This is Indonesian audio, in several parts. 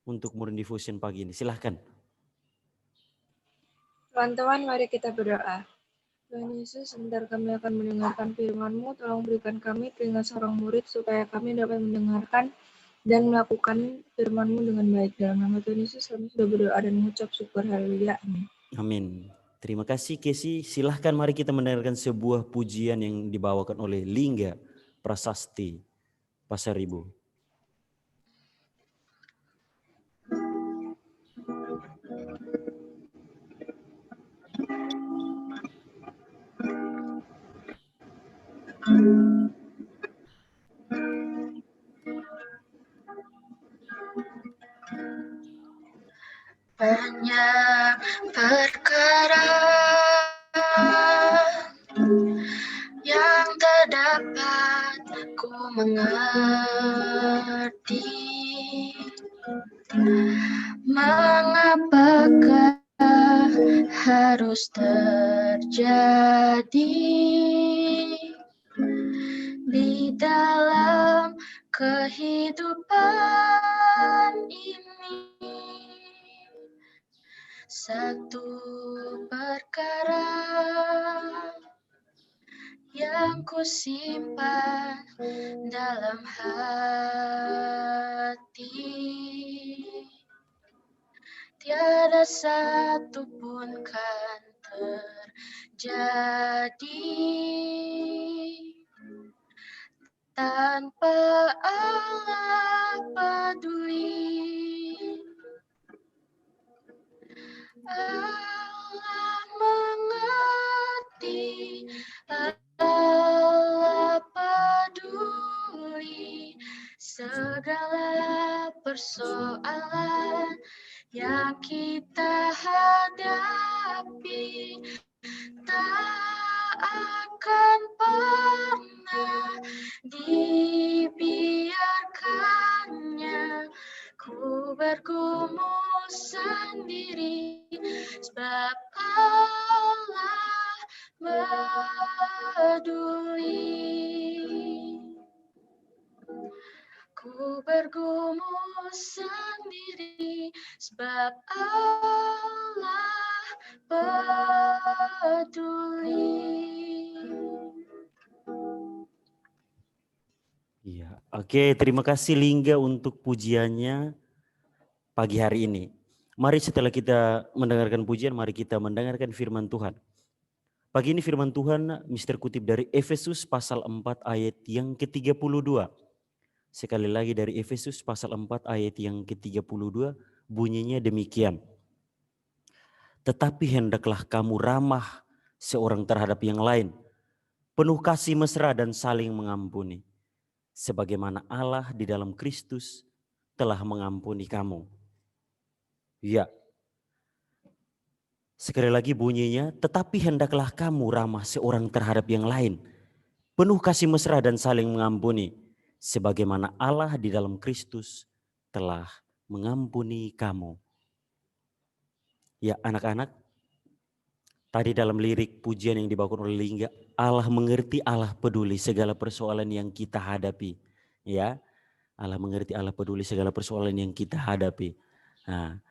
untuk Morning Devotion pagi ini. Silahkan. Teman-teman, mari kita berdoa. Tuhan Yesus, sebentar kami akan mendengarkan firman-Mu. Tolong berikan kami telinga seorang murid supaya kami dapat mendengarkan dan melakukan firman-Mu dengan baik. Dalam nama Tuhan Yesus, kami sudah berdoa dan mengucap syukur. Haleluya. Amin. Amin. Terima kasih Kesi. Silahkan mari kita mendengarkan sebuah pujian yang dibawakan oleh Lingga Prasasti Pasaribu. Banyak perkara yang tak dapat ku mengerti. Mengapakah harus terjadi di dalam kehidupan ini? Satu perkara yang ku simpan dalam hati, tiada satu pun kan terjadi tanpa Allah peduli. Allah mengerti, Allah peduli segala persoalan yang kita hadapi. Tak akan pernah dibiarkannya ku bergumul sendiri, sebab Allah peduli. Ku bergumul sendiri, sebab Allah peduli. Iya, oke, terima kasih Lingga untuk pujiannya pagi hari ini. Mari setelah kita mendengarkan pujian, mari kita mendengarkan firman Tuhan. Pagi ini firman Tuhan Mister kutip dari Efesus pasal 4 ayat yang ke-32. Sekali lagi dari Efesus pasal 4 ayat yang ke-32 bunyinya demikian. Tetapi hendaklah kamu ramah seorang terhadap yang lain, penuh kasih mesra dan saling mengampuni, sebagaimana Allah di dalam Kristus telah mengampuni kamu. Ya, sekali lagi bunyinya, tetapi hendaklah kamu ramah seorang terhadap yang lain, penuh kasih mesra dan saling mengampuni, sebagaimana Allah di dalam Kristus telah mengampuni kamu. Ya anak-anak, tadi dalam lirik pujian yang dibawakan oleh Lingga, Allah mengerti, Allah peduli segala persoalan yang kita hadapi. Ya, Allah mengerti, Allah peduli segala persoalan yang kita hadapi. Nah,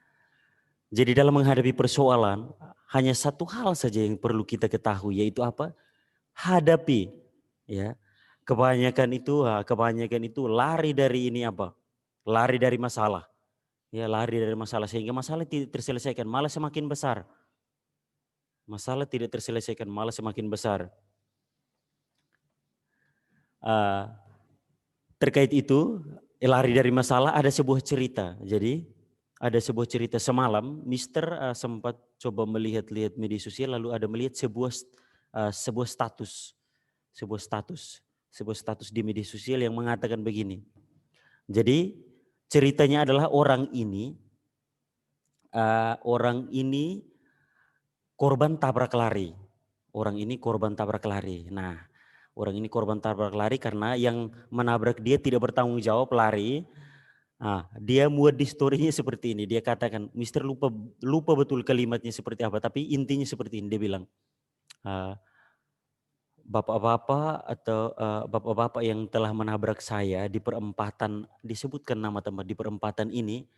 jadi dalam menghadapi persoalan, hanya satu hal saja yang perlu kita ketahui, yaitu apa? Hadapi. Ya, kebanyakan itu lari dari ini apa? Lari dari masalah. Ya, lari dari masalah sehingga masalah tidak terselesaikan, malah semakin besar. Masalah tidak terselesaikan, malah semakin besar. Terkait itu, lari dari masalah, ada sebuah cerita. Jadi ada sebuah cerita semalam, Mister sempat coba melihat-lihat media sosial, lalu ada melihat sebuah status di media sosial yang mengatakan begini. Jadi ceritanya adalah orang ini korban tabrak lari. Orang ini korban tabrak lari. Nah, orang ini korban tabrak lari karena yang menabrak dia tidak bertanggung jawab, lari. Nah, dia muat di story-nya seperti ini. Dia katakan, Mister lupa betul kalimatnya seperti apa, tapi intinya seperti ini. Dia bilang, bapak-bapak yang telah menabrak saya di perempatan, disebutkan nama tempat di perempatan ini,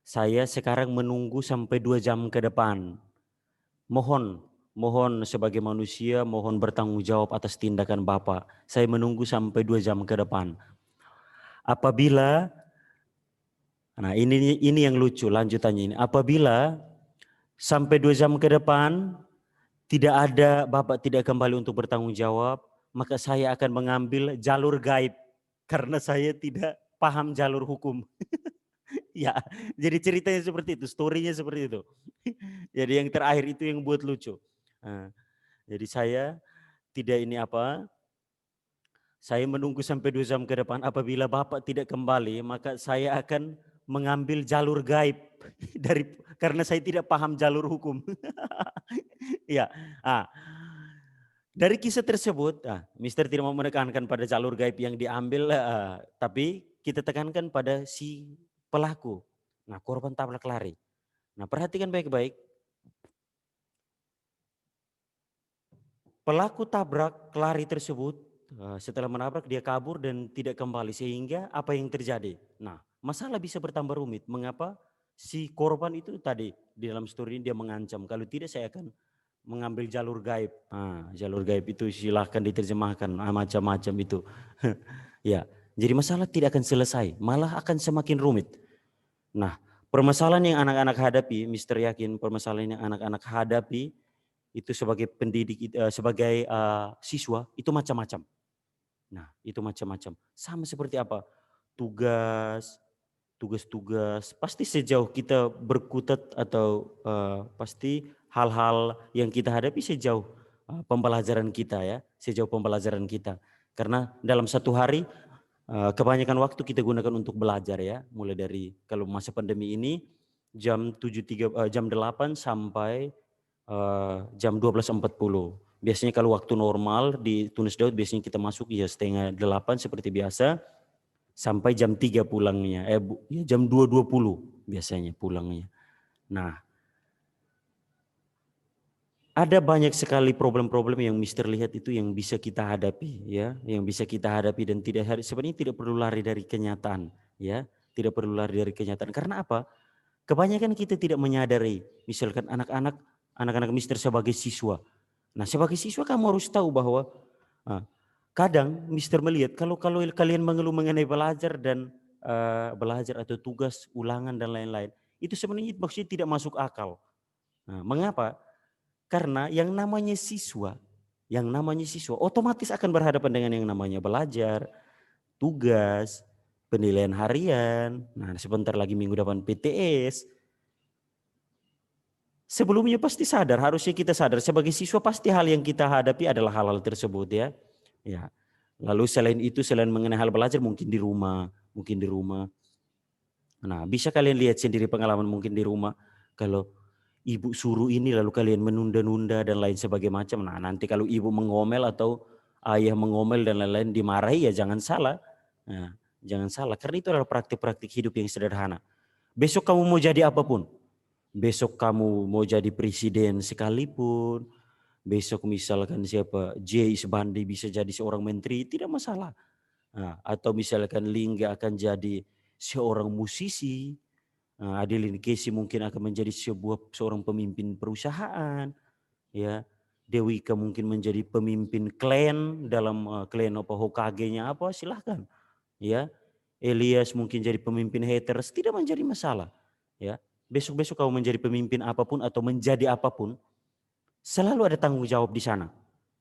Saya sekarang menunggu sampai 2 jam ke depan. Mohon sebagai manusia, mohon bertanggung jawab atas tindakan Bapak. Saya menunggu sampai 2 jam ke depan. Apabila, nah ini yang lucu lanjutannya ini. Apabila sampai 2 jam ke depan tidak ada, Bapak tidak kembali untuk bertanggung jawab, maka saya akan mengambil jalur gaib karena saya tidak paham jalur hukum. Ya, jadi ceritanya seperti itu, story-nya seperti itu. Jadi yang terakhir itu yang buat lucu. Nah, jadi saya tidak ini apa, saya menunggu sampai 2 jam ke depan. Apabila Bapak tidak kembali, maka saya akan mengambil jalur gaib karena saya tidak paham jalur hukum. Ya, dari kisah tersebut, Mister tidak mau menekankan pada jalur gaib yang diambil, tapi kita tekankan pada si pelaku. Nah, korban tabrak lari. Nah, perhatikan baik-baik. Pelaku tabrak lari tersebut, setelah menabrak dia kabur dan tidak kembali. Sehingga apa yang terjadi? Nah, masalah bisa bertambah rumit. Mengapa? Si korban itu tadi di dalam story ini dia mengancam, kalau tidak saya akan mengambil jalur gaib. Jalur gaib itu silahkan diterjemahkan macam-macam itu. Ya, jadi masalah tidak akan selesai, malah akan semakin rumit. Nah, permasalahan yang anak-anak hadapi, Mister yakin permasalahan yang anak-anak hadapi itu sebagai pendidik, sebagai siswa itu macam-macam. Nah, itu macam-macam. Sama seperti apa? Tugas-tugas, pasti sejauh kita berkutat atau pasti hal-hal yang kita hadapi sejauh pembelajaran kita ya, sejauh pembelajaran kita. Karena dalam satu hari kebanyakan waktu kita gunakan untuk belajar ya, mulai dari kalau masa pandemi ini jam 8 sampai jam 12.40. Biasanya kalau waktu normal di Tunis Daud biasanya kita masuk ya 7:30 seperti biasa. Sampai jam 3 pulangnya, jam 2.20 biasanya pulangnya. Nah, ada banyak sekali problem-problem yang Mister lihat itu yang bisa kita hadapi ya, yang bisa kita hadapi dan sebenarnya tidak perlu lari dari kenyataan ya, tidak perlu lari dari kenyataan. Karena apa? Kebanyakan kita tidak menyadari, misalkan anak-anak Mister sebagai siswa. Nah, sebagai siswa kamu harus tahu bahwa kadang Mister melihat kalau kalian mengeluh mengenai belajar dan belajar atau tugas ulangan dan lain-lain, itu sebenarnya maksudnya tidak masuk akal. Nah, mengapa? Karena yang namanya siswa otomatis akan berhadapan dengan yang namanya belajar, tugas, penilaian harian. Nah, sebentar lagi minggu depan PTS. Sebelumnya pasti sadar, harusnya kita sadar sebagai siswa pasti hal yang kita hadapi adalah hal-hal tersebut ya. Ya. Lalu selain itu, selain mengenai hal belajar mungkin di rumah. Nah, bisa kalian lihat sendiri pengalaman mungkin di rumah. Kalau ibu suruh ini lalu kalian menunda-nunda dan lain sebagainya macam. Nah, nanti kalau ibu mengomel atau ayah mengomel dan lain-lain dimarahi ya jangan salah. Nah, jangan salah karena itu adalah praktik-praktik hidup yang sederhana. Besok kamu mau jadi apapun. Besok kamu mau jadi presiden sekalipun, besok misalkan siapa J Isbandi bisa jadi seorang menteri, tidak masalah. Nah, atau misalkan Lingga akan jadi seorang musisi, Adeline Casey mungkin akan menjadi seorang pemimpin perusahaan, ya. Dewika mungkin menjadi pemimpin klan dalam klan apa Hokage-nya apa silahkan, ya. Elias mungkin jadi pemimpin haters, tidak menjadi masalah, ya. Besok-besok kamu menjadi pemimpin apapun atau menjadi apapun, selalu ada tanggung jawab di sana.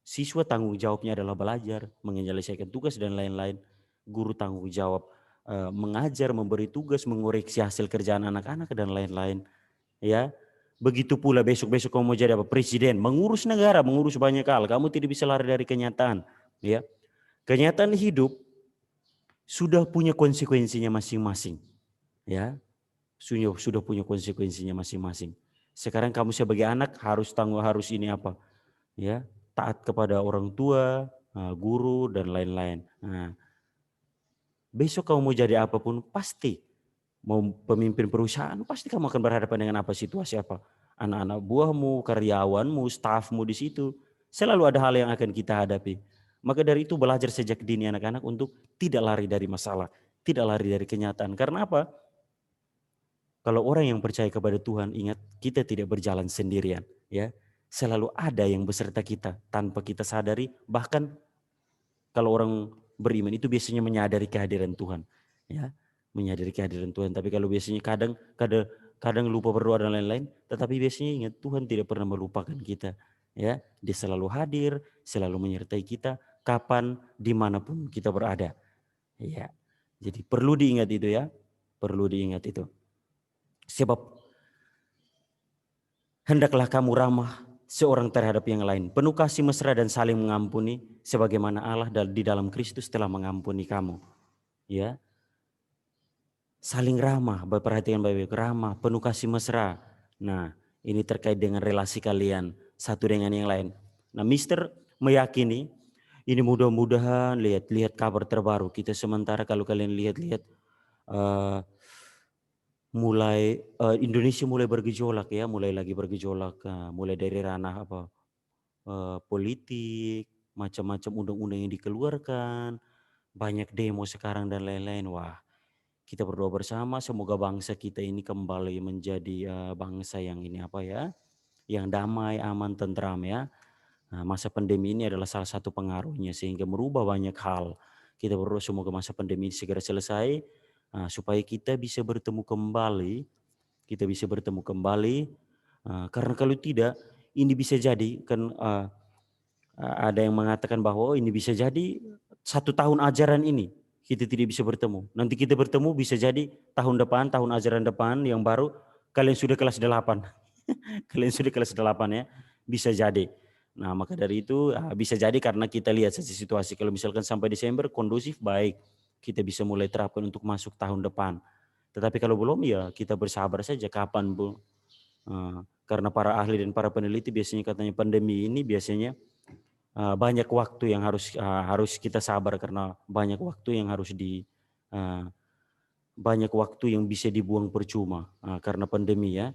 Siswa tanggung jawabnya adalah belajar, menyelesaikan tugas dan lain-lain. Guru tanggung jawab mengajar, memberi tugas, mengoreksi hasil kerjaan anak-anak dan lain-lain. Ya, begitu pula besok-besok kamu mau jadi apa? Presiden, mengurus negara, mengurus banyak hal. Kamu tidak bisa lari dari kenyataan. Ya, kenyataan hidup sudah punya konsekuensinya masing-masing. Ya, sudah punya konsekuensinya masing-masing. Sekarang kamu sebagai anak harus ini apa? Ya, taat kepada orang tua, guru dan lain-lain. Nah, besok kamu mau jadi apapun pasti mau pemimpin perusahaan pasti kamu akan berhadapan dengan apa situasi apa? Anak-anak buahmu, karyawanmu, stafmu di situ. Selalu ada hal yang akan kita hadapi. Maka dari itu belajar sejak dini anak-anak untuk tidak lari dari masalah, tidak lari dari kenyataan. Karena apa? Kalau orang yang percaya kepada Tuhan, ingat kita tidak berjalan sendirian, ya. Selalu ada yang beserta kita tanpa kita sadari. Bahkan kalau orang beriman itu biasanya menyadari kehadiran Tuhan, ya, menyadari kehadiran Tuhan. Tapi kalau biasanya kadang lupa berdoa dan lain-lain, tetapi biasanya ingat Tuhan tidak pernah melupakan kita, ya. Dia selalu hadir, selalu menyertai kita kapan dimanapun kita berada, ya. Jadi perlu diingat itu, ya, perlu diingat itu. Sebab hendaklah kamu ramah seorang terhadap yang lain, penuh kasih mesra dan saling mengampuni, sebagaimana Allah di dalam Kristus telah mengampuni kamu. Ya, saling ramah, perhatikan baik-baik, ramah, penuh kasih mesra. Nah, ini terkait dengan relasi kalian satu dengan yang lain. Nah, Mister meyakini ini mudah-mudahan lihat kabar terbaru kita sementara kalau kalian lihat-lihat Indonesia mulai bergejolak, ya, mulai lagi bergejolak, mulai dari ranah politik, macam-macam undang-undang yang dikeluarkan, banyak demo sekarang dan lain-lain. Wah, kita berdoa bersama semoga bangsa kita ini kembali menjadi bangsa yang ini yang damai, aman, tentram, ya. Nah, masa pandemi ini adalah salah satu pengaruhnya sehingga merubah banyak hal. Kita berdoa semoga masa pandemi ini segera selesai, supaya kita bisa bertemu kembali. Karena kalau tidak, ini bisa jadi kan ada yang mengatakan bahwa ini bisa jadi 1 tahun ajaran ini kita tidak bisa bertemu. Nanti kita bertemu bisa jadi tahun depan, tahun ajaran depan yang baru kalian sudah kelas 8. Kalian sudah kelas 8, ya. Bisa jadi. Nah, maka dari itu bisa jadi karena kita lihat situasi. Kalau misalkan sampai Desember kondusif, baik, kita bisa mulai terapkan untuk masuk tahun depan. Tetapi kalau belum, ya kita bersabar saja kapan, Bu. Karena para ahli dan para peneliti biasanya katanya pandemi ini biasanya banyak waktu yang harus kita sabar karena banyak waktu yang banyak waktu yang bisa dibuang percuma karena pandemi, ya.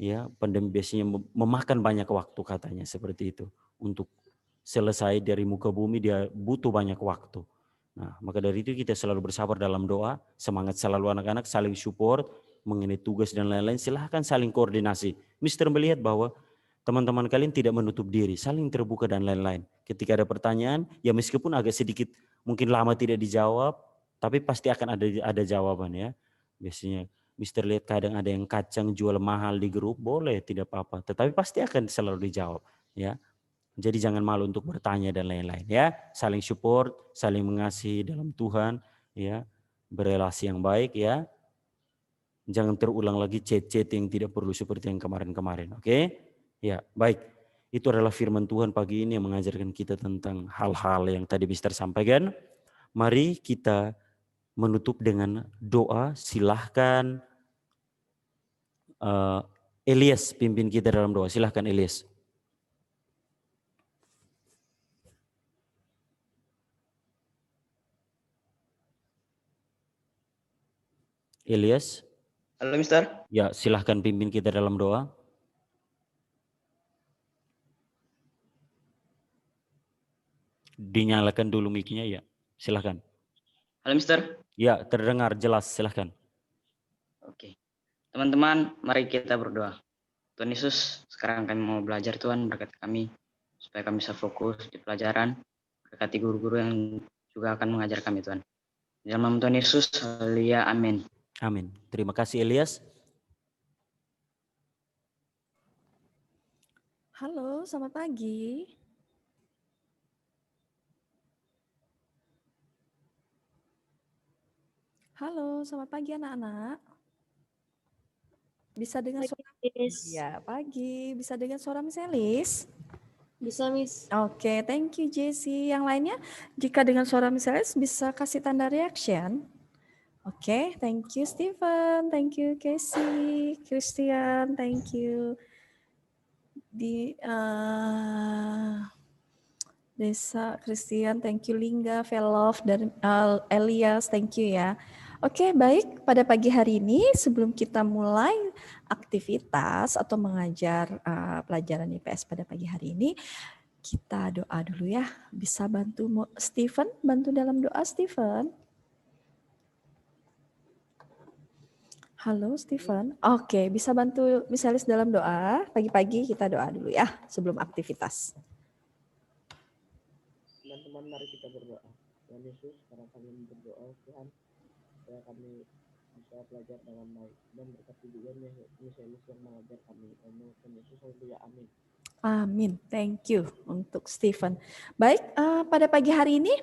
Ya, pandemi biasanya memakan banyak waktu katanya seperti itu. Untuk selesai dari muka bumi dia butuh banyak waktu. Nah, maka dari itu kita selalu bersabar dalam doa, semangat selalu anak-anak, saling support mengenai tugas dan lain-lain, silahkan saling koordinasi. Mister melihat bahwa teman-teman kalian tidak menutup diri, saling terbuka dan lain-lain. Ketika ada pertanyaan, ya meskipun agak sedikit mungkin lama tidak dijawab, tapi pasti akan ada jawaban, ya. Biasanya Mister lihat kadang ada yang kacang jual mahal di grup, boleh tidak apa-apa, tetapi pasti akan selalu dijawab, ya. Jadi jangan malu untuk bertanya dan lain-lain, ya. Saling support, saling mengasihi dalam Tuhan, ya. Berelasi yang baik, ya. Jangan terulang lagi chat-chat yang tidak perlu seperti yang kemarin-kemarin, oke? Ya, baik. Itu adalah firman Tuhan pagi ini yang mengajarkan kita tentang hal-hal yang tadi Mister sampaikan. Mari kita menutup dengan doa. Silahkan Elias pimpin kita dalam doa. Silahkan Elias. Elias. Halo Mister. Ya, silahkan pimpin kita dalam doa. Dinyalakan dulu mic-nya, ya. Silahkan. Halo Mister. Ya, terdengar jelas. Silahkan. Oke. Teman-teman, mari kita berdoa. Tuhan Yesus, sekarang kami mau belajar, Tuhan, berkati kami supaya kami bisa fokus di pelajaran. Berkati guru-guru yang juga akan mengajar kami, Tuhan. Di dalam nama Tuhan Yesus, haleluya, amin. Amin. Terima kasih Elias. Halo, selamat pagi. Halo, selamat pagi anak-anak. Bisa dengar suara? Ya, pagi. Bisa dengar suara Miss Elis? Bisa, Miss. Oke, thank you Jessie. Yang lainnya, jika dengan suara Miss Elis bisa kasih tanda reaction. Oke, thank you Stephen, thank you Casey, Christian, thank you. Desa, Christian, thank you Lingga, Velov, dan Elias, thank you ya. Oke, baik. Pada pagi hari ini, sebelum kita mulai aktivitas atau mengajar pelajaran IPS pada pagi hari ini, kita doa dulu ya. Bisa bantu Stephen, bantu dalam doa Stephen. Halo Stephen. Oke, bisa bantu Misalis dalam doa? Pagi-pagi kita doa dulu ya sebelum aktivitas. Teman-teman, mari kita berdoa. Tuhan Yesus, sekarang kami berdoa Tuhan, supaya kami bisa belajar dengan baik dan berkati juga Misalis yang mengajar kami. Tuhan Yesus, haleluya, amin. Amin. Thank you untuk Stephen. Baik, pada pagi hari ini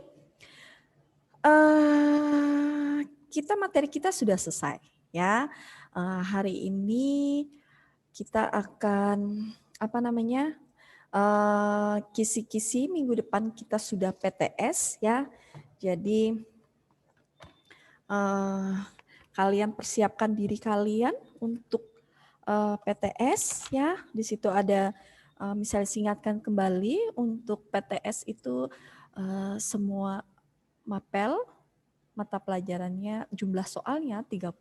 materi kita sudah selesai ya. Hari ini kita akan kisi-kisi minggu depan kita sudah PTS ya. Jadi kalian persiapkan diri kalian untuk PTS ya. Di situ ada misalnya ingatkan kembali untuk PTS itu semua mapel mata pelajarannya jumlah soalnya 30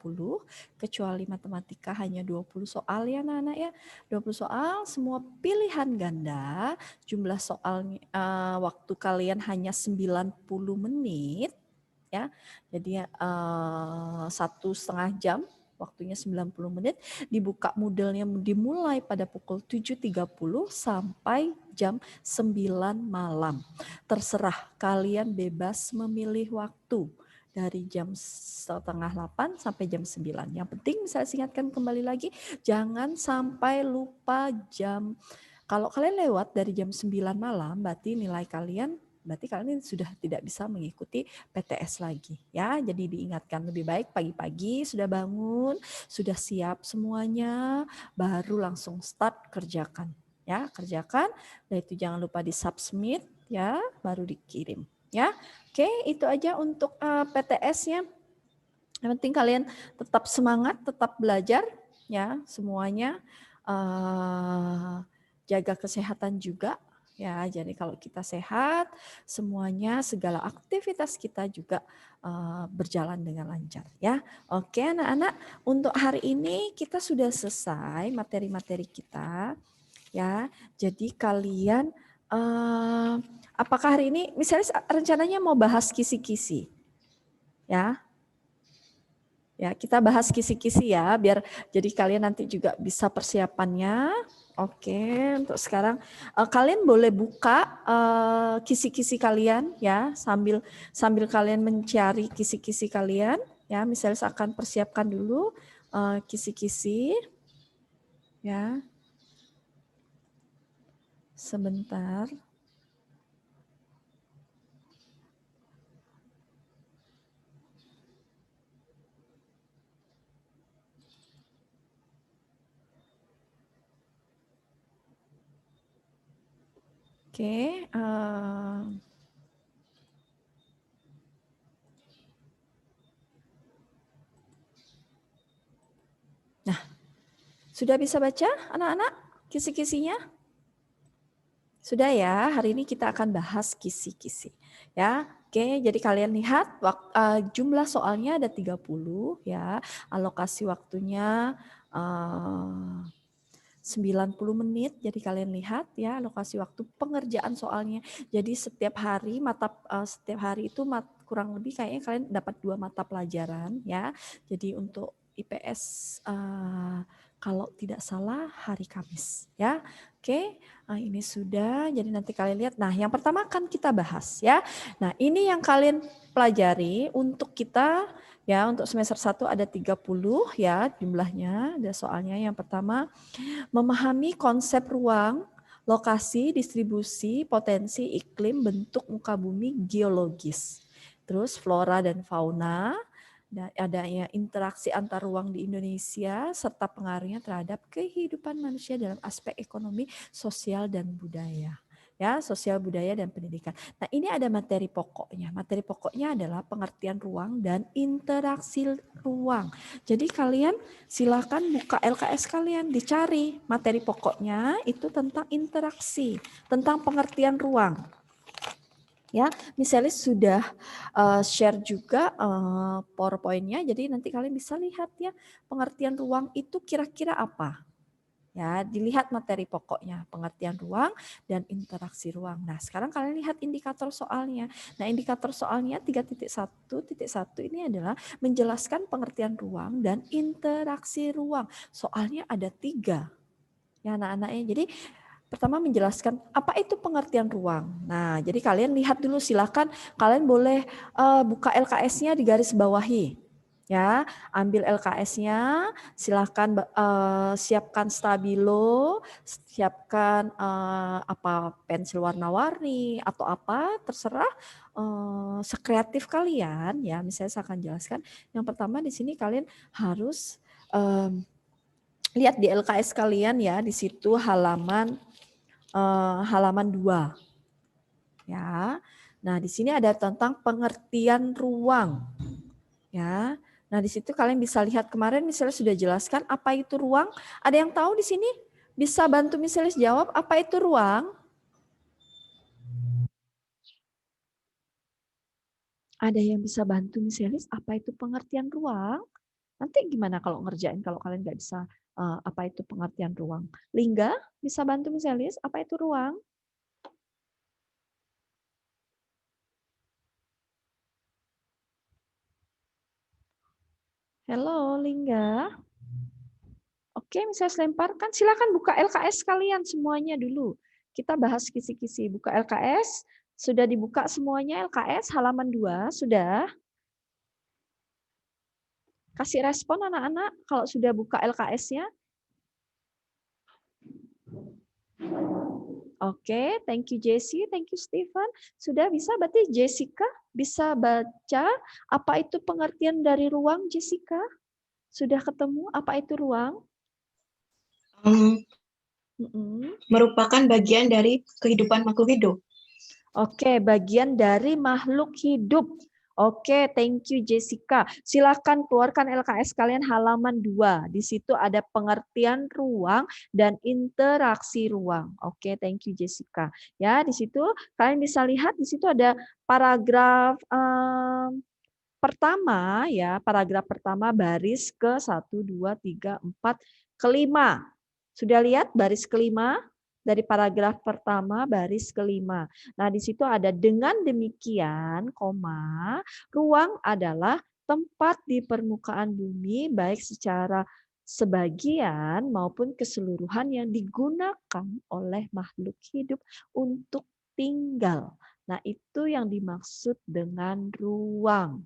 kecuali matematika hanya 20 soal ya anak-anak ya. 20 soal semua pilihan ganda, jumlah soalnya waktu kalian hanya 90 menit ya. Jadi 1,5 jam waktunya 90 menit, dibuka Moodle-nya dimulai pada pukul 7.30 sampai jam 9 malam. Terserah kalian bebas memilih waktu dari jam 7:30 sampai jam 9. Yang penting saya ingatkan kembali lagi, jangan sampai lupa jam. Kalau kalian lewat dari jam 9 malam, berarti kalian sudah tidak bisa mengikuti PTS lagi ya. Jadi diingatkan lebih baik pagi-pagi sudah bangun, sudah siap semuanya, baru langsung start kerjakan ya, kerjakan. Dan itu jangan lupa di submit ya, baru dikirim ya. Oke, itu aja untuk PTS-nya. Yang penting kalian tetap semangat, tetap belajar ya semuanya. Jaga kesehatan juga. Ya, jadi kalau kita sehat, semuanya segala aktivitas kita juga berjalan dengan lancar ya. Oke, anak-anak, untuk hari ini kita sudah selesai materi-materi kita ya. Jadi kalian apakah hari ini misalnya rencananya mau bahas kisi-kisi? Ya. Ya, kita bahas kisi-kisi ya, biar jadi kalian nanti juga bisa persiapannya. Oke, untuk sekarang kalian boleh buka kisi-kisi kalian ya, sambil kalian mencari kisi-kisi kalian ya. Misalnya saya akan persiapkan dulu kisi-kisi ya. Sebentar. Oke, nah, sudah bisa baca anak-anak kisi-kisinya? Sudah ya, hari ini kita akan bahas kisi-kisi. Ya, oke, jadi kalian lihat jumlah soalnya ada 30 ya, alokasi waktunya 90 menit. Jadi kalian lihat ya alokasi waktu pengerjaan soalnya. Jadi setiap hari itu kurang lebih kayaknya kalian dapat 2 mata pelajaran ya. Jadi untuk IPS kalau tidak salah hari Kamis ya. Oke, ini sudah. Jadi nanti kalian lihat. Nah, yang pertama akan kita bahas ya. Nah, ini yang kalian pelajari untuk kita ya, untuk semester 1 ada 30 ya jumlahnya. Ada soalnya yang pertama memahami konsep ruang, lokasi, distribusi, potensi, iklim, bentuk muka bumi, geologis. Terus flora dan fauna, adanya interaksi antar ruang di Indonesia, serta pengaruhnya terhadap kehidupan manusia dalam aspek ekonomi, sosial, dan budaya. Ya, sosial, budaya, dan pendidikan. Nah, ini ada materi pokoknya. Materi pokoknya adalah pengertian ruang dan interaksi ruang. Jadi kalian silakan buka LKS kalian, dicari materi pokoknya itu tentang interaksi, tentang pengertian ruang. Ya, misalnya sudah share juga PowerPoint-nya, jadi nanti kalian bisa lihat ya pengertian ruang itu kira-kira apa. Ya, dilihat materi pokoknya, pengertian ruang dan interaksi ruang. Nah, sekarang kalian lihat indikator soalnya. Nah, indikator soalnya 3.1.1 ini adalah menjelaskan pengertian ruang dan interaksi ruang. Soalnya ada 3. Ya, anak-anaknya. Jadi, pertama menjelaskan apa itu pengertian ruang. Nah, jadi kalian lihat dulu, silakan kalian boleh buka LKS-nya di garis bawahi. Ya, ambil LKS-nya, silakan siapkan stabilo, siapkan apa pensil warna-warni atau apa terserah sekreatif kalian ya. Misalnya saya akan jelaskan. Yang pertama di sini kalian harus lihat di LKS kalian ya, di situ halaman 2. Ya. Nah, di sini ada tentang pengertian ruang. Ya. Nah, di situ kalian bisa lihat kemarin misalnya sudah jelaskan apa itu ruang. Ada yang tahu di sini? Bisa bantu misalnya jawab apa itu ruang? Ada yang bisa bantu misalnya apa itu pengertian ruang? Nanti gimana kalau ngerjain kalau kalian nggak bisa apa itu pengertian ruang? Lingga bisa bantu misalnya apa itu ruang? Halo, Lingga. Oke, misalnya lemparkan, silakan buka LKS kalian semuanya dulu. Kita bahas kisi-kisi. Buka LKS, sudah dibuka semuanya LKS halaman 2, sudah? Kasih respon anak-anak kalau sudah buka LKS-nya. Oke, thank you Jessie, thank you Stephen. Sudah bisa, berarti Jessica bisa baca apa itu pengertian dari ruang, Jessica? Sudah ketemu apa itu ruang? Merupakan bagian dari kehidupan makhluk hidup. Oke, bagian dari makhluk hidup. Oke, thank you Jessica. Silakan keluarkan LKS kalian halaman 2. Di situ ada pengertian ruang dan interaksi ruang. Oke, thank you Jessica. Ya, di situ kalian bisa lihat di situ ada paragraf pertama ya, paragraf pertama baris ke 1 2 3 4 kelima. Sudah lihat baris kelima? Dari paragraf pertama baris kelima. Nah, di situ ada dengan demikian, koma, ruang adalah tempat di permukaan bumi baik secara sebagian maupun keseluruhan yang digunakan oleh makhluk hidup untuk tinggal. Nah, itu yang dimaksud dengan ruang.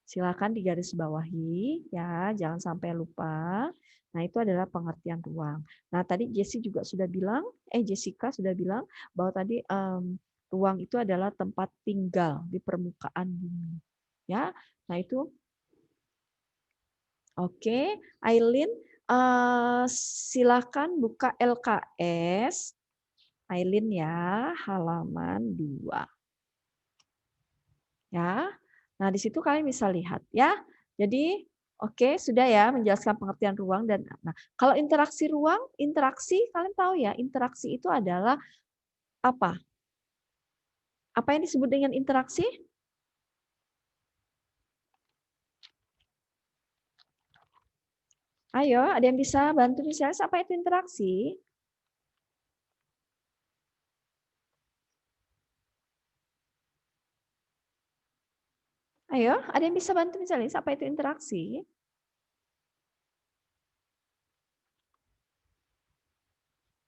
Silakan digarisbawahi ya, jangan sampai lupa. Nah, itu adalah pengertian ruang. Nah, tadi Jessica sudah bilang bahwa tadi ruang itu adalah tempat tinggal di permukaan bumi. Ya. Nah, itu oke, Aileen silakan buka LKS. Aileen ya, halaman 2. Ya. Nah, di situ kalian bisa lihat ya. Jadi, oke, sudah ya menjelaskan pengertian ruang dan nah, kalau interaksi ruang, interaksi kalian tahu ya, interaksi itu adalah apa? Apa yang disebut dengan interaksi? Ayo, ada yang bisa bantu misalnya apa itu interaksi? Ayo, ada yang bisa bantu misalnya apa itu interaksi?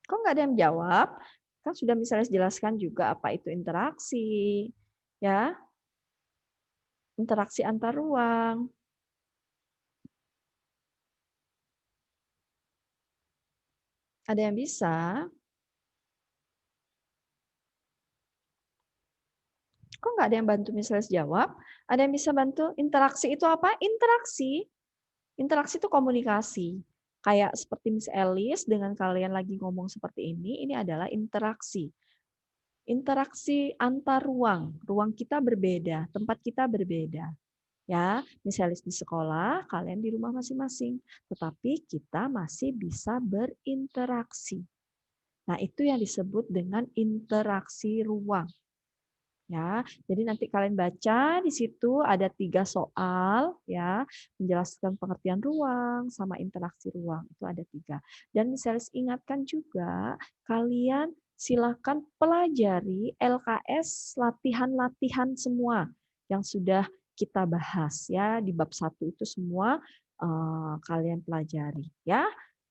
Kok nggak ada yang jawab? Kan sudah misalnya jelaskan juga apa itu interaksi. Ya. Interaksi antar ruang. Ada yang bisa? Kok nggak ada yang bantu misalnya jawab? Ada yang bisa bantu? Interaksi itu apa? Interaksi. Interaksi itu komunikasi. Kayak seperti Miss Alice dengan kalian lagi ngomong seperti ini adalah interaksi. Interaksi antar ruang. Ruang kita berbeda, tempat kita berbeda. Ya, Miss Alice di sekolah, kalian di rumah masing-masing. Tetapi kita masih bisa berinteraksi. Nah, itu yang disebut dengan interaksi ruang. Ya, jadi nanti kalian baca di situ ada 3 soal ya, menjelaskan pengertian ruang sama interaksi ruang itu ada 3. Dan misalnya ingatkan juga kalian silakan pelajari LKS latihan-latihan semua yang sudah kita bahas ya di bab 1 itu semua kalian pelajari ya.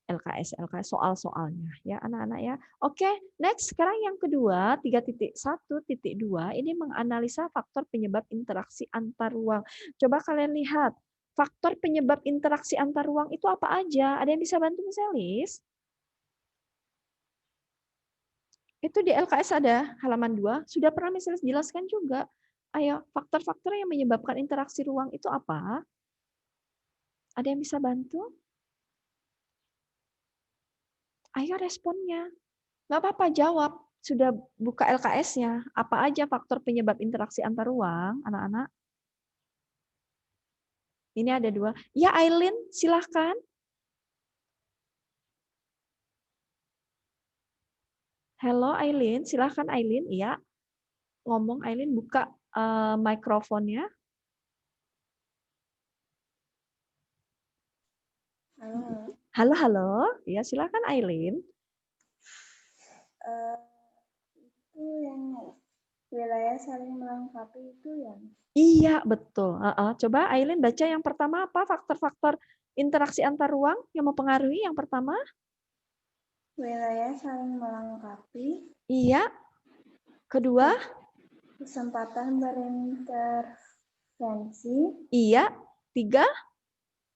LKS soal-soalnya ya anak-anak ya. Oke, next sekarang yang kedua 3.1.2 ini menganalisa faktor penyebab interaksi antar ruang. Coba kalian lihat faktor penyebab interaksi antar ruang itu apa aja? Ada yang bisa bantu Miss Elis? Itu di LKS ada halaman 2, sudah pernah Miss Elis jelaskan juga. Ayo, faktor-faktor yang menyebabkan interaksi ruang itu apa? Ada yang bisa bantu? Ayo responnya. Nggak apa-apa, jawab. Sudah buka LKS-nya. Apa aja faktor penyebab interaksi antar ruang, anak-anak? Ini ada 2. Ya, Aileen, silahkan. Halo, Aileen. Silahkan, Aileen. Iya. Ngomong, Aileen. Buka mikrofonnya. Halo, halo. Ya, silahkan, Aileen. Itu yang wilayah saling melengkapi itu yang. Iya, betul. Coba Aileen baca yang pertama apa faktor-faktor interaksi antar ruang yang mempengaruhi yang pertama? Wilayah saling melengkapi. Iya. Kedua? Kesempatan berintervensi. Iya. 3?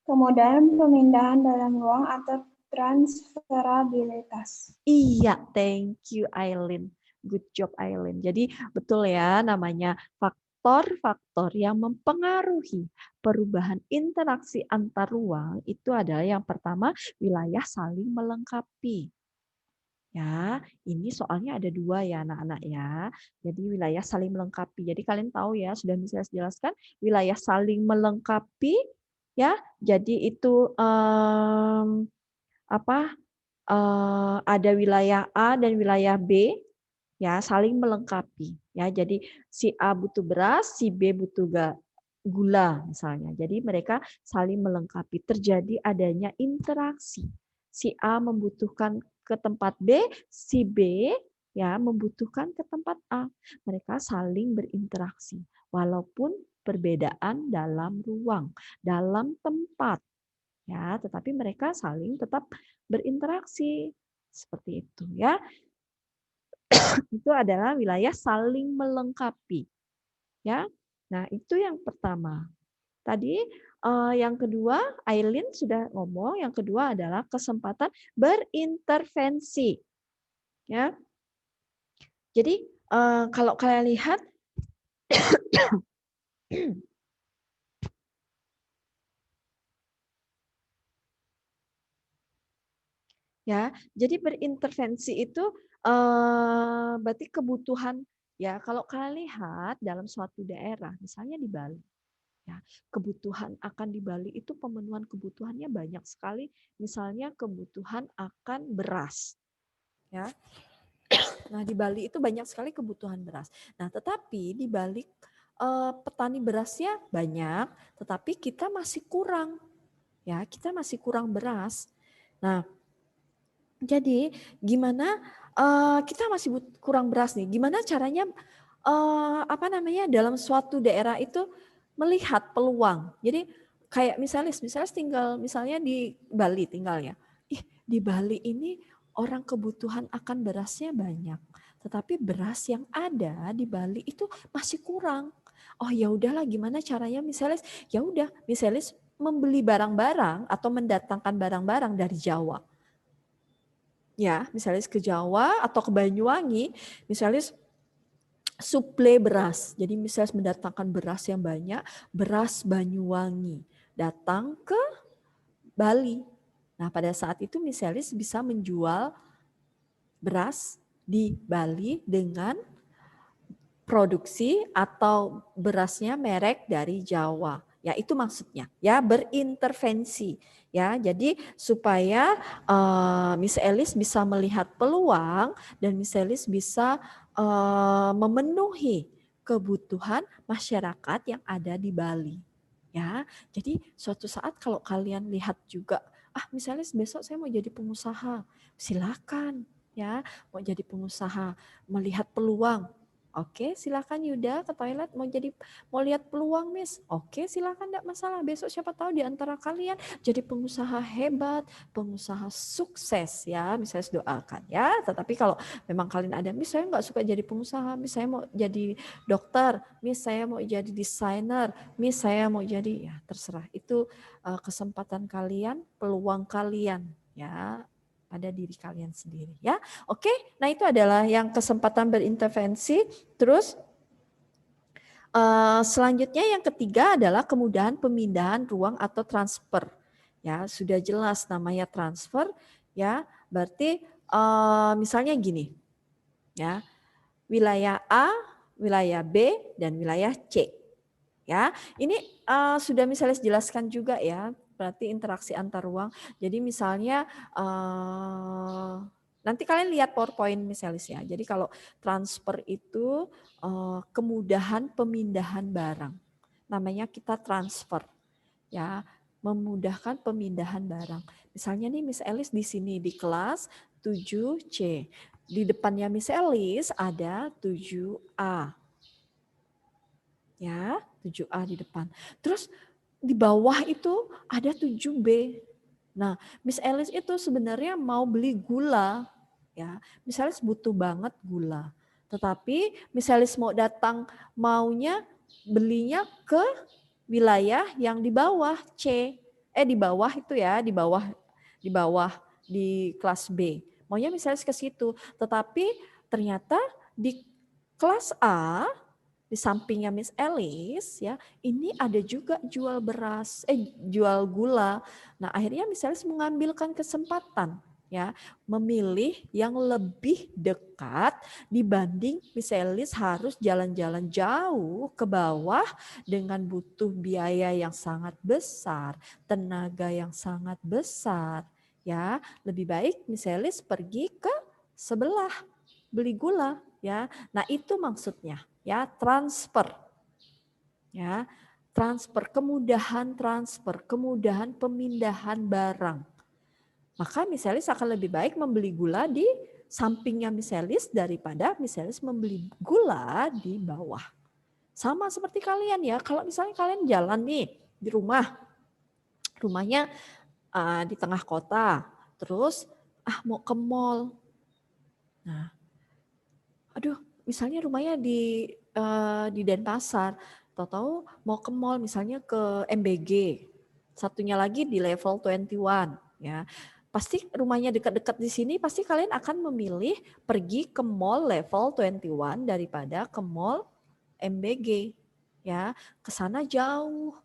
Kemudahan pemindahan dalam ruang atau transferabilitas. Iya, thank you Aileen. Good job Aileen. Jadi betul ya namanya faktor-faktor yang mempengaruhi perubahan interaksi antar ruang itu adalah yang pertama wilayah saling melengkapi. Ya, ini soalnya ada 2 ya anak-anak ya. Jadi wilayah saling melengkapi. Jadi kalian tahu ya, sudah saya jelaskan wilayah saling melengkapi ya. Jadi itu ada wilayah A dan wilayah B ya saling melengkapi ya. Jadi si A butuh beras, si B butuh gula misalnya. Jadi mereka saling melengkapi. Terjadi adanya interaksi. Si A membutuhkan ke tempat B, si B ya membutuhkan ke tempat A. Mereka saling berinteraksi walaupun perbedaan dalam ruang, dalam tempat. Ya, tetapi mereka saling tetap berinteraksi seperti itu ya. Itu adalah wilayah saling melengkapi. Ya. Nah, itu yang pertama. Tadi yang kedua, Aileen sudah ngomong, yang kedua adalah kesempatan berintervensi. Ya. Jadi kalau kalian lihat ya, jadi berintervensi itu berarti kebutuhan ya. Kalau kalian lihat dalam suatu daerah, misalnya di Bali, ya, kebutuhan akan di Bali itu pemenuhan kebutuhannya banyak sekali. Misalnya kebutuhan akan beras, ya. Nah di Bali itu banyak sekali kebutuhan beras. Nah tetapi di Bali petani berasnya banyak, tetapi kita masih kurang, ya kita masih kurang beras. Nah jadi gimana kita masih kurang beras nih? Gimana caranya dalam suatu daerah itu melihat peluang? Jadi kayak misalnya tinggal misalnya di Bali tinggalnya. Di Bali ini orang kebutuhan akan berasnya banyak, tetapi beras yang ada di Bali itu masih kurang. Oh ya udahlah gimana caranya misalnya membeli barang-barang atau mendatangkan barang-barang dari Jawa. Ya, misalnya ke Jawa atau ke Banyuwangi, misalnya suplai beras. Jadi misalnya mendatangkan beras yang banyak, beras Banyuwangi datang ke Bali. Nah, pada saat itu misalnya bisa menjual beras di Bali dengan produksi atau berasnya merek dari Jawa. Ya, itu maksudnya. Ya, berintervensi. Ya, jadi supaya Miss Elis bisa melihat peluang dan Miss Elis bisa memenuhi kebutuhan masyarakat yang ada di Bali. Ya, jadi suatu saat kalau kalian lihat juga, misalnya besok saya mau jadi pengusaha, silakan ya, mau jadi pengusaha, melihat peluang. Oke, silakan Yuda ke toilet mau lihat peluang, Miss. Oke, silakan, enggak masalah. Besok siapa tahu di antara kalian jadi pengusaha hebat, pengusaha sukses ya, misalnya doakan ya. Tetapi kalau memang kalian ada, Miss saya nggak suka jadi pengusaha, Miss saya mau jadi dokter, Miss saya mau jadi desainer, Miss saya mau jadi, ya terserah. Itu kesempatan kalian, peluang kalian ya, pada diri kalian sendiri ya. Oke, nah itu adalah yang kesempatan berintervensi. Terus selanjutnya yang ketiga adalah kemudahan pemindahan ruang atau transfer. Ya, sudah jelas namanya transfer ya. Berarti misalnya gini. Ya. Wilayah A, wilayah B dan wilayah C. Ya, ini sudah misalnya dijelaskan juga ya, berarti interaksi antar ruang. Jadi misalnya nanti kalian lihat PowerPoint misalnya ya. Jadi kalau transfer itu kemudahan pemindahan barang. Namanya kita transfer. Ya, memudahkan pemindahan barang. Misalnya nih Miss Elis di sini di kelas 7C. Di depannya Miss Elis ada 7A. Ya, 7A di depan. Terus di bawah itu ada 7B. Nah, Miss Elis itu sebenarnya mau beli gula. Ya, Miss Elis butuh banget gula. Tetapi Miss Elis mau datang maunya belinya ke wilayah yang di bawah C. Di bawah itu ya, di bawah di kelas B. Maunya Miss Elis ke situ. Tetapi ternyata di kelas A di sampingnya Miss Elis ya, ini ada juga jual jual gula. Nah, akhirnya Miss Elis mengambilkan kesempatan ya, memilih yang lebih dekat dibanding Miss Elis harus jalan-jalan jauh ke bawah dengan butuh biaya yang sangat besar, tenaga yang sangat besar ya. Lebih baik Miss Elis pergi ke sebelah beli gula ya. Nah, itu maksudnya ya, transfer. Ya, kemudahan transfer, kemudahan pemindahan barang. Maka Miss Elis akan lebih baik membeli gula di sampingnya Miss Elis daripada Miss Elis membeli gula di bawah. Sama seperti kalian ya, kalau misalnya kalian jalan nih di rumahnya di tengah kota, terus mau ke mall. Nah, misalnya rumahnya di Denpasar, tahu-tahu mau ke mall misalnya ke MBG, satunya lagi di level 21 ya. Pasti rumahnya dekat-dekat di sini, pasti kalian akan memilih pergi ke mall level 21 daripada ke mall MBG ya. Ke sana jauh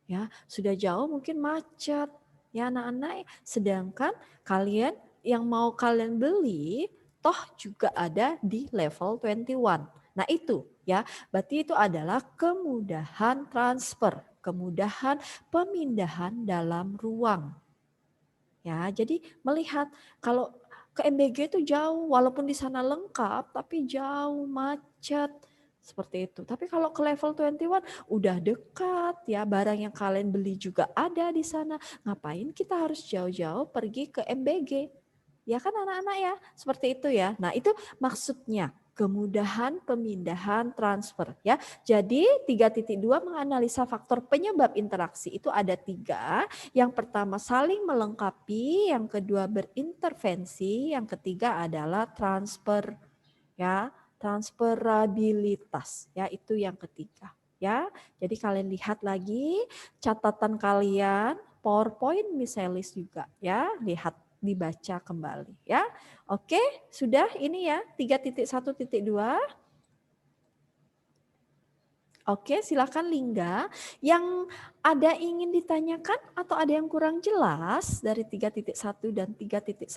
ya, sudah jauh mungkin macet ya anak-anak, sedangkan kalian yang mau kalian beli toh juga ada di level 21. Nah itu ya, berarti itu adalah kemudahan transfer, kemudahan pemindahan dalam ruang. Ya, jadi melihat kalau ke MBG itu jauh, walaupun di sana lengkap, tapi jauh, macet, seperti itu. Tapi kalau ke level 21 udah dekat ya, barang yang kalian beli juga ada di sana. Ngapain kita harus jauh-jauh pergi ke MBG? Ya kan anak-anak ya, seperti itu ya. Nah itu maksudnya kemudahan pemindahan transfer ya. Jadi 3.2 menganalisa faktor penyebab interaksi itu ada 3. Yang pertama saling melengkapi, yang kedua berintervensi, yang ketiga adalah transfer ya, transferabilitas ya, itu yang ketiga ya. Jadi kalian lihat lagi catatan kalian, PowerPoint Miss Elis juga ya, lihat dibaca kembali ya. Oke, sudah ini ya 3.1.2. Oke, silakan Lingga. Yang ada ingin ditanyakan atau ada yang kurang jelas dari 3.1 dan 3.1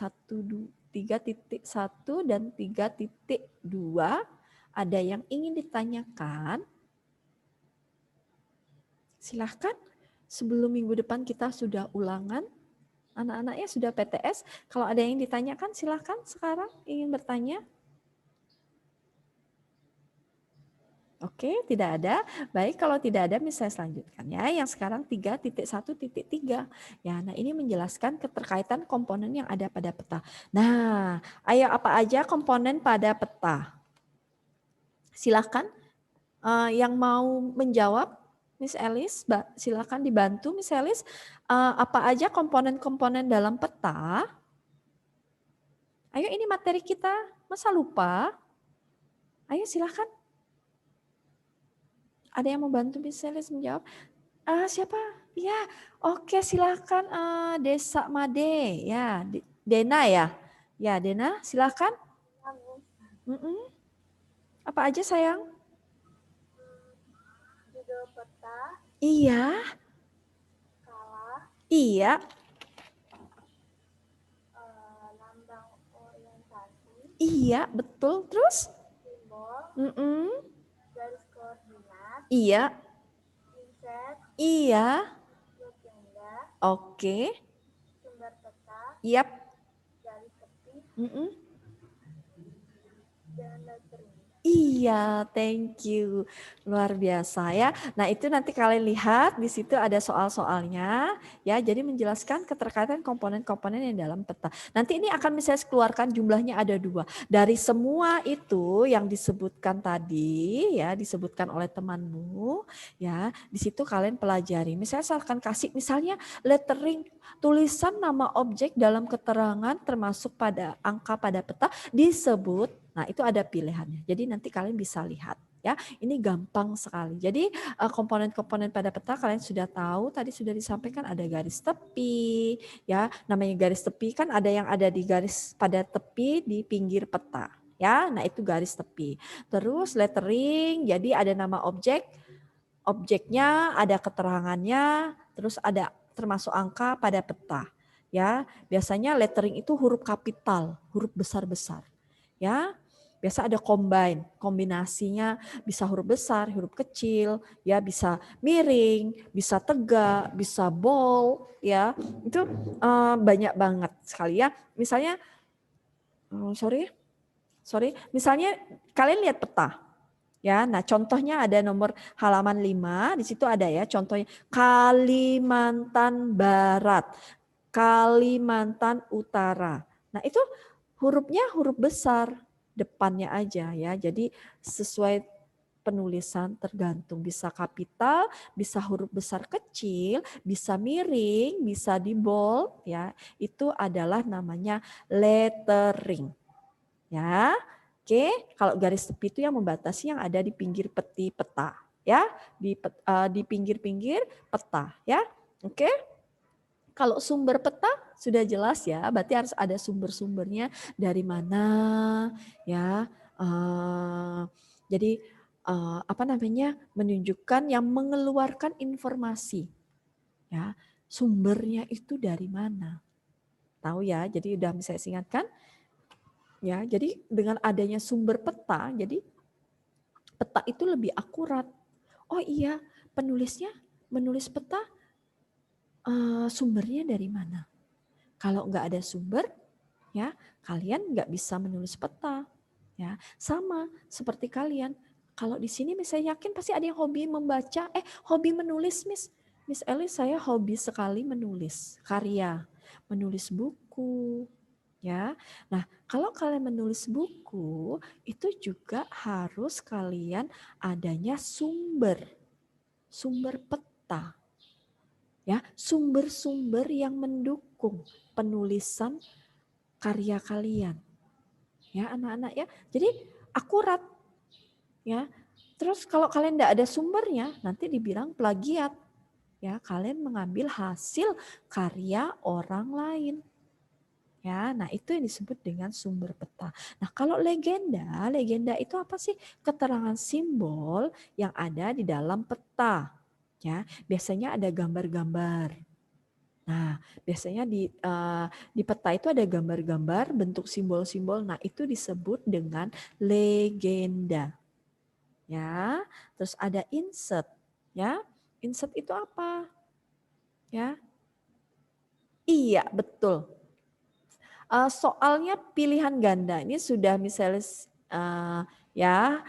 dan 3.2? Ada yang ingin ditanyakan? Silahkan. Sebelum minggu depan kita sudah ulangan. Anak-anaknya sudah PTS. Kalau ada yang ditanyakan silahkan sekarang ingin bertanya. Oke, tidak ada. Baik, kalau tidak ada misalnya selanjutkan ya. Yang sekarang 3.1.3. Ya, nah ini menjelaskan keterkaitan komponen yang ada pada peta. Nah, ayo apa aja komponen pada peta? Silakan yang mau menjawab, Miss Elis, silakan dibantu Miss Elis. Apa aja komponen-komponen dalam peta? Ayo ini materi kita, masa lupa? Ayo silakan. Ada yang mau bantu Miss Elis menjawab? Siapa? Ya, oke silakan Desa Made, ya Dena ya, ya Dena silakan. Apa aja sayang? Judul peta, Iya. skala, Iya. lambang orientasi, Iya, betul. Terus? simbol, garis koordinat, Iya. inset, Iya. legenda, Oke. sumber peta, Yap. garis tepi, dan lettering. Iya, thank you. Luar biasa ya. Nah, itu nanti kalian lihat di situ ada soal-soalnya ya. Jadi menjelaskan keterkaitan komponen-komponen yang dalam peta. Nanti ini akan misalnya keluarkan jumlahnya ada 2. Dari semua itu yang disebutkan tadi ya, disebutkan oleh temanmu ya. Di situ kalian pelajari. Misalnya saya akan kasih misalnya lettering, tulisan nama objek dalam keterangan termasuk pada angka pada peta disebut. Nah, itu ada pilihannya. Jadi nanti kalian bisa lihat ya. Ini gampang sekali. Jadi komponen-komponen pada peta kalian sudah tahu, tadi sudah disampaikan ada garis tepi ya. Namanya garis tepi kan ada yang ada di garis pada tepi di pinggir peta ya. Nah, itu garis tepi. Terus lettering, jadi ada nama objek, objeknya, ada keterangannya, terus ada termasuk angka pada peta ya. Biasanya lettering itu huruf kapital, huruf besar-besar ya. Biasa ada combine, kombinasinya bisa huruf besar, huruf kecil, ya bisa miring, bisa tegak, bisa bold, ya itu banyak banget sekali ya. Misalnya, misalnya kalian lihat peta, ya. Nah contohnya ada nomor halaman 5, di situ ada ya contohnya Kalimantan Barat, Kalimantan Utara. Nah itu hurufnya huruf besar. Depannya aja ya. Jadi sesuai penulisan tergantung bisa kapital, bisa huruf besar kecil, bisa miring, bisa di bold ya. Itu adalah namanya lettering. Ya. Oke, kalau garis tepi itu yang membatasi yang ada di pinggir peti peta ya, di pinggir-pinggir peta ya. Oke. Kalau sumber peta sudah jelas ya, berarti harus ada sumber-sumbernya dari mana ya. Jadi menunjukkan yang mengeluarkan informasi ya, sumbernya itu dari mana. Tahu ya, jadi udah bisa saya ingatkan ya. Jadi dengan adanya sumber peta, jadi peta itu lebih akurat. Oh iya, penulisnya menulis peta sumbernya dari mana? Kalau nggak ada sumber, ya kalian nggak bisa menulis peta. Ya sama seperti kalian. Kalau di sini saya yakin pasti ada yang hobi membaca, hobi menulis, Miss Eli saya hobi sekali menulis karya, menulis buku. Ya, nah kalau kalian menulis buku itu juga harus kalian adanya sumber peta. Ya, sumber-sumber yang mendukung penulisan karya kalian. Ya, anak-anak ya. Jadi akurat. Ya. Terus kalau kalian tidak ada sumbernya, nanti dibilang plagiat. Ya, kalian mengambil hasil karya orang lain. Ya, nah itu yang disebut dengan sumber peta. Nah, kalau legenda itu apa sih? Keterangan simbol yang ada di dalam peta. Ya, biasanya ada gambar-gambar. Nah, biasanya di peta itu ada gambar-gambar, bentuk simbol-simbol. Nah, itu disebut dengan legenda. Ya, terus ada insert. Ya, insert itu apa? Ya, iya betul. Soalnya pilihan ganda ini sudah misalnya ya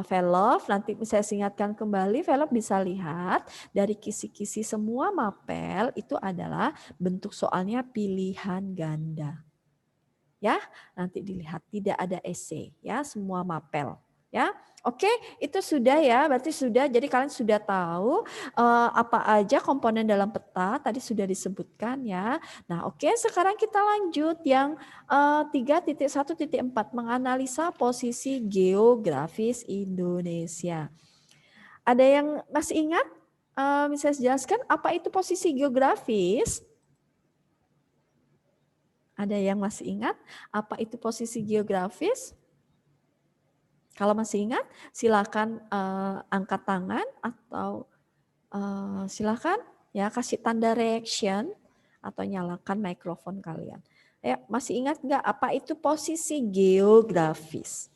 Velov, nanti saya ingatkan kembali, Velov bisa lihat dari kisi-kisi semua mapel itu adalah bentuk soalnya pilihan ganda. Ya, nanti dilihat tidak ada esai ya, semua mapel ya. Oke, itu sudah ya, berarti sudah. Jadi kalian sudah tahu apa aja komponen dalam peta tadi sudah disebutkan ya. Nah, oke, sekarang kita lanjut yang 3.1.4 menganalisa posisi geografis Indonesia. Ada yang masih ingat? Bisa jelaskan apa itu posisi geografis? Ada yang masih ingat apa itu posisi geografis? Kalau masih ingat, silakan angkat tangan atau silakan ya kasih tanda reaction atau nyalakan mikrofon kalian. Ya, masih ingat nggak apa itu posisi geografis?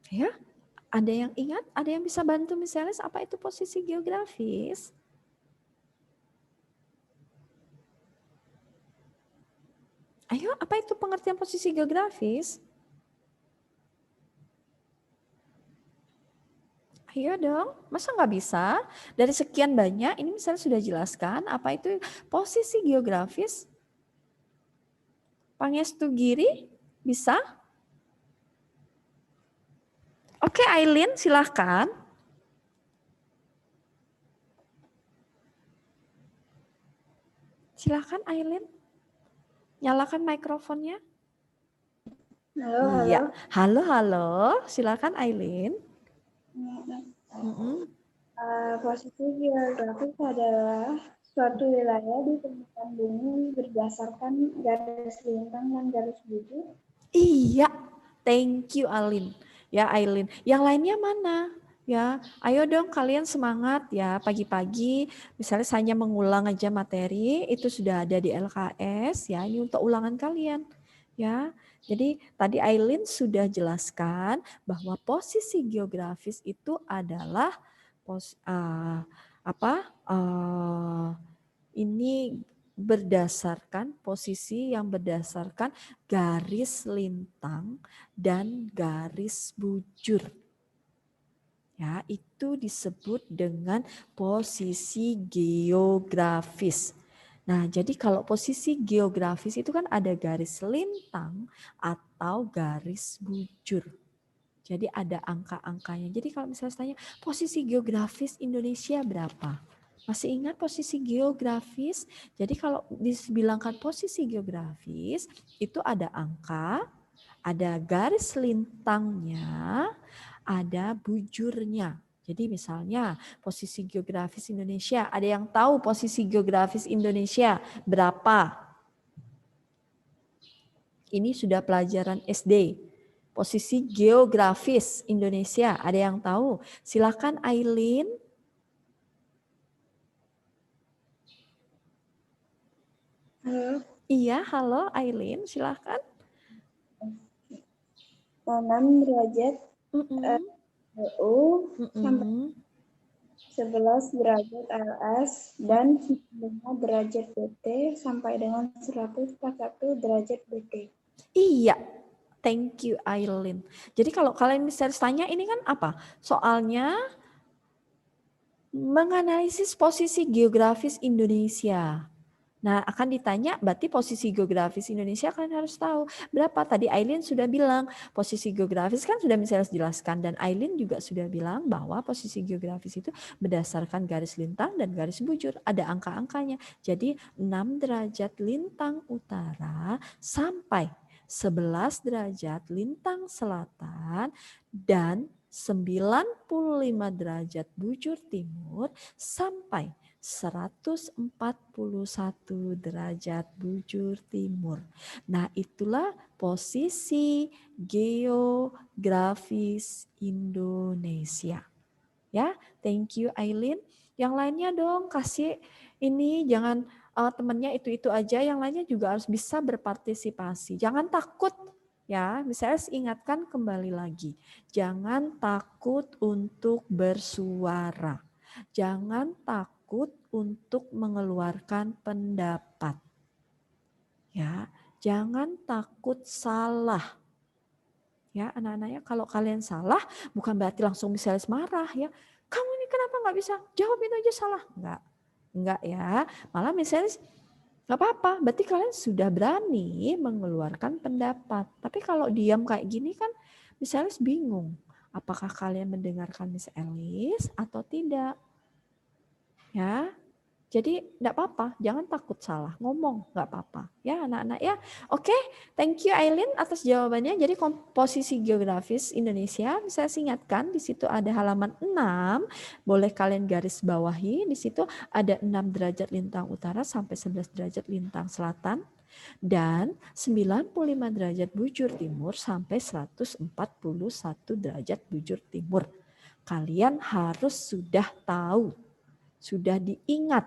Ya, ada yang ingat? Ada yang bisa bantu misalnya apa itu posisi geografis? Ayo, apa itu pengertian posisi geografis? Ayo dong, masa nggak bisa? Dari sekian banyak, ini misalnya sudah jelaskan apa itu posisi geografis. Pangestu Giri, bisa? Oke, Aileen, silahkan. Silahkan, Aileen. Nyalakan mikrofonnya. Halo, Iya, halo. Silakan, Aileen. Posisi geografis adalah suatu wilayah di permukaan bumi berdasarkan garis lintang dan garis bujur. Iya, thank you, Aileen. Ya, Aileen. Yang lainnya mana? Ya, ayo dong kalian semangat ya pagi-pagi. Misalnya saya mengulang aja materi itu sudah ada di LKS ya. Ini untuk ulangan kalian ya. Jadi tadi Aileen sudah jelaskan bahwa posisi geografis itu adalah ini berdasarkan posisi yang berdasarkan garis lintang dan garis bujur. Ya, itu disebut dengan posisi geografis. Nah, jadi kalau posisi geografis itu kan ada garis lintang atau garis bujur. Jadi ada angka-angkanya. Jadi kalau misalnya tanya posisi geografis Indonesia berapa? Masih ingat posisi geografis? Jadi kalau dibilangkan posisi geografis itu ada angka, ada garis lintangnya, ada bujurnya. Jadi misalnya posisi geografis Indonesia, ada yang tahu posisi geografis Indonesia berapa? Ini sudah pelajaran SD. Posisi geografis Indonesia, ada yang tahu? Silakan Aileen. Halo. Iya, halo Aileen, silakan. 6 derajat EU sampai 11 derajat LS dan 5 derajat BT sampai dengan 141 derajat BT. Iya, thank you Aileen. Jadi kalau kalian misalnya tanya ini kan apa? Soalnya menganalisis posisi geografis Indonesia. Nah, akan ditanya berarti posisi geografis Indonesia kalian harus tahu. Berapa? Tadi Aileen sudah bilang posisi geografis kan sudah misalnya dijelaskan dan Aileen juga sudah bilang bahwa posisi geografis itu berdasarkan garis lintang dan garis bujur. Ada angka-angkanya. Jadi 6 derajat lintang utara sampai 11 derajat lintang selatan dan 95 derajat bujur timur sampai 141 derajat bujur timur. Nah, itulah posisi geografis Indonesia. Ya, thank you Aileen. Yang lainnya dong kasih ini jangan temannya itu aja, yang lainnya juga harus bisa berpartisipasi. Jangan takut ya, misalnya ingatkan kembali lagi. Jangan takut untuk bersuara. Jangan takut untuk mengeluarkan pendapat. Ya, Jangan takut salah. Ya, anak-anaknya kalau kalian salah bukan berarti langsung misalnya marah ya. Kamu ini kenapa nggak bisa? Jawabin aja salah. Enggak ya. Malah misalnya nggak apa-apa, berarti kalian sudah berani mengeluarkan pendapat. Tapi kalau diam kayak gini kan misalnya bingung. Apakah kalian mendengarkan Miss Alice atau tidak? Ya, jadi enggak apa-apa, jangan takut salah, ngomong enggak apa-apa. Ya anak-anak ya. Oke, thank you Aileen atas jawabannya. Jadi komposisi geografis Indonesia, saya ingatkan di situ ada halaman 6, boleh kalian garis bawahi. Di situ ada 6 derajat lintang utara sampai 11 derajat lintang selatan dan 95 derajat bujur timur sampai 141 derajat bujur timur. Kalian harus sudah tahu, sudah diingat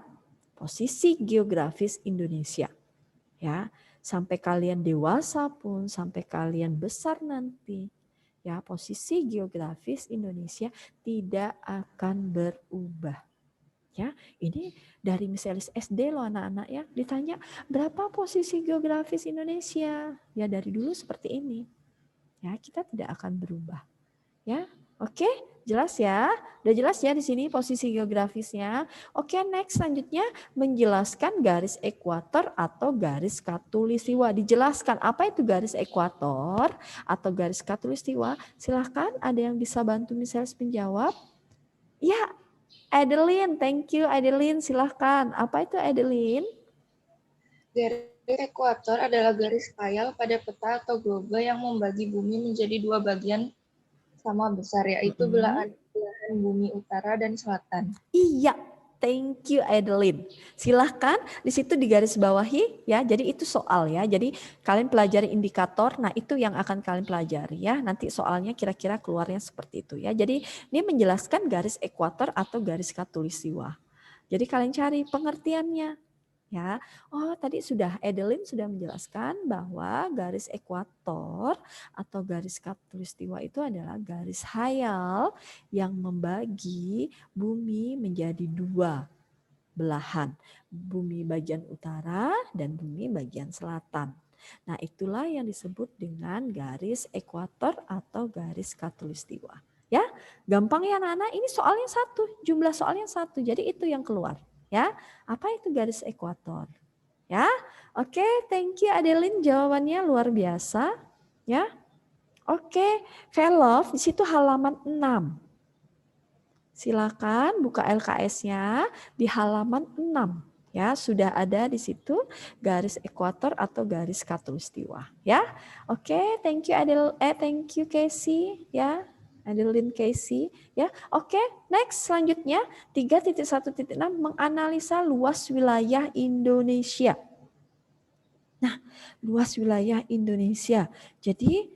posisi geografis Indonesia. Ya, sampai kalian dewasa pun, sampai kalian besar nanti, ya, posisi geografis Indonesia tidak akan berubah. Ya, ini dari misalnya SD loh anak-anak ya, ditanya berapa posisi geografis Indonesia? Ya, dari dulu seperti ini. Ya, kita tidak akan berubah. Ya, oke, jelas ya? Udah jelas ya di sini posisi geografisnya. Oke, next selanjutnya menjelaskan garis ekuator atau garis khatulistiwa. Dijelaskan apa itu garis ekuator atau garis khatulistiwa. Silahkan ada yang bisa bantu misalnya menjawab. Ya, Adeline, thank you Adeline, silahkan. Apa itu Adeline? Garis ekuator adalah garis payal pada peta atau globe yang membagi bumi menjadi dua bagian sama besar, yaitu belahan bumi utara dan selatan. Iya, thank you Adeline. Silahkan di situ digaris bawahi ya. Jadi itu soal ya. Jadi kalian pelajari indikator. Nah itu yang akan kalian pelajari ya. Nanti soalnya kira-kira keluarnya seperti itu ya. Jadi ini menjelaskan garis ekuator atau garis khatulistiwa. Jadi kalian cari pengertiannya. Ya, oh tadi sudah Adeline sudah menjelaskan bahwa garis ekuator atau garis khatulistiwa itu adalah garis hayal yang membagi bumi menjadi dua belahan, bumi bagian utara dan bumi bagian selatan. Nah, itulah yang disebut dengan garis ekuator atau garis khatulistiwa. Ya, gampang ya anak-anak. Ini soalnya satu, jumlah soalnya satu. Jadi itu yang keluar. Ya, apa itu garis ekuator? Ya, oke, thank you Adeline, jawabannya luar biasa. Ya, oke, Velov di situ halaman 6. Silakan buka LKS-nya di halaman 6. Ya, sudah ada di situ garis ekuator atau garis khatulistiwa. Ya, oke, thank you thank you Casey. Ya, Adeline Casey, ya. Oke, next selanjutnya 3.1.6 menganalisa luas wilayah Indonesia. Nah, luas wilayah Indonesia. Jadi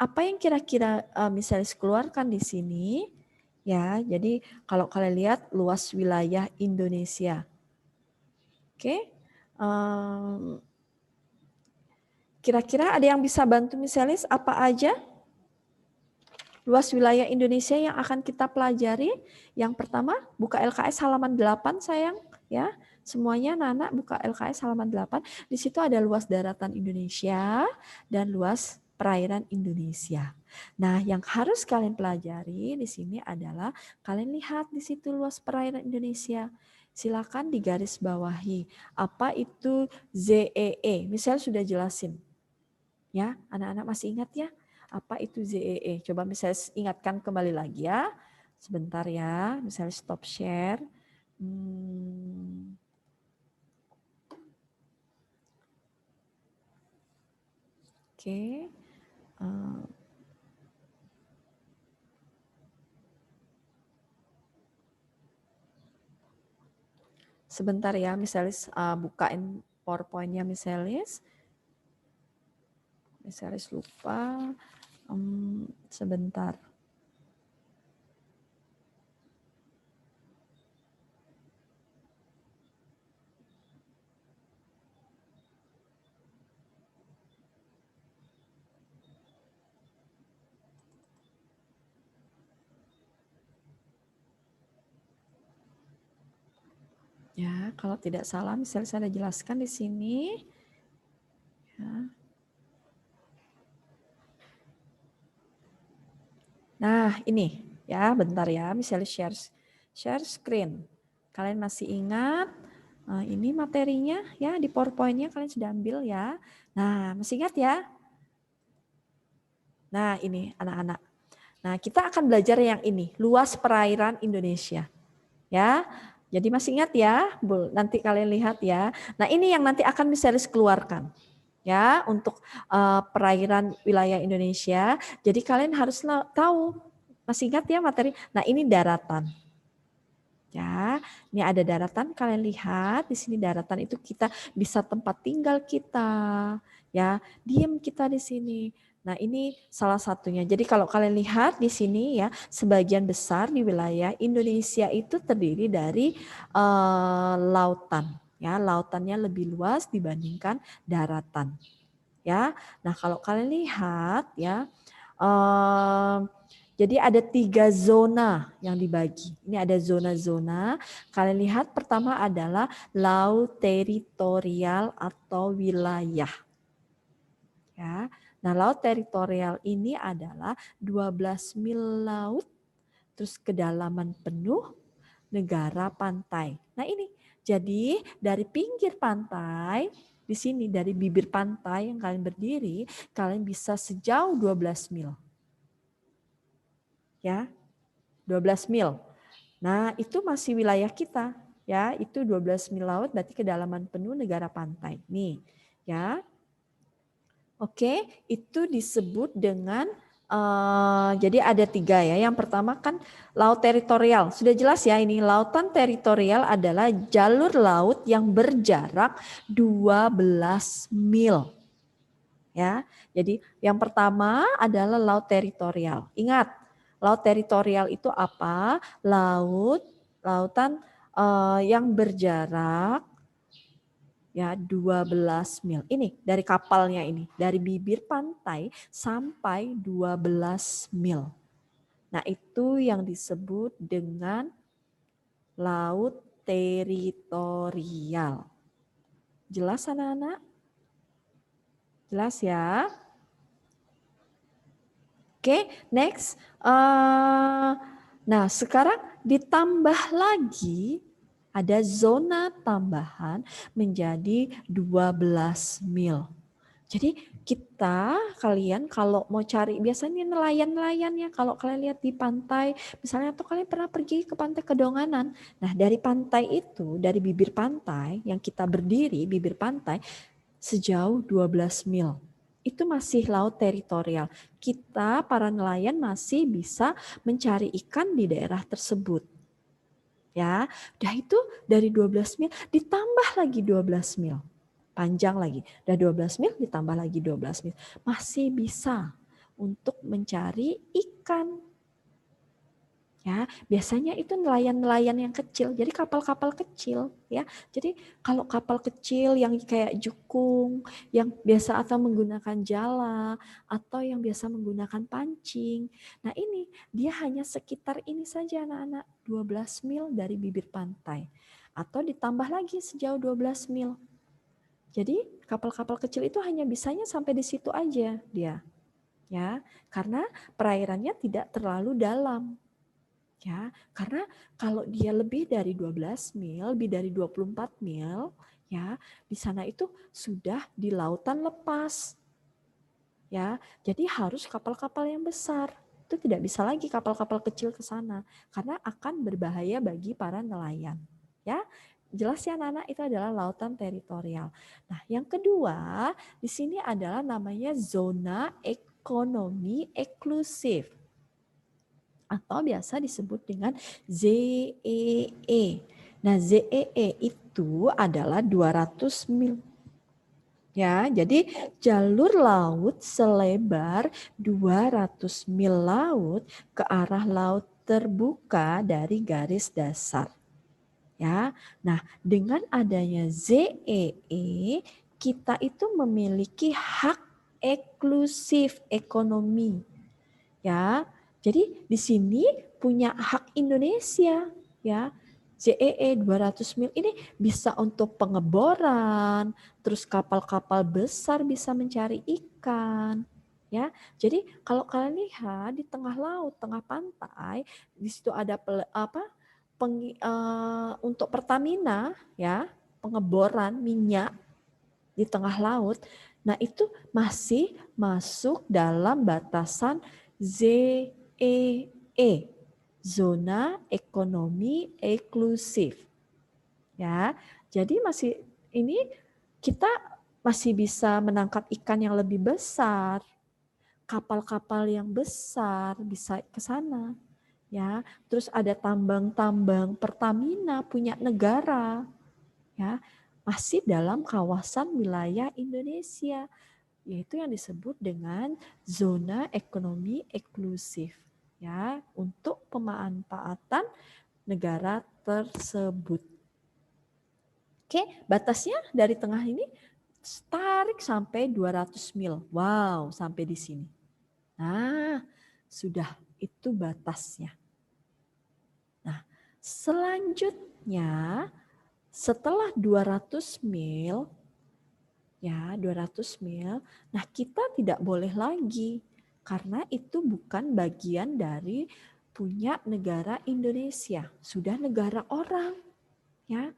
apa yang kira-kira misalnya keluarkan di sini? Ya, jadi kalau kalian lihat luas wilayah Indonesia. Oke. Kira-kira ada yang bisa bantu misalnya apa aja luas wilayah Indonesia yang akan kita pelajari? Yang pertama, buka LKS halaman 8 sayang, ya. Semuanya anak-anak buka LKS halaman 8. Di situ ada luas daratan Indonesia dan luas perairan Indonesia. Nah, yang harus kalian pelajari di sini adalah kalian lihat di situ luas perairan Indonesia. Silakan digaris bawahi. Apa itu ZEE? Misalnya sudah jelasin. Ya, anak-anak masih ingat ya? Apa itu ZEE? Coba misalnya ingatkan kembali lagi ya. Sebentar ya, misalnya stop share. Oke. Sebentar ya, misalnya bukain PowerPoint-nya misalnya. Misalnya lupa. Sebentar. Ya, kalau tidak salah misalnya saya ada jelaskan di sini. Nah, ini ya, bentar ya, misalnya share screen. Kalian masih ingat ini materinya ya, di PowerPoint-nya kalian sudah ambil ya. Nah, masih ingat ya? Nah, ini anak-anak. Nah, kita akan belajar yang ini, luas perairan Indonesia. Ya. Jadi masih ingat ya? Nanti kalian lihat ya. Nah, ini yang nanti akan Miselis keluarkan. Ya, untuk perairan wilayah Indonesia. Jadi kalian harus tahu, masih ingat ya materi? Nah, ini daratan. Ya, ini ada daratan, kalian lihat di sini daratan itu kita bisa tempat tinggal kita, ya, diam kita di sini. Nah, ini salah satunya. Jadi kalau kalian lihat di sini ya, sebagian besar di wilayah Indonesia itu terdiri dari lautan, ya, lautannya lebih luas dibandingkan daratan. Ya, nah kalau kalian lihat ya. Jadi ada 3 zona yang dibagi. Ini ada zona-zona. Kalian lihat pertama adalah laut teritorial atau wilayah. Ya. Nah, laut teritorial ini adalah 12 mil laut, terus kedalaman penuh, negara pantai. Nah, ini jadi dari pinggir pantai, di sini dari bibir pantai yang kalian berdiri, kalian bisa sejauh 12 mil. Ya, 12 mil. Nah, itu masih wilayah kita, ya. Itu 12 mil laut berarti kedalaman penuh negara pantai. Nih, ya. Oke, itu disebut dengan jadi ada 3 ya. Yang pertama kan laut teritorial. Sudah jelas ya ini, lautan teritorial adalah jalur laut yang berjarak 12 mil. Ya. Jadi yang pertama adalah laut teritorial. Ingat, laut teritorial itu apa? Lautan yang berjarak ya 12 mil. Ini dari kapalnya ini, dari bibir pantai sampai 12 mil. Nah, itu yang disebut dengan laut teritorial. Jelas anak-anak? Jelas ya? Oke, next. Nah, sekarang ditambah lagi ada zona tambahan menjadi 12 mil. Jadi kalian kalau mau cari, biasanya nelayan-nelayan ya, kalau kalian lihat di pantai, misalnya atau kalian pernah pergi ke pantai Kedonganan. Nah, dari pantai itu, dari bibir pantai yang kita berdiri, bibir pantai, sejauh 12 mil. Itu masih laut teritorial. Kita para nelayan masih bisa mencari ikan di daerah tersebut. Ya, udah itu dari 12 mil ditambah lagi 12 mil. Panjang lagi. Udah 12 mil ditambah lagi 12 mil. Masih bisa untuk mencari ikan. Ya, biasanya itu nelayan-nelayan yang kecil. Jadi kapal-kapal kecil, ya. Jadi kalau kapal kecil yang kayak jukung, yang biasa atau menggunakan jala atau yang biasa menggunakan pancing. Nah, ini dia hanya sekitar ini saja anak-anak, 12 mil dari bibir pantai. Atau ditambah lagi sejauh 12 mil. Jadi kapal-kapal kecil itu hanya bisanya sampai di situ aja dia. Ya, karena perairannya tidak terlalu dalam. Ya, karena kalau dia lebih dari 12 mil, lebih dari 24 mil, ya, di sana itu sudah di lautan lepas. Ya, jadi harus kapal-kapal yang besar. Itu tidak bisa lagi kapal-kapal kecil ke sana karena akan berbahaya bagi para nelayan. Ya, jelas ya anak-anak, itu adalah lautan teritorial. Nah, yang kedua di sini adalah namanya zona ekonomi eksklusif, atau biasa disebut dengan ZEE. Nah, ZEE itu adalah 200 mil. Ya, jadi jalur laut selebar 200 mil laut ke arah laut terbuka dari garis dasar. Ya. Nah, dengan adanya ZEE, kita itu memiliki hak eksklusif ekonomi. Ya. Jadi di sini punya hak Indonesia, ya. ZEE 200 mil ini bisa untuk pengeboran, terus kapal-kapal besar bisa mencari ikan, Ya, jadi kalau kalian lihat di tengah laut, tengah pantai, di situ ada untuk Pertamina, ya, pengeboran minyak di tengah laut. Nah, itu masih masuk dalam batasan ZEE, zona ekonomi eksklusif. Ya, jadi masih ini kita masih bisa menangkap ikan yang lebih besar. Kapal-kapal yang besar bisa ke sana, ya. Terus ada tambang-tambang Pertamina punya negara, ya, masih dalam kawasan wilayah Indonesia, yaitu yang disebut dengan zona ekonomi eksklusif, ya, untuk pemanfaatan negara tersebut. Oke, batasnya dari tengah ini tarik sampai 200 mil. Wow, sampai di sini. Nah, sudah itu batasnya. Nah, selanjutnya setelah 200 mil, ya 200 mil, nah kita tidak boleh lagi karena itu bukan bagian dari punya negara Indonesia, sudah negara orang, ya.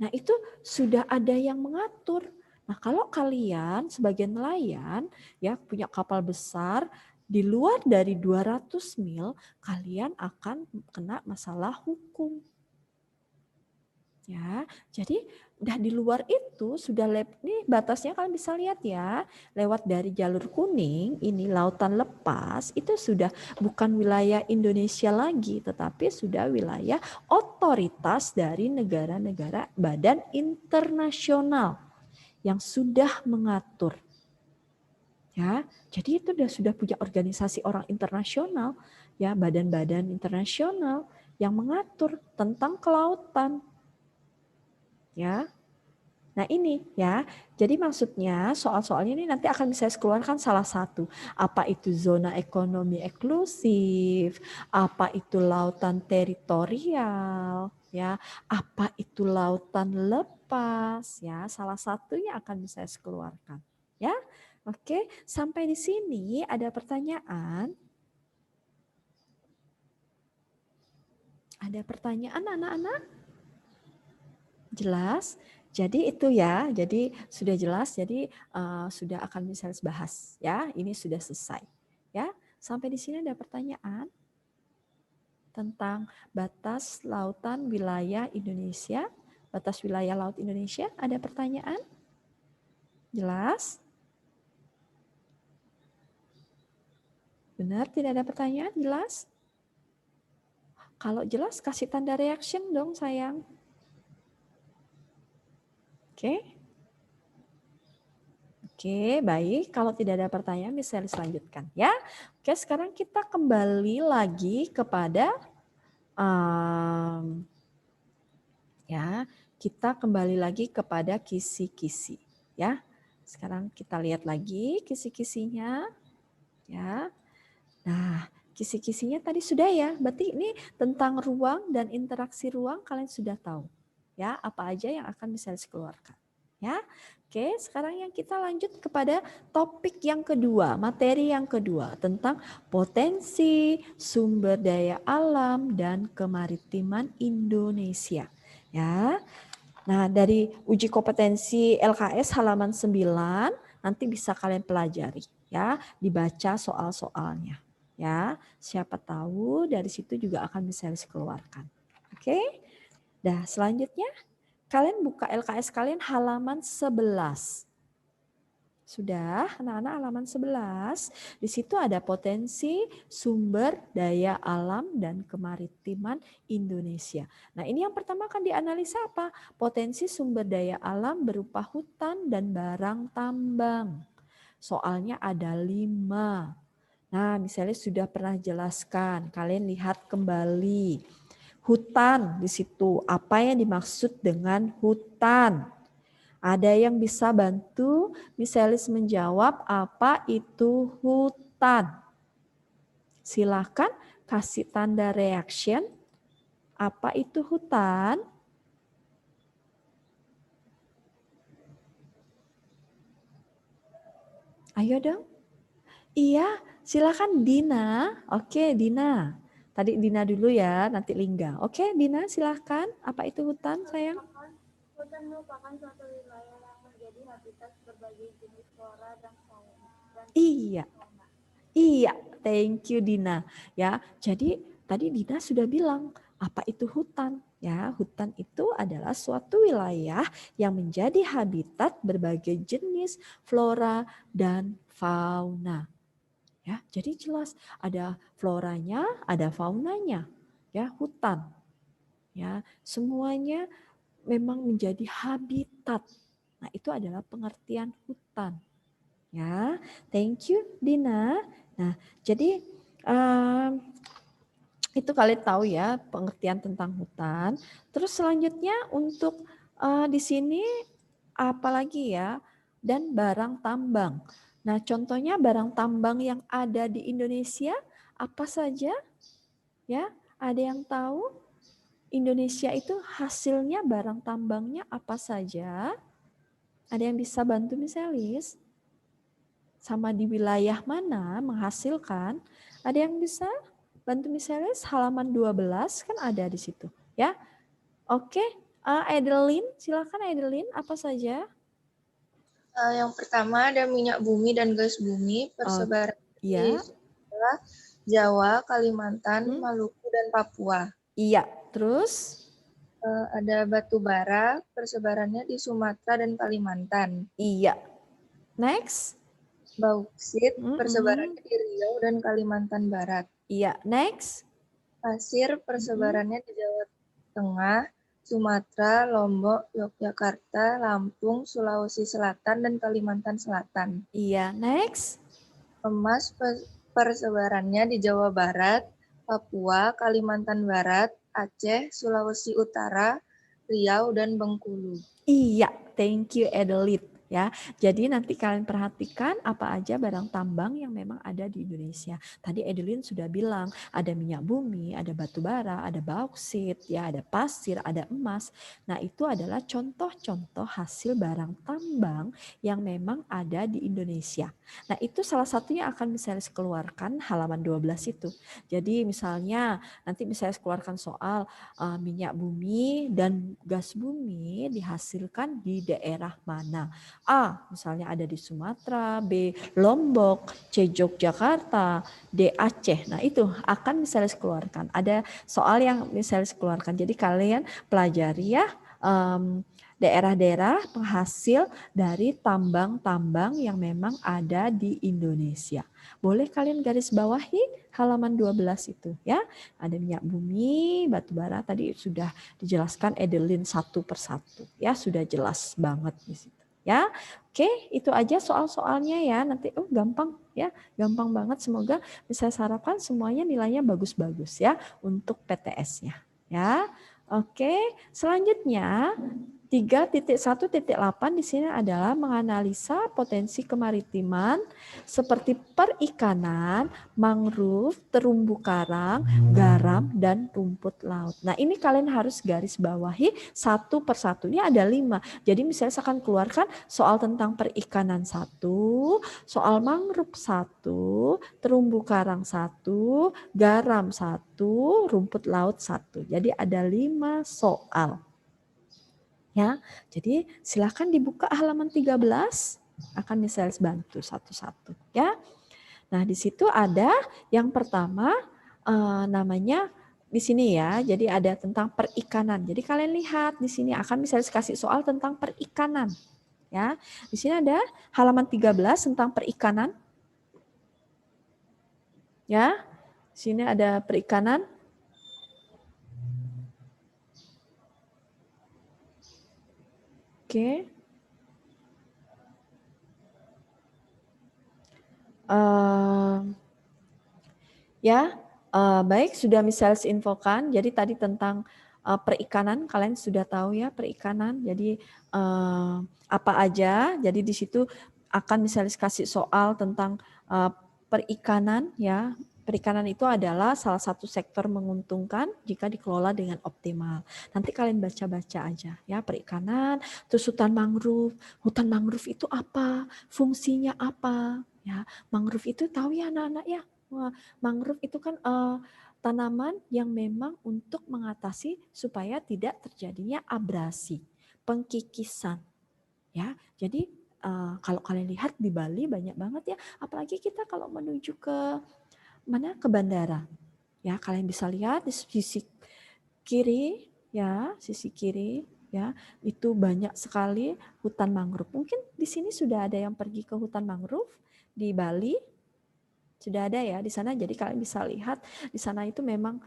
Nah, itu sudah ada yang mengatur. Nah, kalau kalian sebagai nelayan ya punya kapal besar di luar dari 200 mil, kalian akan kena masalah hukum. Ya, jadi udah di luar itu sudah nih batasnya kalian bisa lihat ya, lewat dari jalur kuning ini lautan lepas itu sudah bukan wilayah Indonesia lagi, tetapi sudah wilayah otoritas dari negara-negara badan internasional yang sudah mengatur. Ya, jadi itu sudah punya organisasi orang internasional, ya badan-badan internasional yang mengatur tentang kelautan. Ya, nah ini ya, jadi maksudnya soal-soalnya ini nanti akan saya keluarkan salah satu. Apa itu zona ekonomi eksklusif, apa itu lautan teritorial, ya, apa itu lautan lepas, ya, salah satunya akan saya keluarkan. Ya, oke, sampai di sini ada pertanyaan? Ada pertanyaan anak-anak? Jelas? Jadi itu ya, jadi sudah jelas, jadi sudah akan bisa bahas ya, ini sudah selesai. Ya, sampai di sini ada pertanyaan tentang batas lautan wilayah Indonesia, batas wilayah laut Indonesia, ada pertanyaan? Jelas? Benar, tidak ada pertanyaan? Jelas? Kalau jelas kasih tanda reaction dong sayang. Oke. Oke, baik. Kalau tidak ada pertanyaan bisa dilanjutkan ya. Oke, sekarang kita kembali lagi kepada ya, kita kembali lagi kepada kisi-kisi ya. Sekarang kita lihat lagi kisi-kisinya ya. Nah, kisi-kisinya tadi sudah ya. Berarti ini tentang ruang dan interaksi ruang kalian sudah tahu. Ya, apa aja yang akan bisa dikeluarkan. Ya. Oke, sekarang yang kita lanjut kepada topik yang kedua, materi yang kedua tentang potensi sumber daya alam dan kemaritiman Indonesia. Ya. Nah, dari uji kompetensi LKS halaman 9 nanti bisa kalian pelajari ya, dibaca soal-soalnya. Ya, siapa tahu dari situ juga akan bisa dikeluarkan. Oke. Nah, selanjutnya kalian buka LKS kalian halaman 11. Sudah, anak-anak halaman 11. Di situ ada potensi sumber daya alam dan kemaritiman Indonesia. Nah, ini yang pertama akan dianalisa apa? Potensi sumber daya alam berupa hutan dan barang tambang. Soalnya ada 5. Nah, misalnya sudah pernah jelaskan, kalian lihat kembali. Hutan di situ, apa yang dimaksud dengan hutan? Ada yang bisa bantu Miselis menjawab apa itu hutan? Silakan kasih tanda reaction. Apa itu hutan? Ayo dong. Iya, silakan Dina. Oke, Dina. Tadi Dina dulu ya, nanti Lingga. Oke, Dina silakan. Apa itu hutan, sayang? Hutan merupakan suatu wilayah yang menjadi habitat berbagai jenis flora dan fauna. Iya. Iya, thank you Dina. Ya, jadi tadi Dina sudah bilang apa itu hutan? Ya, hutan itu adalah suatu wilayah yang menjadi habitat berbagai jenis flora dan fauna. Ya, jadi jelas ada floranya, ada faunanya. Ya, hutan. Ya, semuanya memang menjadi habitat. Nah, itu adalah pengertian hutan. Ya, thank you Dina. Nah, jadi itu kalian tahu ya pengertian tentang hutan. Terus selanjutnya untuk di sini apalagi ya, dan barang tambang. Nah, contohnya barang tambang yang ada di Indonesia apa saja? Ya, ada yang tahu? Indonesia itu hasilnya barang tambangnya apa saja? Ada yang bisa bantu misalis? Sama di wilayah mana menghasilkan? Ada yang bisa bantu misalis? Halaman 12 kan ada di situ, ya. Oke, Edelin, silakan Edelin, apa saja? Yang pertama ada minyak bumi dan gas bumi, persebaran di Ya, Sumatera, Jawa, Kalimantan, Maluku, dan Papua. iya. Terus? Ada batu bara, persebarannya di Sumatera dan Kalimantan. Iya. Next? Bauksit, persebarannya di Riau dan Kalimantan Barat. Iya. Next? Pasir, persebarannya di Jawa Tengah, Sumatera, Lombok, Yogyakarta, Lampung, Sulawesi Selatan, dan Kalimantan Selatan. Iya. Next? Emas, persebarannya di Jawa Barat, Papua, Kalimantan Barat, Aceh, Sulawesi Utara, Riau, dan Bengkulu. Iya, thank you Edelit. Ya, jadi nanti kalian perhatikan apa aja barang tambang yang memang ada di Indonesia. Tadi Edelin sudah bilang ada minyak bumi, ada batu bara, ada bauksit, ya ada pasir, ada emas. Nah itu adalah contoh-contoh hasil barang tambang yang memang ada di Indonesia. Nah itu salah satunya akan misalnya keluarkan halaman 12 itu. Jadi misalnya nanti misalnya keluarkan soal minyak bumi dan gas bumi dihasilkan di daerah mana. A, misalnya ada di Sumatera, B, Lombok, C, Yogyakarta, D, Aceh. Nah itu akan misalnya dikeluarkan. Ada soal yang misalnya dikeluarkan. Jadi kalian pelajari ya daerah-daerah penghasil dari tambang-tambang yang memang ada di Indonesia. Boleh kalian garis bawahi halaman 12 itu ya. Ada minyak bumi, batu bara tadi sudah dijelaskan Edelin satu persatu. Ya sudah jelas banget di situ. Ya, oke, itu aja soal-soalnya ya. Nanti gampang ya, gampang banget. Semoga bisa harapan semuanya nilainya bagus-bagus ya untuk PTS-nya. Ya, oke. Selanjutnya 3.1.8 di sini adalah menganalisa potensi kemaritiman seperti perikanan, mangrove, terumbu karang, garam, dan rumput laut. Nah ini kalian harus garis bawahi satu persatu. Ini ada 5. Jadi misalnya saya akan keluarkan soal tentang perikanan 1, soal mangrove 1, terumbu karang 1, garam 1, rumput laut 1. Jadi ada 5 soal. Ya, jadi silakan dibuka halaman 13, akan misalnya bantu satu-satu ya. Nah, di situ ada yang pertama namanya di sini ya. Jadi ada tentang perikanan. Jadi kalian lihat di sini akan misalnya kasih soal tentang perikanan. Ya. Di sini ada halaman 13 tentang perikanan. Ya. Di sini ada perikanan. Oke. Ya, baik sudah misalnya infokan. Jadi tadi tentang perikanan kalian sudah tahu ya perikanan. Jadi apa aja? Jadi di situ akan misalnya kasih soal tentang perikanan ya. Perikanan itu adalah salah satu sektor menguntungkan jika dikelola dengan optimal. Nanti kalian baca-baca aja ya perikanan, terus hutan mangrove. Hutan mangrove itu apa? Fungsinya apa? Ya, mangrove itu tahu ya anak-anak ya. Wah, mangrove itu kan tanaman yang memang untuk mengatasi supaya tidak terjadinya abrasi, pengkikisan. Ya, jadi kalau kalian lihat di Bali banyak banget ya, apalagi kita kalau menuju ke mana ke bandara. Ya, kalian bisa lihat di sisi kiri ya, sisi kiri ya, itu banyak sekali hutan mangrove. Mungkin di sini sudah ada yang pergi ke hutan mangrove di Bali. Sudah ada ya di sana. Jadi kalian bisa lihat di sana itu memang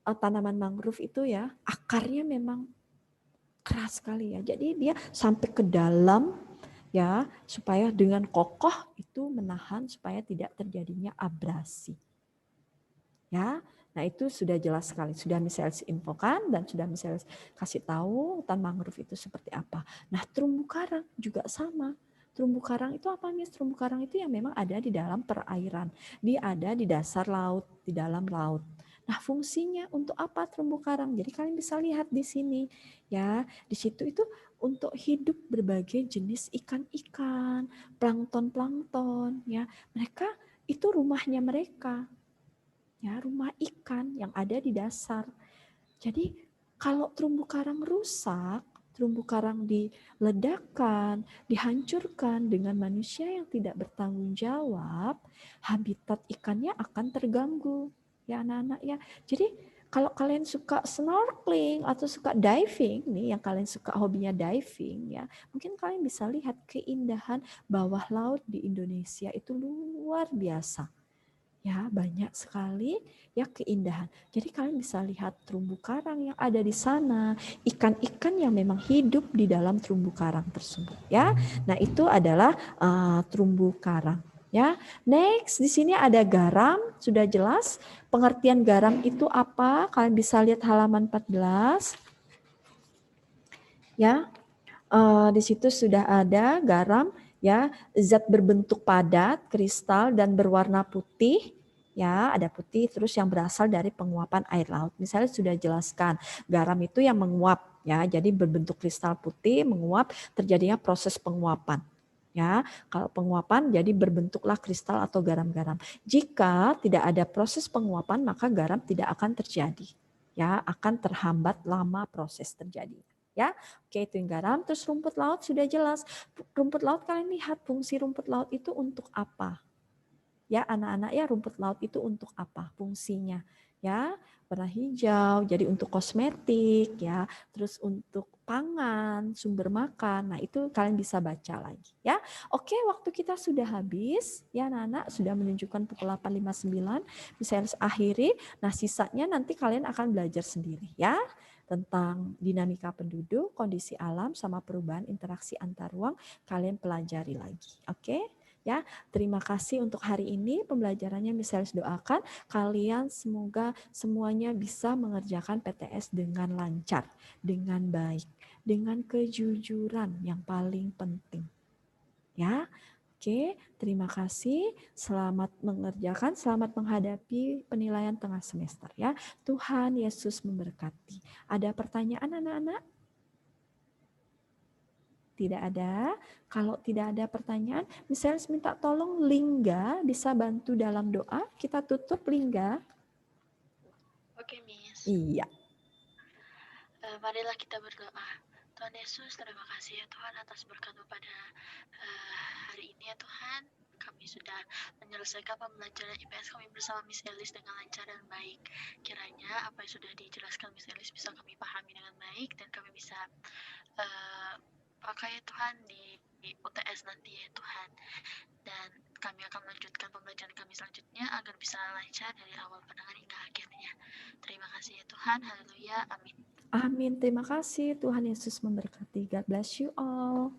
tanaman mangrove itu ya, akarnya memang keras sekali ya. Jadi dia sampai ke dalam ya, supaya dengan kokoh itu menahan supaya tidak terjadinya abrasi. Ya, nah itu sudah jelas sekali. Sudah misalnya infokan dan sudah misalnya kasih tahu hutan mangrove itu seperti apa. Nah terumbu karang juga sama. Terumbu karang itu apa nih? Terumbu karang itu yang memang ada di dalam perairan. Dia ada di dasar laut, di dalam laut. Nah fungsinya untuk apa terumbu karang? Jadi kalian bisa lihat di sini. Ya, di situ itu untuk hidup berbagai jenis ikan-ikan, plankton-plankton. Ya, mereka itu rumahnya mereka. Ya, rumah ikan yang ada di dasar. Jadi kalau terumbu karang rusak, terumbu karang diledakkan, dihancurkan dengan manusia yang tidak bertanggung jawab, habitat ikannya akan terganggu. Ya anak-anak ya. Jadi kalau kalian suka snorkeling atau suka diving nih, yang kalian suka hobinya diving ya, mungkin kalian bisa lihat keindahan bawah laut di Indonesia itu luar biasa. Ya, banyak sekali ya keindahan. Jadi kalian bisa lihat terumbu karang yang ada di sana, ikan-ikan yang memang hidup di dalam terumbu karang tersebut ya. Nah, itu adalah terumbu karang ya. Next, di sini ada garam, sudah jelas. Pengertian garam itu apa? Kalian bisa lihat halaman 14. Ya. Di situ sudah ada garam ya, zat berbentuk padat, kristal dan berwarna putih. Ya, ada putih terus yang berasal dari penguapan air laut. Misalnya sudah jelaskan, garam itu yang menguap ya, jadi berbentuk kristal putih menguap, terjadinya proses penguapan. Ya, kalau penguapan jadi berbentuklah kristal atau garam-garam. Jika tidak ada proses penguapan, maka garam tidak akan terjadi. Ya, akan terhambat lama proses terjadi. Ya, oke itu yang garam. Terus rumput laut sudah jelas. Rumput laut kalian lihat fungsi rumput laut itu untuk apa? Ya anak-anak ya, rumput laut itu untuk apa fungsinya? Ya, warna hijau, jadi untuk kosmetik ya, terus untuk pangan, sumber makan. Nah, itu kalian bisa baca lagi ya. Oke, waktu kita sudah habis ya anak-anak, sudah menunjukkan pukul 8.59. Bisa akhiri. Nah, sisanya nanti kalian akan belajar sendiri ya, tentang dinamika penduduk, kondisi alam sama perubahan interaksi antar ruang, kalian pelajari lagi. Oke? Ya, terima kasih untuk hari ini pembelajarannya. Misalnya doakan kalian semoga semuanya bisa mengerjakan PTS dengan lancar, dengan baik, dengan kejujuran yang paling penting. Ya, oke, terima kasih. Selamat mengerjakan, selamat menghadapi penilaian tengah semester ya. Tuhan Yesus memberkati. Ada pertanyaan anak-anak? Tidak ada. Kalau tidak ada pertanyaan, misalnya minta tolong Lingga bisa bantu dalam doa. Kita tutup Lingga. Oke, Miss. Iya. Marilah kita berdoa. Tuhan Yesus, terima kasih ya Tuhan atas berkat-Mu pada hari ini ya Tuhan. Kami sudah menyelesaikan pembelajaran IPS kami bersama Miss Elis dengan lancar dan baik. Kiranya apa yang sudah dijelaskan Miss Elis bisa kami pahami dengan baik dan kami bisa pakai ya Tuhan di UTS nanti ya Tuhan. Dan kami akan melanjutkan pembelajaran kami selanjutnya agar bisa lancar dari awal pendengar hingga akhirnya. Terima kasih ya Tuhan. Haleluya. Amin. Amin. Terima kasih. Tuhan Yesus memberkati. God bless you all.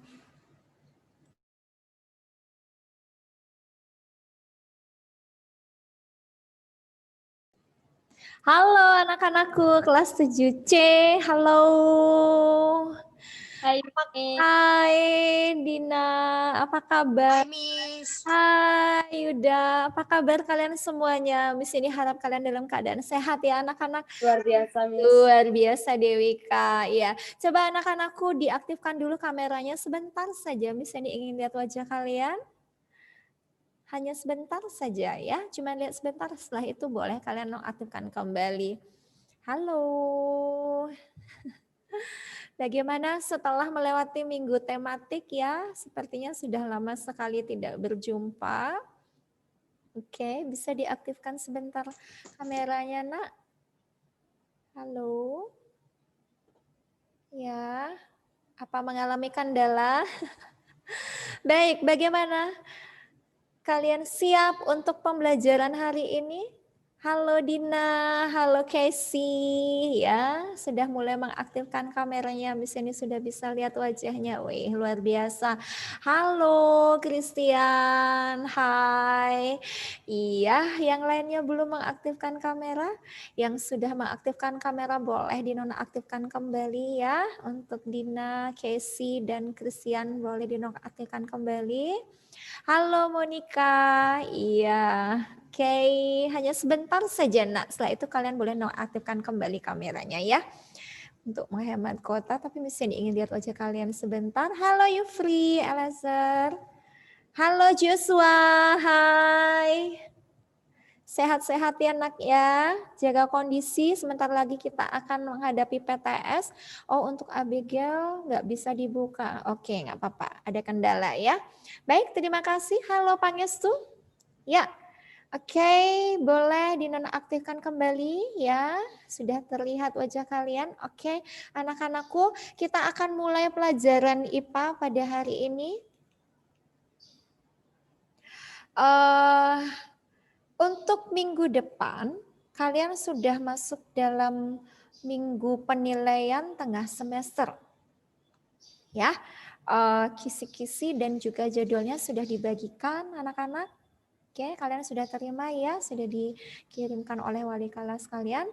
Halo anak-anakku kelas 7C. Halo. Hai, Hai Dina, apa kabar? Hai, Miss. Hai Yuda, apa kabar kalian semuanya? Miss ini harap kalian dalam keadaan sehat ya anak-anak. Luar biasa, Miss. Luar biasa Dewika. Iya, coba anak-anakku diaktifkan dulu kameranya sebentar saja. Miss ini ingin lihat wajah kalian. Hanya sebentar saja ya, cuma lihat sebentar, setelah itu boleh kalian nonaktifkan kembali. Halo. Bagaimana setelah melewati minggu tematik ya? Sepertinya sudah lama sekali tidak berjumpa. Oke, bisa diaktifkan sebentar kameranya, Nak. Halo. Ya, apa mengalami kendala? Baik, bagaimana? Kalian siap untuk pembelajaran hari ini? Halo Dina, halo Casey, ya sudah mulai mengaktifkan kameranya. Miss ini sudah bisa lihat wajahnya, wih luar biasa. Halo Christian, hai. Iya, yang lainnya belum mengaktifkan kamera. Yang sudah mengaktifkan kamera boleh dinonaktifkan kembali ya. Untuk Dina, Casey, dan Christian boleh dinonaktifkan kembali. Halo Monica, iya. Oke, hanya sebentar saja nak. Setelah itu kalian boleh nonaktifkan kembali kameranya ya. Untuk menghemat kuota, tapi mesti ingin lihat wajah kalian sebentar. Halo Yufri, Elazar. Halo Joshua, hai. Sehat-sehat ya nak ya, jaga kondisi, sebentar lagi kita akan menghadapi PTS. Oh untuk Abigail nggak bisa dibuka, oke nggak apa-apa, ada kendala ya. Baik, terima kasih, halo Pangestu. Ya, oke, boleh dinonaktifkan kembali ya, sudah terlihat wajah kalian. Oke, anak-anakku, kita akan mulai pelajaran IPA pada hari ini. Untuk minggu depan, kalian sudah masuk dalam minggu penilaian tengah semester. Ya, kisi-kisi dan juga jadwalnya sudah dibagikan anak-anak. Oke, kalian sudah terima ya, sudah dikirimkan oleh wali kelas kalian.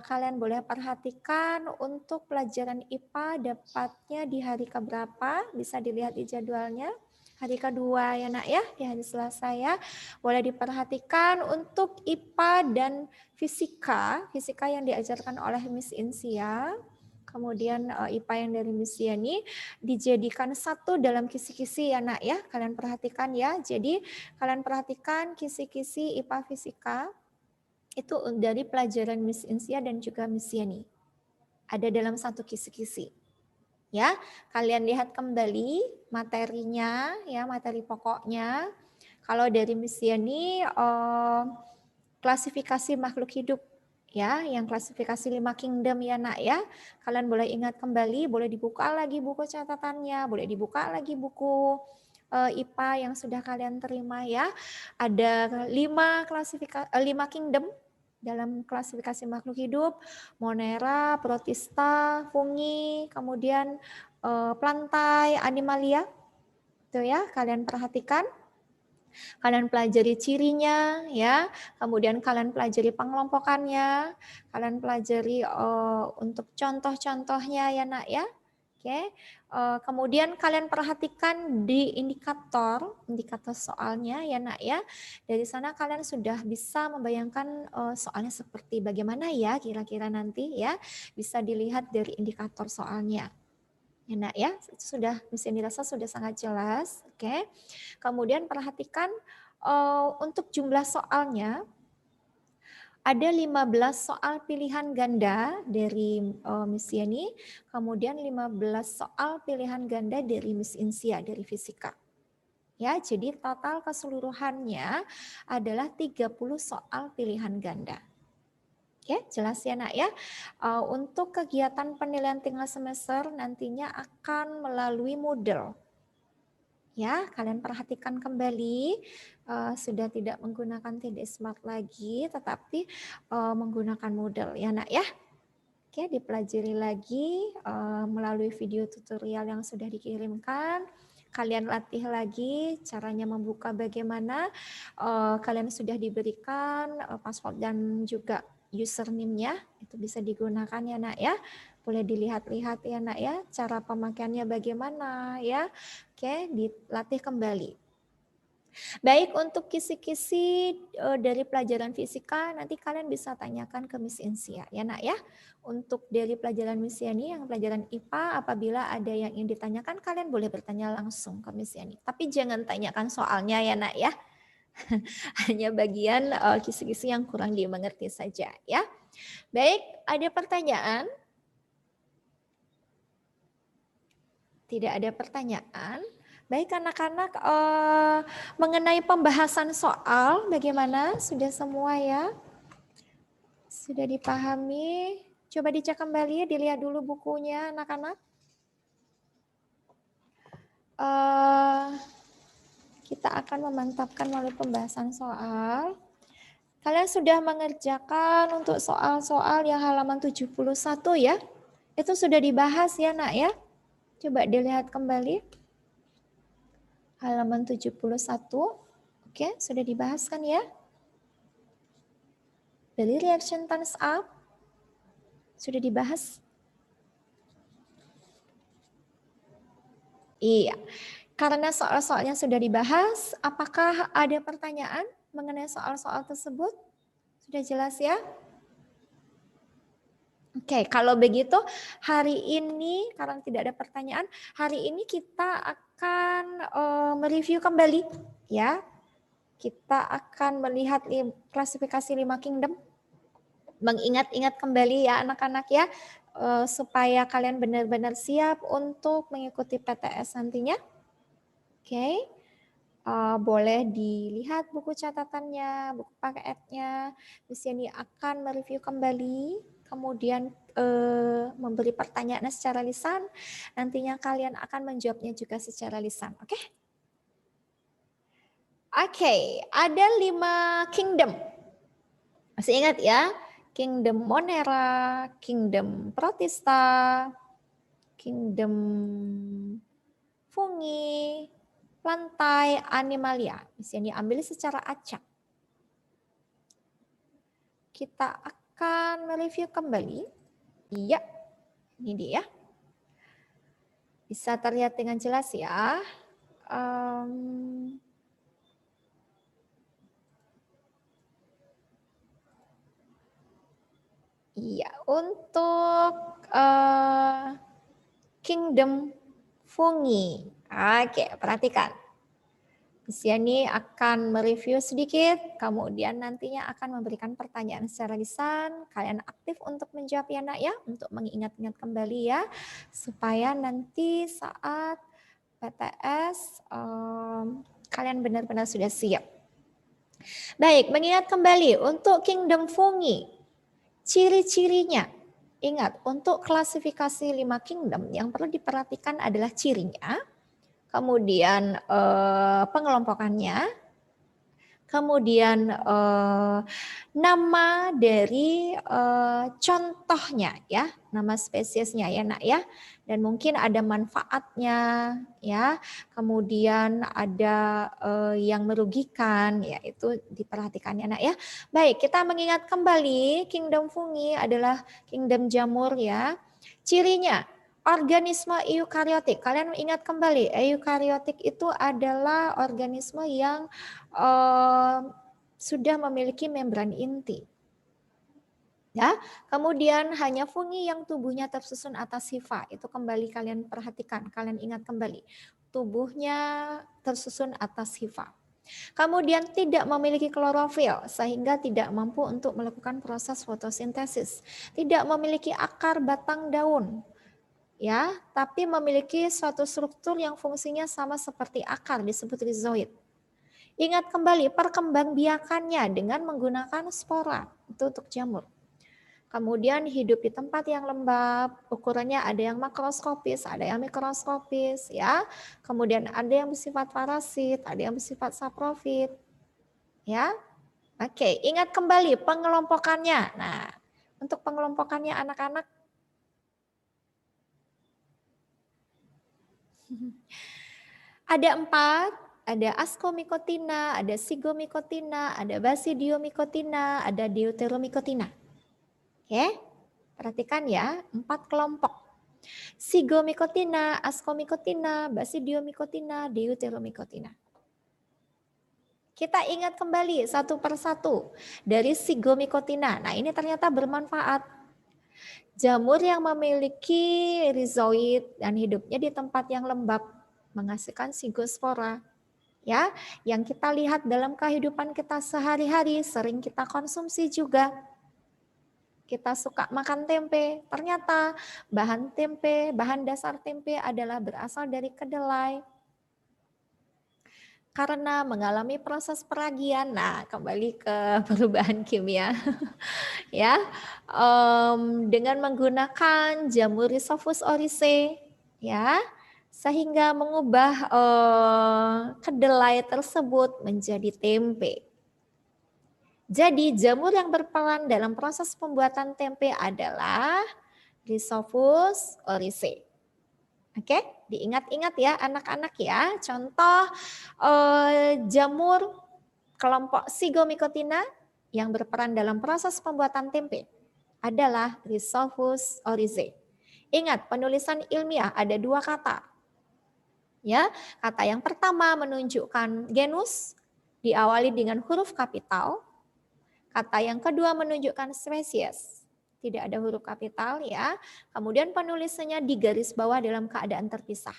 Kalian boleh perhatikan untuk pelajaran IPA dapatnya di hari keberapa, bisa dilihat di jadwalnya. Hari kedua ya nak ya, di hari Selasa ya. Boleh diperhatikan untuk IPA dan fisika yang diajarkan oleh Miss Insia. Kemudian IPA yang dari Miss Yani dijadikan satu dalam kisi-kisi ya nak ya. Kalian perhatikan ya. Jadi kalian perhatikan kisi-kisi IPA fisika itu dari pelajaran Miss Insia dan juga Miss Yani. Ada dalam satu kisi-kisi. Ya, kalian lihat kembali materinya ya, materi pokoknya. Kalau dari Miss Yani klasifikasi makhluk hidup ya, yang klasifikasi 5 kingdom ya nak ya. Kalian boleh ingat kembali, boleh dibuka lagi buku catatannya, boleh dibuka lagi buku IPA yang sudah kalian terima ya. Ada 5 kingdom dalam klasifikasi makhluk hidup, Monera, Protista, fungi, kemudian plantae, animalia. Itu ya, kalian perhatikan. Kalian pelajari cirinya ya, kemudian kalian pelajari pengelompokannya, kalian pelajari untuk contoh-contohnya ya nak ya. Oke, kemudian kalian perhatikan di indikator soalnya ya nak ya. Dari sana kalian sudah bisa membayangkan soalnya seperti bagaimana ya kira-kira nanti ya. Bisa dilihat dari indikator soalnya. Ya nak ya, itu sudah bisa dirasa sudah sangat jelas. Oke, kemudian perhatikan untuk jumlah soalnya. Ada 15 soal pilihan ganda dari Miss Yani, kemudian 15 soal pilihan ganda dari Miss Insia dari fisika. Ya, jadi total keseluruhannya adalah 30 soal pilihan ganda. Oke, jelas ya nak ya. Untuk kegiatan penilaian tengah semester nantinya akan melalui Moodle. Ya, kalian perhatikan kembali, sudah tidak menggunakan TD Smart lagi, tetapi menggunakan Moodle ya nak ya. Oke, dipelajari lagi melalui video tutorial yang sudah dikirimkan. Kalian latih lagi caranya membuka bagaimana. Kalian sudah diberikan password dan juga username-nya, itu bisa digunakan ya nak ya. Boleh dilihat-lihat ya nak ya, cara pemakaiannya bagaimana ya. Oke, dilatih kembali. Baik, untuk kisi-kisi dari pelajaran fisika nanti kalian bisa tanyakan ke Miss Insia ya nak ya. Untuk dari pelajaran Miss Yani yang pelajaran IPA, apabila ada yang ingin ditanyakan kalian boleh bertanya langsung ke Miss Yani. Tapi jangan tanyakan soalnya ya nak ya. Hanya bagian kisi-kisi yang kurang dimengerti saja ya. Baik, ada pertanyaan? Tidak ada pertanyaan. Baik anak-anak, mengenai pembahasan soal bagaimana? Sudah semua ya? Sudah dipahami? Coba dicek kembali, dilihat dulu bukunya anak-anak. Kita akan memantapkan melalui pembahasan soal. Kalian sudah mengerjakan untuk soal-soal yang halaman 71 ya? Itu sudah dibahas ya nak ya? Coba dilihat kembali. Halaman 71. Oke, sudah dibahas kan ya? Dari reaction times up. Sudah dibahas? Iya. Karena soal-soalnya sudah dibahas, apakah ada pertanyaan mengenai soal-soal tersebut? Sudah jelas ya? Oke, kalau begitu hari ini, karena tidak ada pertanyaan, hari ini kita akan mereview kembali ya. Kita akan melihat klasifikasi 5 kingdom. Mengingat-ingat kembali ya anak-anak ya, supaya kalian benar-benar siap untuk mengikuti PTS nantinya. Oke. Boleh dilihat buku catatannya, buku paketnya. Di sini akan mereview kembali, kemudian memberi pertanyaan secara lisan. Nantinya kalian akan menjawabnya juga secara lisan. Oke? Oke, ada 5 kingdom. Masih ingat ya? Kingdom Monera, Kingdom Protista, Kingdom Fungi, Plantae, Animalia. Di sini ambil secara acak. Kita akan mereview kembali. Iya, ini dia. Bisa terlihat dengan jelas ya. Iya, untuk Kingdom Fungi. Oke, perhatikan. Di sini akan mereview sedikit, kemudian nantinya akan memberikan pertanyaan secara lisan. Kalian aktif untuk menjawab ya nak ya, untuk mengingat-ingat kembali ya, supaya nanti saat PTS kalian benar-benar sudah siap. Baik, mengingat kembali untuk Kingdom Fungi, ciri-cirinya. Ingat, untuk klasifikasi 5 kingdom yang perlu diperhatikan adalah cirinya, kemudian pengelompokannya, kemudian nama dari contohnya ya, nama spesiesnya ya nak ya, dan mungkin ada manfaatnya ya, kemudian ada yang merugikan ya, itu diperhatikan ya nak ya. Baik, kita mengingat kembali Kingdom Fungi adalah kingdom jamur ya. Cirinya organisme eukariotik. Kalian ingat kembali, eukariotik itu adalah organisme yang sudah memiliki membran inti. Ya, kemudian hanya fungi yang tubuhnya tersusun atas hifa. Itu kembali kalian perhatikan, kalian ingat kembali. Tubuhnya tersusun atas hifa. Kemudian tidak memiliki klorofil sehingga tidak mampu untuk melakukan proses fotosintesis. Tidak memiliki akar, batang, daun. Ya, tapi memiliki suatu struktur yang fungsinya sama seperti akar, disebut rhizoid. Ingat kembali perkembangbiakannya dengan menggunakan spora, itu untuk jamur. Kemudian hidup di tempat yang lembab, ukurannya ada yang makroskopis, ada yang mikroskopis, ya. Kemudian ada yang bersifat parasit, ada yang bersifat saprofit, ya. Oke, ingat kembali pengelompokannya. Nah, untuk pengelompokannya anak-anak, ada 4. Ada ascomycotina, ada zygomycotina, ada basidiomycotina, ada deuteromycotina. Oke, perhatikan ya, 4 kelompok. Zygomycotina, ascomycotina, basidiomycotina, deuteromycotina. Kita ingat kembali satu persatu dari zygomycotina. Nah, ini ternyata bermanfaat. Jamur yang memiliki rhizoid dan hidupnya di tempat yang lembab menghasilkan zygospora. ya, yang kita lihat dalam kehidupan kita sehari-hari, sering kita konsumsi juga. Kita suka makan tempe, ternyata bahan tempe, bahan dasar tempe adalah berasal dari kedelai. Karena mengalami proses peragian, nah kembali ke perubahan kimia, ya, dengan menggunakan jamur Rhizopus oryzae, ya, sehingga mengubah kedelai tersebut menjadi tempe. Jadi jamur yang berperan dalam proses pembuatan tempe adalah Rhizopus oryzae. Oke, diingat-ingat ya anak-anak ya. Contoh jamur kelompok Zygomycotina yang berperan dalam proses pembuatan tempe adalah Rhizopus oryzae. Ingat, penulisan ilmiah ada 2 kata. Ya, kata yang pertama menunjukkan genus diawali dengan huruf kapital. Kata yang kedua menunjukkan spesies, tidak ada huruf kapital ya. Kemudian penulisannya di garis bawah dalam keadaan terpisah.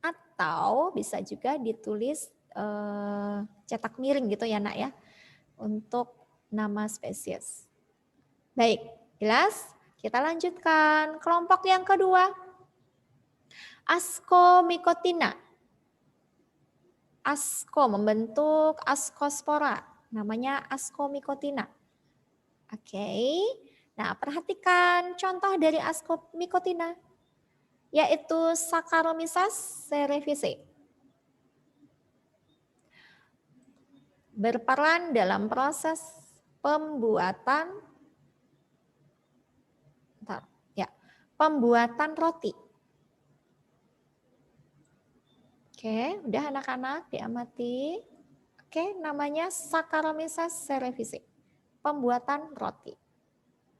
Atau bisa juga ditulis cetak miring gitu ya nak ya, untuk nama spesies. Baik, jelas? Kita lanjutkan. Kelompok yang kedua, Ascomycotina. Asco membentuk ascospora. Namanya Ascomycotina. Oke. Nah, perhatikan contoh dari Ascomycotina yaitu Saccharomyces cerevisiae. Berperan dalam proses pembuatan pembuatan roti. Oke, udah anak-anak diamati. Oke, namanya Saccharomyces cerevisiae. Pembuatan roti.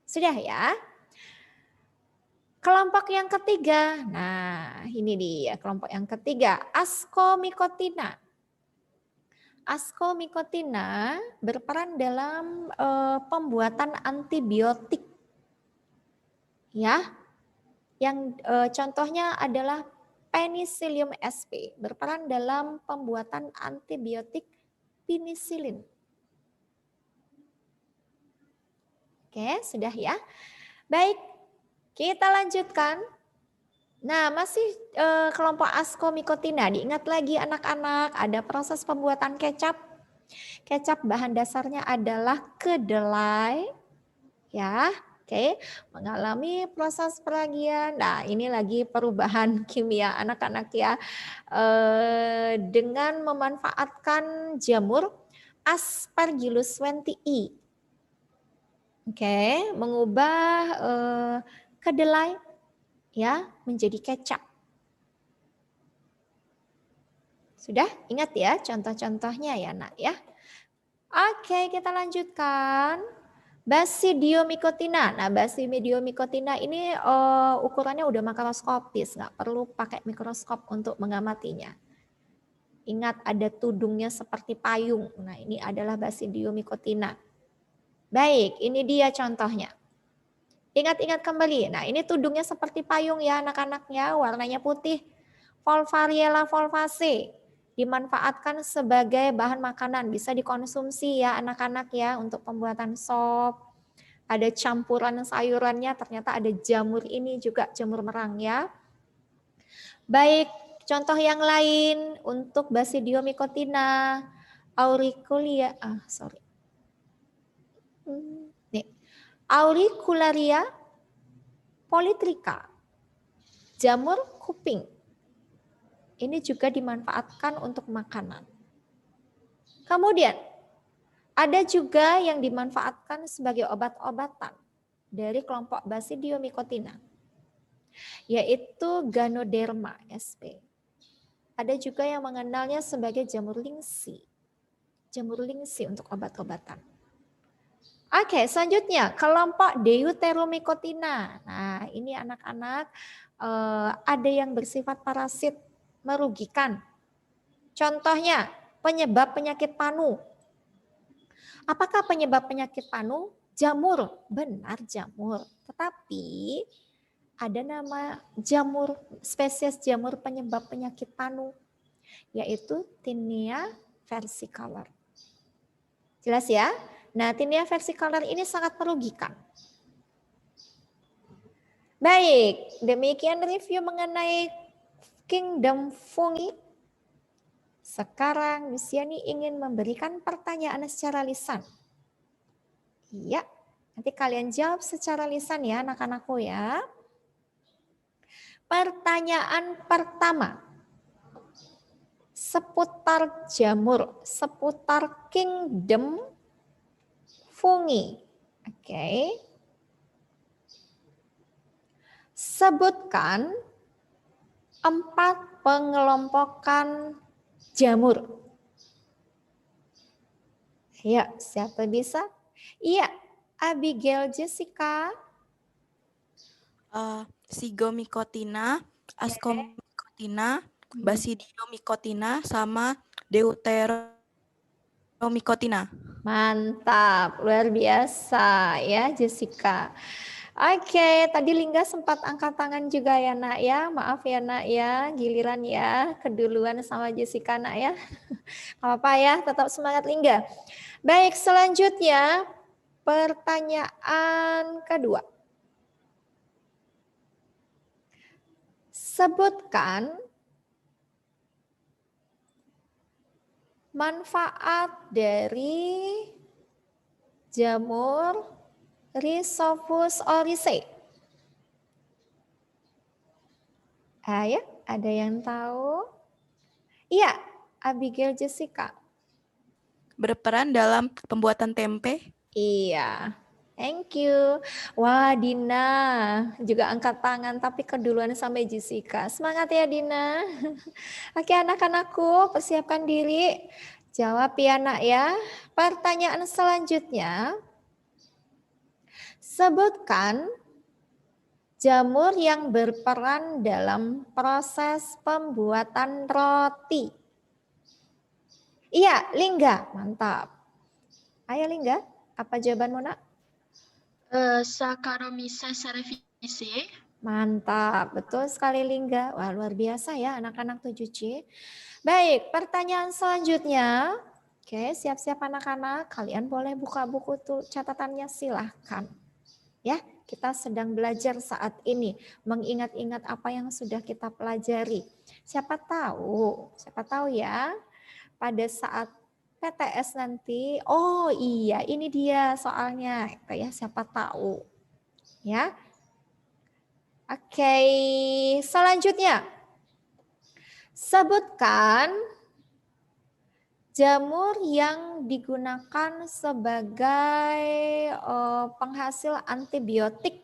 Sudah ya? Kelompok yang ketiga. Nah, ini dia kelompok yang ketiga, Ascomycotina. Ascomycotina berperan dalam pembuatan antibiotik. Ya. Yang contohnya adalah Penicillium sp, berperan dalam pembuatan antibiotik penisilin. Oke, sudah ya. Baik, kita lanjutkan. Nah, masih kelompok Ascomycotina. Diingat lagi anak-anak, ada proses pembuatan kecap. Kecap bahan dasarnya adalah kedelai. Ya, oke. Mengalami proses peragian. Nah, ini lagi perubahan kimia anak-anak ya. Dengan memanfaatkan jamur Aspergillus wentii. Oke, mengubah kedelai ya menjadi kecap. Sudah ingat ya contoh-contohnya ya nak ya. Oke, kita lanjutkan. Basidiomycotina. Nah, Basidiomycotina ini ukurannya udah makroskopis, nggak perlu pakai mikroskop untuk mengamatinya. Ingat ada tudungnya seperti payung. Nah, ini adalah Basidiomycotina. Baik, ini dia contohnya. Ingat-ingat kembali. Nah, ini tudungnya seperti payung ya anak-anaknya, warnanya putih. Volvariella volvaceae dimanfaatkan sebagai bahan makanan, bisa dikonsumsi ya anak-anak ya untuk pembuatan sop. Ada campuran sayurannya, ternyata ada jamur ini juga jamur merang ya. Baik, contoh yang lain untuk Basidiomycotina auricularia, Auricularia polytricha, jamur kuping. Ini juga dimanfaatkan untuk makanan. Kemudian ada juga yang dimanfaatkan sebagai obat-obatan dari kelompok Basidiomycotina, yaitu Ganoderma sp. Ada juga yang mengenalnya sebagai jamur lingsi. Jamur lingsi untuk obat-obatan. Oke, selanjutnya kelompok Deuteromycotina. Nah, ini anak-anak ada yang bersifat parasit merugikan. Contohnya penyebab penyakit panu. Apakah penyebab penyakit panu? Jamur, benar jamur. Tetapi ada nama jamur, spesies jamur penyebab penyakit panu. yaitu tinea versicolor. Jelas ya? Nah, tinea versicolor ini sangat merugikan. Baik, demikian review mengenai kingdom fungi. Sekarang Miss Yani ingin memberikan pertanyaan secara lisan. Iya, nanti kalian jawab secara lisan ya anak-anakku ya. Pertanyaan pertama. Seputar jamur, seputar kingdom fungi. Oke. Sebutkan 4 pengelompokan jamur. Ayo, siapa bisa? Iya, Abigail Jessica. Zygomycotina, Ascomycotina, Basidiomycotina, sama Deuteromycotina. Mantap, luar biasa ya Jessica. Oke, tadi Lingga sempat angkat tangan juga ya nak ya. Maaf ya nak ya, giliran ya, keduluan sama Jessica nak ya. Gak apa-apa ya, tetap semangat Lingga. Baik, selanjutnya pertanyaan kedua. Sebutkan manfaat dari jamur Rhizopus oryzae. Ayo, ada yang tahu? Iya, Abigail Jessica. Berperan dalam pembuatan tempe. Iya, thank you. Wah, Dina juga angkat tangan tapi keduluan sampai Jessica. Semangat ya Dina. Oke anak-anakku, persiapkan diri. Jawab ya nak ya. Pertanyaan selanjutnya. Sebutkan jamur yang berperan dalam proses pembuatan roti. Iya, Lingga. Mantap. Ayo Lingga, apa jawabanmu nak? Saccharomyces cerevisiae. Mantap, betul sekali Lingga. Wah, luar biasa ya anak-anak 7C. Baik, pertanyaan selanjutnya. Oke, siap-siap anak-anak. Kalian boleh buka buku tuh catatannya silahkan. Ya, kita sedang belajar saat ini. Mengingat-ingat apa yang sudah kita pelajari. Siapa tahu ya. Pada saat PTS nanti, oh iya ini dia soalnya. Ya, siapa tahu. Ya. Oke, selanjutnya. Sebutkan jamur yang digunakan sebagai penghasil antibiotik.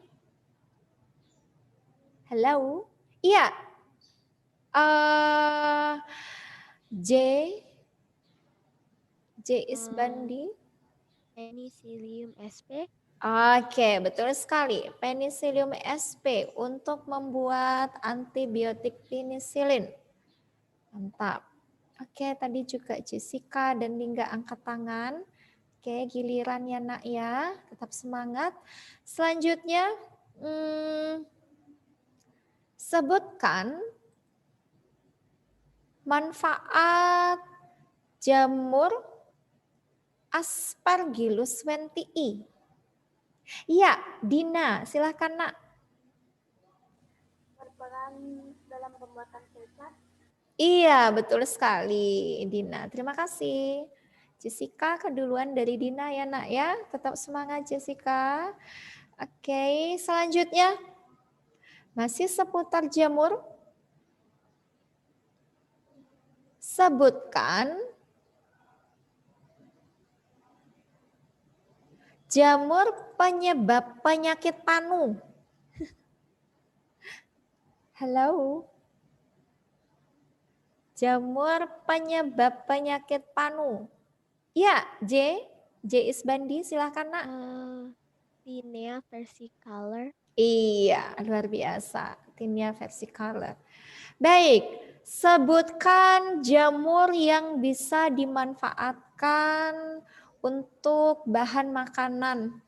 Halo? Iya. J is Bandi. Penicillium sp. Oke, betul sekali. Penicillium sp untuk membuat antibiotik penisilin. Mantap. Oke, tadi juga Jessica dan Lingga angkat tangan. Oke, giliran ya nak ya. Tetap semangat. Selanjutnya, sebutkan manfaat jamur Aspergillus wentii. Iya, Dina, silahkan nak. Berperan dalam pembuatan kecap. Iya, betul sekali Dina. Terima kasih. Jessica keduluan dari Dina ya nak ya. Tetap semangat Jessica. Oke, selanjutnya. Masih seputar jamur. Sebutkan jamur penyebab penyakit panu. Halo. Jamur penyebab penyakit panu. Ya, J Isbandi, silahkan nak. Tinea versicolor. Iya, luar biasa. Tinea versicolor. Baik, sebutkan jamur yang bisa dimanfaatkan untuk bahan makanan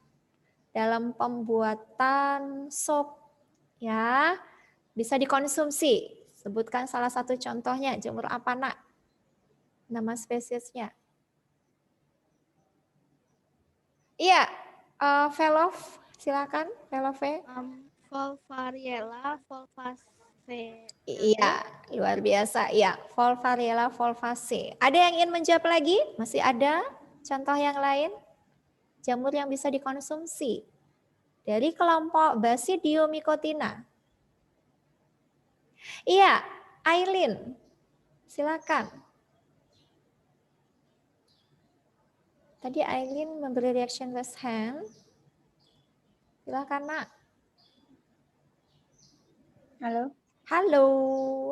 dalam pembuatan sop. Ya, bisa dikonsumsi. Sebutkan salah satu contohnya, jamur apa nak? Nama spesiesnya. Iya, Velov, silakan, Velove. Volvariella volvaceae. Iya, luar biasa. Iya, Volvariella volvaceae. Ada yang ingin menjawab lagi? Masih ada contoh yang lain? Jamur yang bisa dikonsumsi dari kelompok Basidiomycotina. Iya, Aileen, silakan. Tadi Aileen memberi reaction raise hand. Silakan, Nak. Halo. Halo,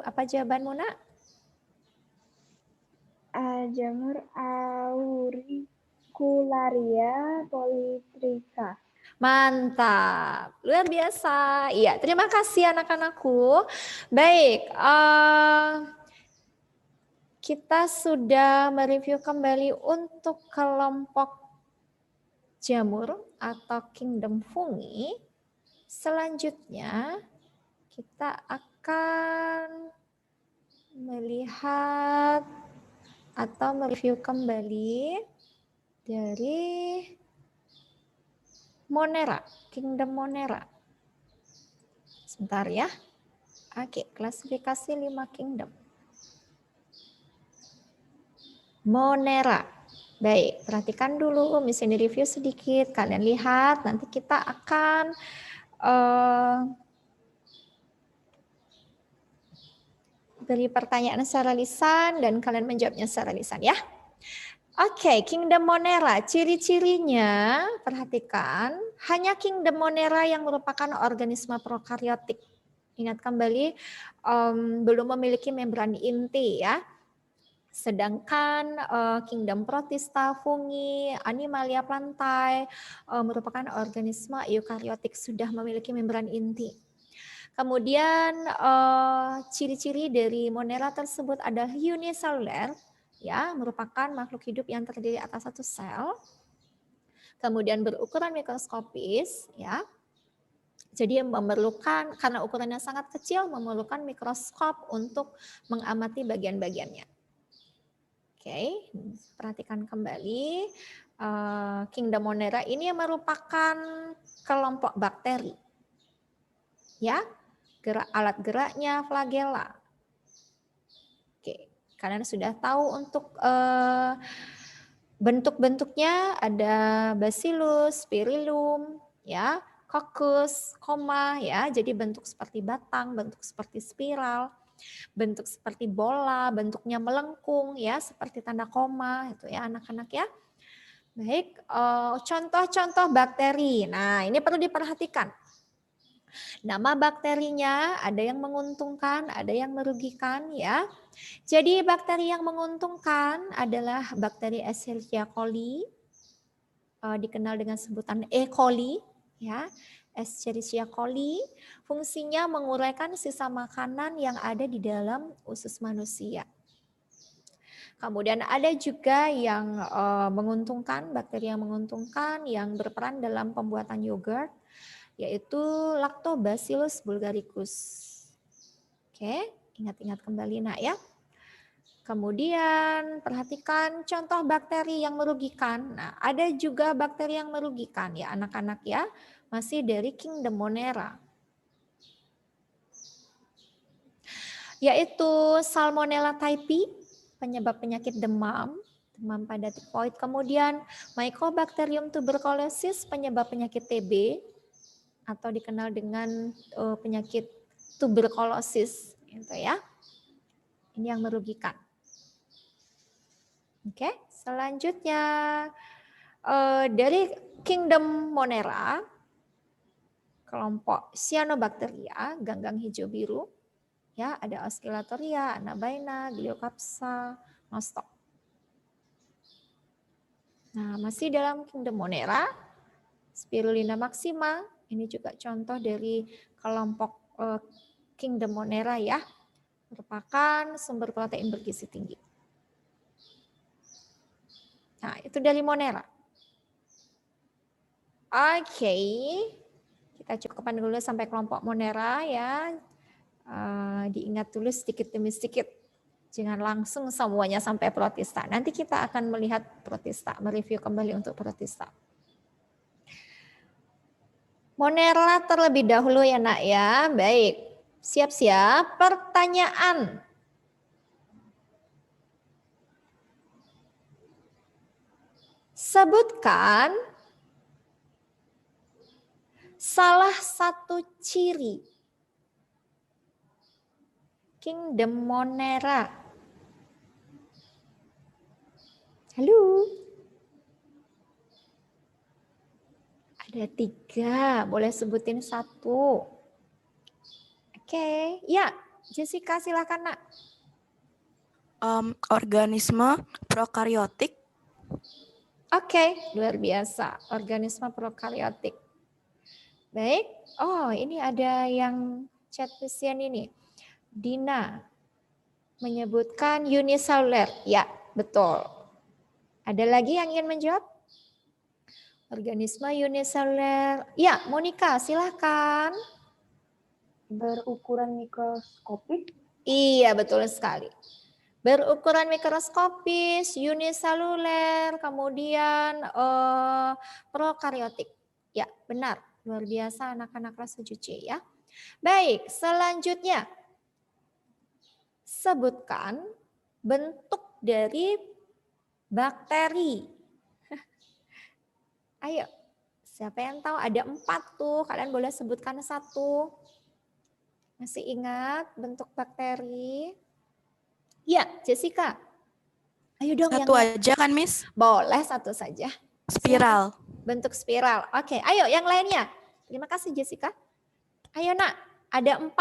apa jawabanmu, Nak? Jamur Auricularia polytricha. Mantap, luar biasa. Iya, terima kasih anak-anakku. Baik, kita sudah mereview kembali untuk kelompok jamur atau kingdom fungi. Selanjutnya kita akan melihat atau mereview kembali dari Monera, kingdom Monera. Sebentar ya. Oke, klasifikasi 5 kingdom. Monera. Baik, perhatikan dulu, misalnya review sedikit. Kalian lihat, nanti kita akan beri pertanyaan secara lisan dan kalian menjawabnya secara lisan ya. Oke, kingdom Monera, ciri-cirinya perhatikan, hanya kingdom Monera yang merupakan organisme prokaryotik. Ingat kembali, belum memiliki membran inti ya. Sedangkan kingdom Protista, fungi, animalia plantae merupakan organisme eukaryotik sudah memiliki membran inti. Kemudian ciri-ciri dari Monera tersebut adalah uniselular, ya, merupakan makhluk hidup yang terdiri atas satu sel. Kemudian berukuran mikroskopis, ya. Jadi memerlukan, karena ukurannya sangat kecil, memerlukan mikroskop untuk mengamati bagian-bagiannya. Oke, perhatikan kembali. Kingdom Monera ini merupakan kelompok bakteri. Ya, alat geraknya flagella. Oke, kalian sudah tahu untuk bentuk-bentuknya ada Bacillus, Spirillum, ya, Coccus, koma, ya. Jadi bentuk seperti batang, bentuk seperti spiral, bentuk seperti bola, bentuknya melengkung, ya, seperti tanda koma, itu ya anak-anak ya. Baik, contoh-contoh bakteri. Nah, ini perlu diperhatikan. Nama bakterinya ada yang menguntungkan, ada yang merugikan ya. Jadi bakteri yang menguntungkan adalah bakteri Escherichia coli, dikenal dengan sebutan E. coli ya. Escherichia coli fungsinya menguraikan sisa makanan yang ada di dalam usus manusia. Kemudian ada juga yang menguntungkan, bakteri yang menguntungkan yang berperan dalam pembuatan yogurt, yaitu Lactobacillus bulgaricus. Oke, ingat-ingat kembali nak ya. Kemudian perhatikan contoh bakteri yang merugikan. Nah, ada juga bakteri yang merugikan ya anak-anak ya, masih dari kingdom Monera. Yaitu Salmonella typhi, penyebab penyakit demam pada tifoid. Kemudian Mycobacterium tuberculosis, penyebab penyakit TB atau dikenal dengan penyakit tuberkulosis, gitu ya. Ini yang merugikan. Oke, selanjutnya dari kingdom Monera, kelompok Cyanobacteria, ganggang hijau biru, ya ada Oscillatoria, Anabaina, Gliocapsa, Nostoc. Nah, masih dalam kingdom Monera, Spirulina maxima, ini juga contoh dari kelompok kingdom Monera ya, merupakan sumber protein bergizi tinggi. Nah, itu dari Monera. Oke, kita cukupkan dulu sampai kelompok Monera ya. Diingat dulu sedikit demi sedikit. Jangan langsung semuanya sampai Protista. Nanti kita akan melihat Protista, mereview kembali untuk Protista. Monera terlebih dahulu ya nak ya. Baik, siap-siap. Pertanyaan. Sebutkan salah satu ciri Kingdom Monera. Halo. Ada 3, boleh sebutin 1. Oke, ya Jessica silakan nak. Organisme prokaryotik. Oke, luar biasa. Organisme prokaryotik. Baik. Oh, ini ada yang chat pesan ini. Dina menyebutkan uniseluler. Ya, betul. Ada lagi yang ingin menjawab? Organisme uniseluler. Ya, Monica, silahkan. Berukuran mikroskopik. Iya, betul sekali. Berukuran mikroskopis, uniseluler, kemudian prokaryotik. Ya, benar. Luar biasa anak-anak kelas 7C ya. Baik, selanjutnya. Sebutkan bentuk dari bakteri. Ayo, siapa yang tahu? Ada 4 tuh, kalian boleh sebutkan 1. Masih ingat bentuk bakteri? Ya, Jessica. Ayo dong. Satu aja kan, Miss? Boleh, 1 saja. Spiral. Bentuk spiral. Oke, ayo yang lainnya. Terima kasih Jessica. Ayo nak, ada 4.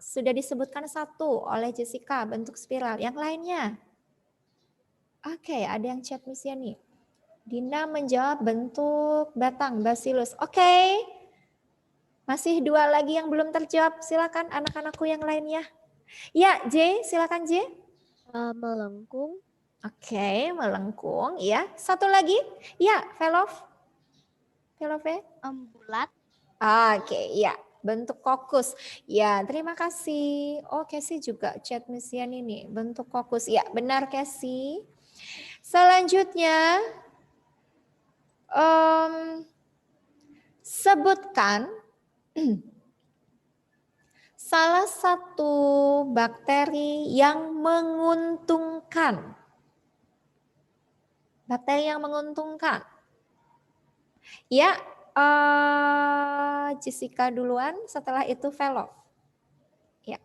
Sudah disebutkan 1 oleh Jessica, bentuk spiral. Yang lainnya? Oke, ada yang chat misi nih. Dina menjawab bentuk batang, bacillus. Oke. Masih 2 lagi yang belum terjawab. Silakan anak-anakku yang lainnya. Ya, J, silakan J. Melengkung. Oke, melengkung. Ya, 1 lagi. Ya, Velov. Velove. Bulat. Oke, ya. Bentuk kokus. Ya, terima kasih. Oh, Casey juga chat misian ini. Bentuk kokus. Ya, benar Casey. Selanjutnya, sebutkan salah satu bakteri yang menguntungkan. Bakteri yang menguntungkan. Ya, Jessica duluan, setelah itu Velov. Ya,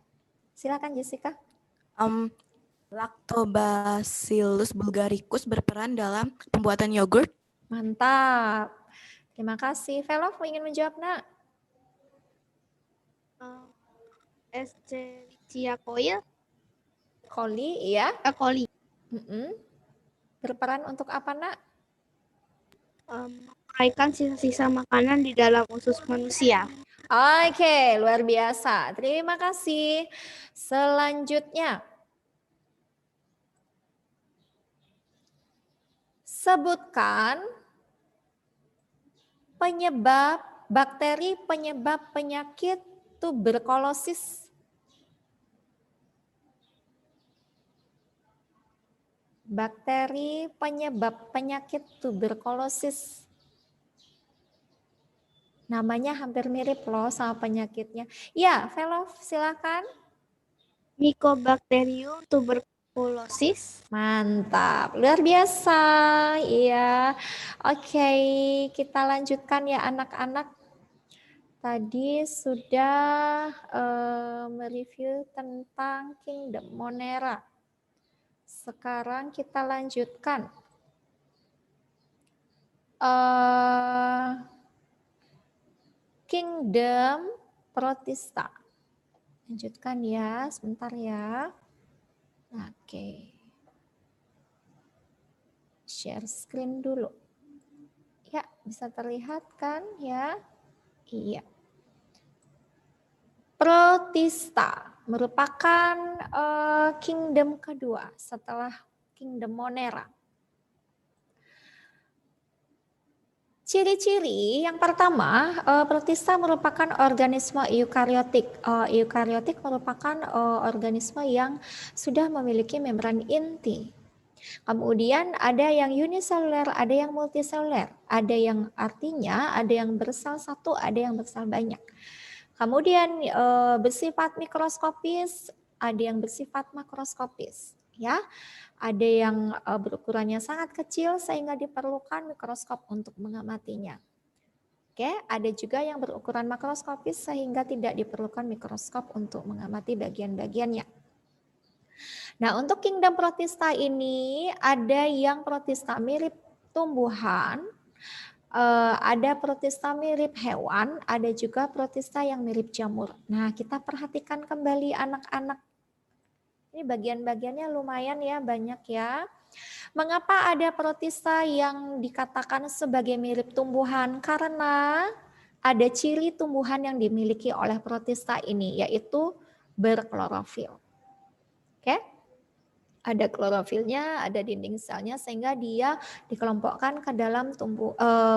silakan Jessica. Lactobacillus bulgaricus berperan dalam pembuatan yogurt. Mantap. Terima kasih. Velov ingin menjawab, nak? Escherichia coli. Coli, ya. Coli. Berperan untuk apa, nak? Menguraikan sisa-sisa makanan di dalam usus manusia. Oke, luar biasa. Terima kasih. Selanjutnya, sebutkan penyebab bakteri penyebab penyakit tuberkulosis. Bakteri penyebab penyakit tuberkulosis. Namanya hampir mirip loh sama penyakitnya. Ya, Velov, silakan. Mycobacterium tuberculosis. Mantap, luar biasa. Iya. Oke, kita lanjutkan ya anak-anak. Tadi sudah mereview tentang Kingdom Monera. Sekarang kita lanjutkan. Kingdom Protista. Lanjutkan ya, sebentar ya. Oke. Share screen dulu. Ya, bisa terlihat kan ya? Iya. Protista merupakan kingdom kedua setelah Kingdom Monera. Ciri-ciri yang pertama, protista merupakan organisme eukariotik. Eukariotik merupakan organisme yang sudah memiliki membran inti. Kemudian ada yang uniseluler, ada yang multiseluler. Ada yang artinya ada yang bersel satu, ada yang bersel banyak. Kemudian bersifat mikroskopis, ada yang bersifat makroskopis. Ya, ada yang berukurannya sangat kecil sehingga diperlukan mikroskop untuk mengamatinya. Oke, ada juga yang berukuran makroskopis sehingga tidak diperlukan mikroskop untuk mengamati bagian-bagiannya. Nah, untuk kingdom protista ini ada yang protista mirip tumbuhan, ada protista mirip hewan, ada juga protista yang mirip jamur. Nah, kita perhatikan kembali anak-anak. Ini bagian-bagiannya lumayan ya, banyak ya. Mengapa ada protista yang dikatakan sebagai mirip tumbuhan? Karena ada ciri tumbuhan yang dimiliki oleh protista ini, yaitu berklorofil. Oke? Ada klorofilnya, ada dinding selnya, sehingga dia dikelompokkan ke dalam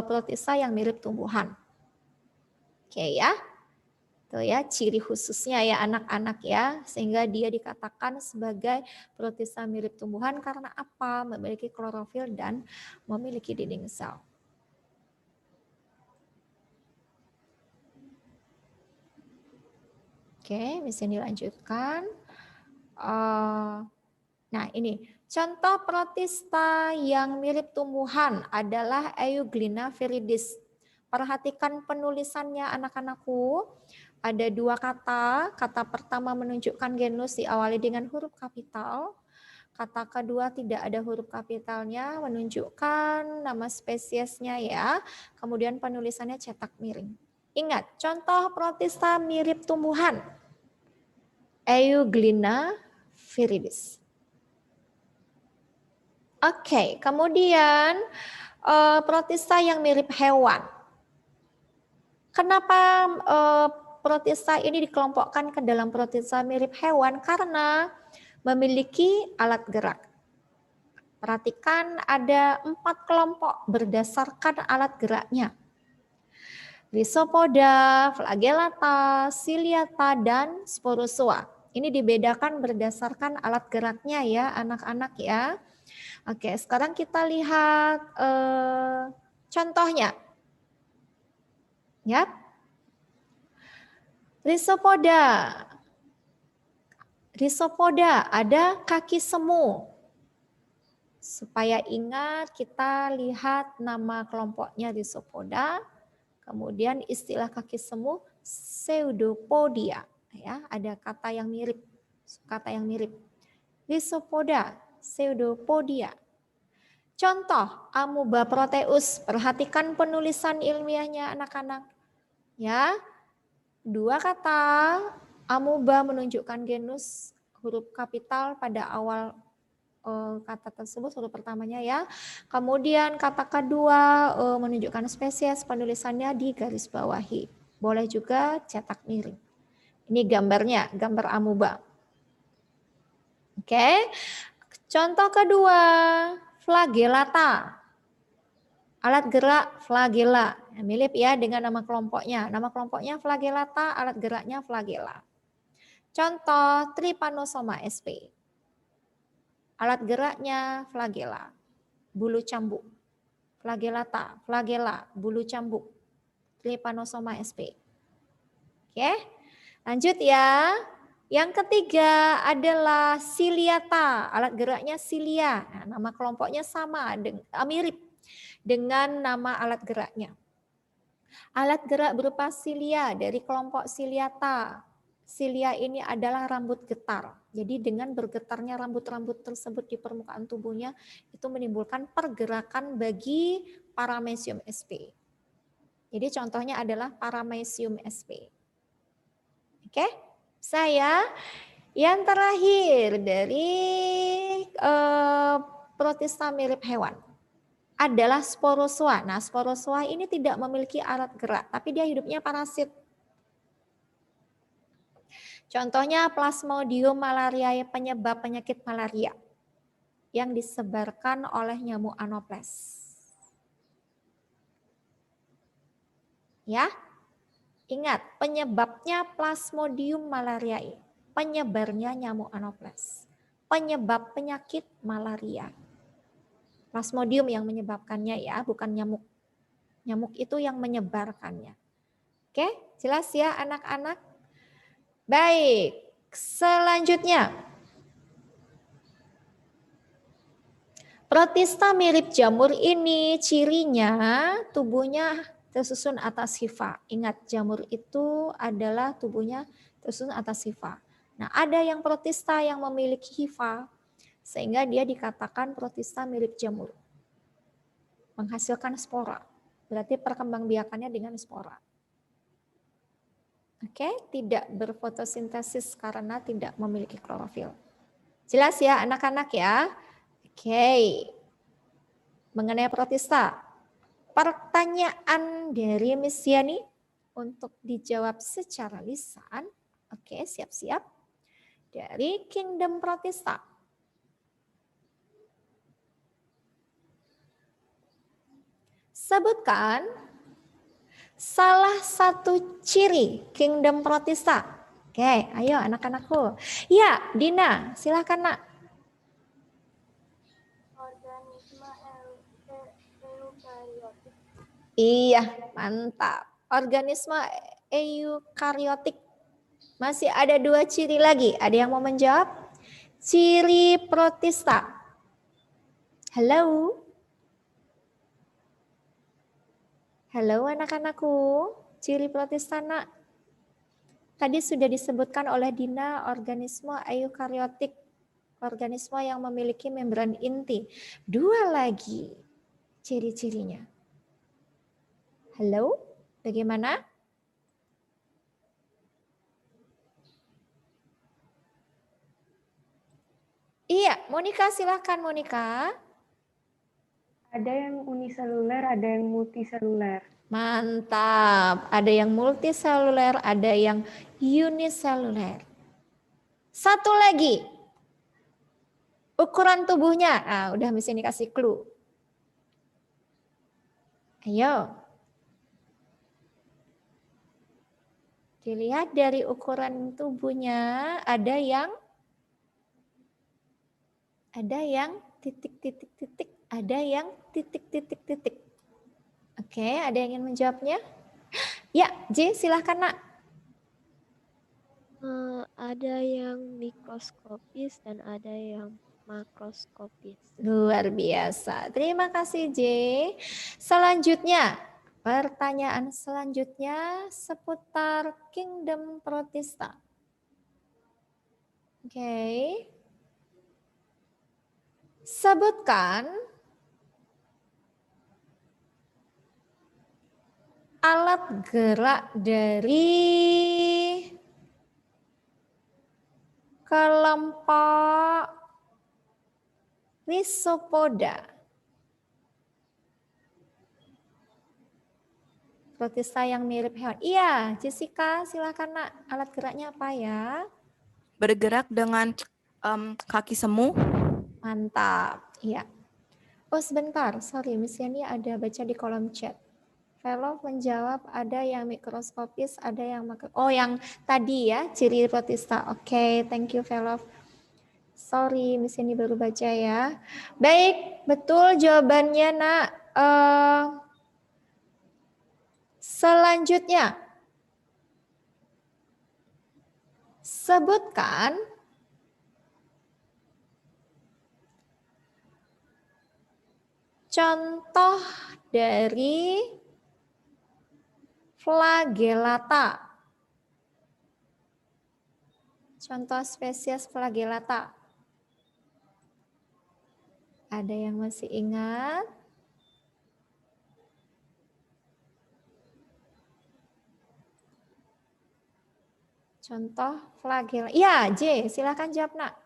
protista yang mirip tumbuhan. Oke ya? Tuh ya, ciri khususnya ya anak-anak ya, sehingga dia dikatakan sebagai protista mirip tumbuhan karena apa? Memiliki klorofil dan memiliki dinding sel. Oke, bisa dilanjutkan. Nah ini, contoh protista yang mirip tumbuhan adalah Euglena viridis. Perhatikan penulisannya anak-anakku. Ada dua kata. Kata pertama menunjukkan genus diawali dengan huruf kapital. Kata kedua tidak ada huruf kapitalnya, menunjukkan nama spesiesnya ya. Kemudian penulisannya cetak miring. Ingat, contoh protista mirip tumbuhan. Euglena viridis. Oke, kemudian protista yang mirip hewan. Kenapa protista ini dikelompokkan ke dalam protista mirip hewan? Karena memiliki alat gerak. Perhatikan ada 4 kelompok berdasarkan alat geraknya. Rhizopoda, Flagellata, Ciliata, dan Sporozoa. Ini dibedakan berdasarkan alat geraknya ya anak-anak ya. Oke, sekarang kita lihat contohnya. Ya. Rhizopoda ada kaki semu. Supaya ingat kita lihat nama kelompoknya Rhizopoda. Kemudian istilah kaki semu Pseudopodia. Ya, ada kata yang mirip. Rhizopoda, Pseudopodia. Contoh amoeba proteus. Perhatikan penulisan ilmiahnya anak-anak. Ya, 2 kata. Amoeba menunjukkan genus, huruf kapital pada awal kata tersebut, huruf pertamanya ya. Kemudian kata kedua menunjukkan spesies, penulisannya di garis bawahi. Boleh juga cetak miring. Ini gambarnya, gambar amoeba. Oke. Contoh kedua, Flagellata. Alat gerak flagella. Mirip ya dengan nama kelompoknya. Nama kelompoknya Flagellata, alat geraknya flagella. Contoh Trypanosoma sp. Alat geraknya flagella. Bulu cambuk. Flagellata, flagella, bulu cambuk. Trypanosoma sp. Oke. Lanjut ya. Yang ketiga adalah Ciliata. Alat geraknya cilia. Nah, nama kelompoknya sama, mirip dengan nama alat geraknya. Alat gerak berupa cilia dari kelompok Ciliata. Cilia ini adalah rambut getar. Jadi dengan bergetarnya rambut-rambut tersebut di permukaan tubuhnya itu menimbulkan pergerakan bagi Paramecium sp. Jadi contohnya adalah Paramecium sp. Oke, saya yang terakhir dari protista mirip hewan adalah Sporozoa. Nah, Sporozoa ini tidak memiliki alat gerak, tapi dia hidupnya parasit. Contohnya Plasmodium malariae, penyebab penyakit malaria yang disebarkan oleh nyamuk Anopheles. Ya, ingat penyebabnya Plasmodium malariae, penyebarnya nyamuk Anopheles, penyebab penyakit malaria. Plasmodium yang menyebabkannya ya, bukan nyamuk. Nyamuk itu yang menyebarkannya. Oke, jelas ya anak-anak? Baik, selanjutnya. Protista mirip jamur ini cirinya tubuhnya tersusun atas hifa. Ingat jamur itu adalah tubuhnya tersusun atas hifa. Nah ada yang protista yang memiliki hifa sehingga dia dikatakan protista mirip jamur. Menghasilkan spora. Berarti perkembangbiakannya dengan spora. Oke, tidak berfotosintesis karena tidak memiliki klorofil. Jelas ya anak-anak ya? Oke. Mengenai protista. Pertanyaan dari Miss Yani untuk dijawab secara lisan. Oke, siap-siap. Dari Kingdom Protista. Sebutkan salah satu ciri Kingdom Protista. Oke, ayo anak-anakku. Ya, Dina, silakan nak. Organisme eukariotik. Iya, mantap. Organisme eukariotik. Masih ada 2 ciri lagi. Ada yang mau menjawab? Ciri protista. Halo? Halo anak-anakku, ciri protista nak. Tadi sudah disebutkan oleh Dina organisme eukariotik, organisme yang memiliki membran inti. 2 lagi ciri-cirinya. Halo, bagaimana? Iya, Monika silakan Monika. Ada yang uniseluler, ada yang multiseluler. Mantap. Ada yang multiseluler, ada yang uniseluler. Satu lagi. Ukuran tubuhnya. Nah, udah mesti dikasih clue. Ayo. Dilihat dari ukuran tubuhnya, ada yang titik-titik-titik, ada yang titik-titik-titik. Oke, ada yang ingin menjawabnya? Ya, J, silahkan nak. Ada yang mikroskopis dan ada yang makroskopis. Luar biasa. Terima kasih, J. Selanjutnya, pertanyaan selanjutnya seputar Kingdom Protista. Oke. Sebutkan alat gerak dari kelompok Rhizopoda. Protista yang mirip hewan. Iya, Jessica, silakan nak. Alat geraknya apa ya? Bergerak dengan kaki semu. Mantap, iya. Oh sebentar, sorry, Miss Yani ada baca di kolom chat. Velov menjawab ada yang mikroskopis, ada yang oh yang tadi ya, ciri protista. Oke, thank you Velov. Sorry, Miss Yani baru baca ya. Baik, betul jawabannya nak. Selanjutnya, sebutkan contoh dari flagellata. Contoh spesies flagellata. Ada yang masih ingat? Contoh flagellata. Iya, J, silakan jawab nak.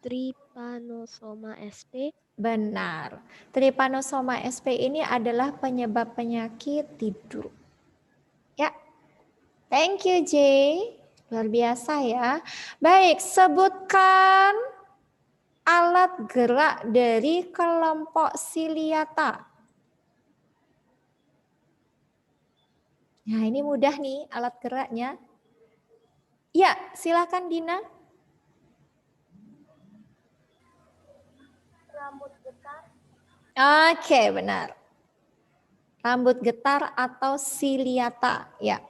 Trypanosoma sp. Benar. Trypanosoma sp ini adalah penyebab penyakit tidur. Ya. Thank you, J. Luar biasa ya. Baik, sebutkan alat gerak dari kelompok Ciliata. Nah, ini mudah nih alat geraknya. Ya, silakan Dina. Rambut getar. Oke, benar. Rambut getar atau siliata. Ya.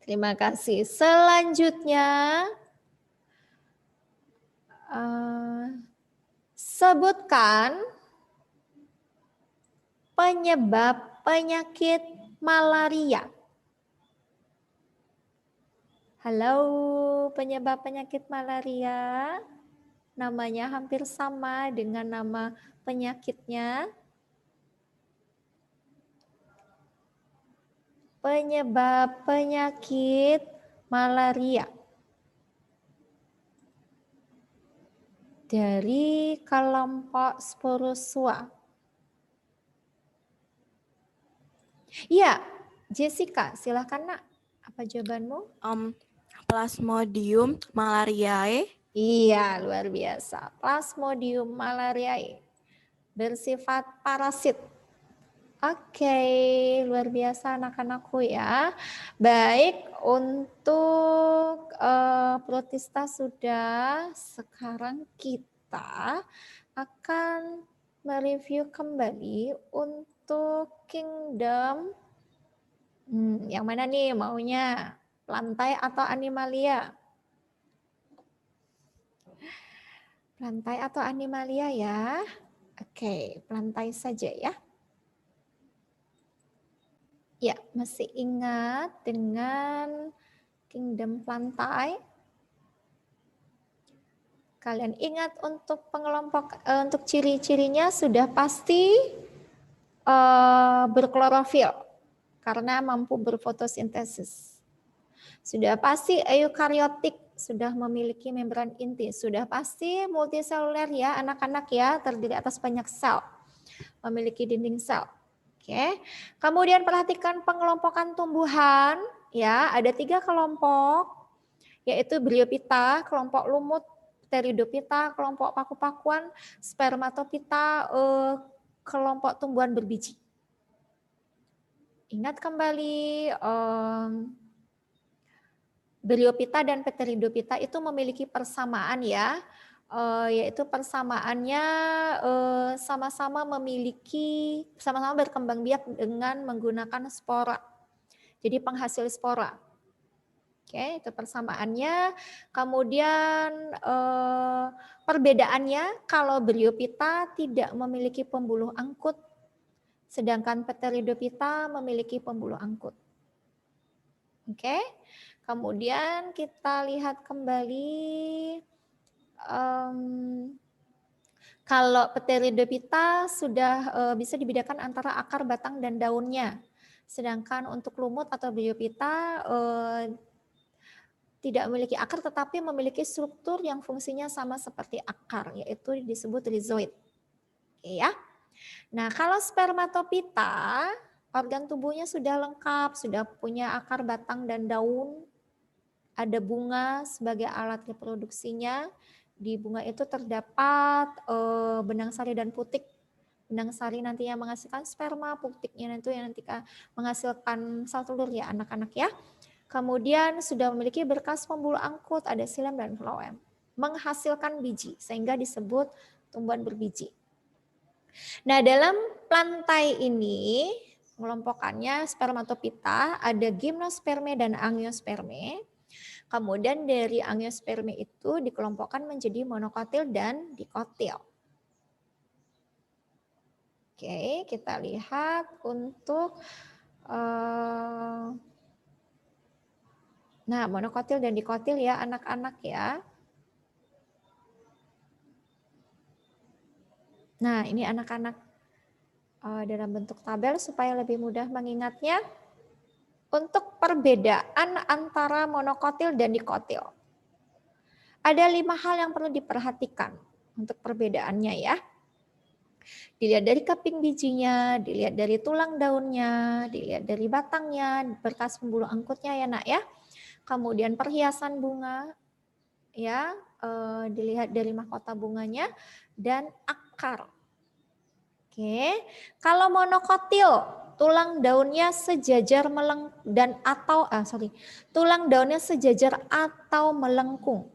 Terima kasih. Selanjutnya, sebutkan penyebab penyakit malaria. Halo, penyebab penyakit malaria. Namanya hampir sama dengan nama penyakitnya. Penyebab penyakit malaria. Dari kelompok Sporozoa. Iya, Jessica, silahkan nak. Apa jawabanmu? Plasmodium malariae. Iya, luar biasa. Plasmodium malariae. Bersifat parasit. Oke, luar biasa anak-anakku ya. Baik, untuk Protista sudah. Sekarang kita akan mereview kembali untuk Kingdom. Yang mana nih maunya? Plantae atau Animalia? Plantae atau Animalia ya? Oke, Plantae saja ya. Ya, masih ingat dengan Kingdom Plantae? Kalian ingat untuk pengelompok untuk ciri-cirinya sudah pasti berklorofil karena mampu berfotosintesis. Sudah pasti eukariotik, sudah memiliki membran inti, sudah pasti multiseluler ya anak-anak ya, terdiri atas banyak sel, memiliki dinding sel. Oke. Kemudian perhatikan pengelompokan tumbuhan ya, ada 3 kelompok yaitu Bryophyta, kelompok lumut, Pteridophyta, kelompok paku-pakuan, Spermatophyta, kelompok tumbuhan berbiji. Ingat kembali Bryophyta dan Pteridophyta itu memiliki persamaan ya. Yaitu persamaannya sama-sama berkembang biak dengan menggunakan spora. Jadi penghasil spora. Oke, itu persamaannya. Kemudian perbedaannya kalau Bryophyta tidak memiliki pembuluh angkut, sedangkan Pteridophyta memiliki pembuluh angkut. Oke, kemudian kita lihat kembali. Kalau Pteridophyta sudah bisa dibedakan antara akar, batang, dan daunnya. Sedangkan untuk lumut atau Bryophyta tidak memiliki akar tetapi memiliki struktur yang fungsinya sama seperti akar, yaitu disebut rhizoid. Oke ya. Nah, kalau Spermatophyta, organ tubuhnya sudah lengkap, sudah punya akar, batang, dan daun. Ada bunga sebagai alat reproduksinya. Di bunga itu terdapat benang sari dan putik. Benang sari nantinya menghasilkan sperma, putiknya nanti yang nanti menghasilkan sel telur ya anak-anak ya. Kemudian sudah memiliki berkas pembuluh angkut, ada xilem dan floem. Menghasilkan biji sehingga disebut tumbuhan berbiji. Nah, dalam Plantae ini mengelompokannya Spermatophyta, ada Gymnosperme dan Angiosperme. Kemudian dari Angiosperme itu dikelompokkan menjadi monokotil dan dikotil. Oke, kita lihat untuk nah, monokotil dan dikotil ya anak-anak ya. Nah, ini anak-anak dalam bentuk tabel supaya lebih mudah mengingatnya. Untuk perbedaan antara monokotil dan dikotil. Ada 5 hal yang perlu diperhatikan untuk perbedaannya ya. Dilihat dari keping bijinya, dilihat dari tulang daunnya, dilihat dari batangnya, berkas pembuluh angkutnya ya nak ya. Kemudian perhiasan bunga, ya dilihat dari mahkota bunganya dan akar. Oke, kalau monokotil tulang daunnya sejajar tulang daunnya sejajar atau melengkung.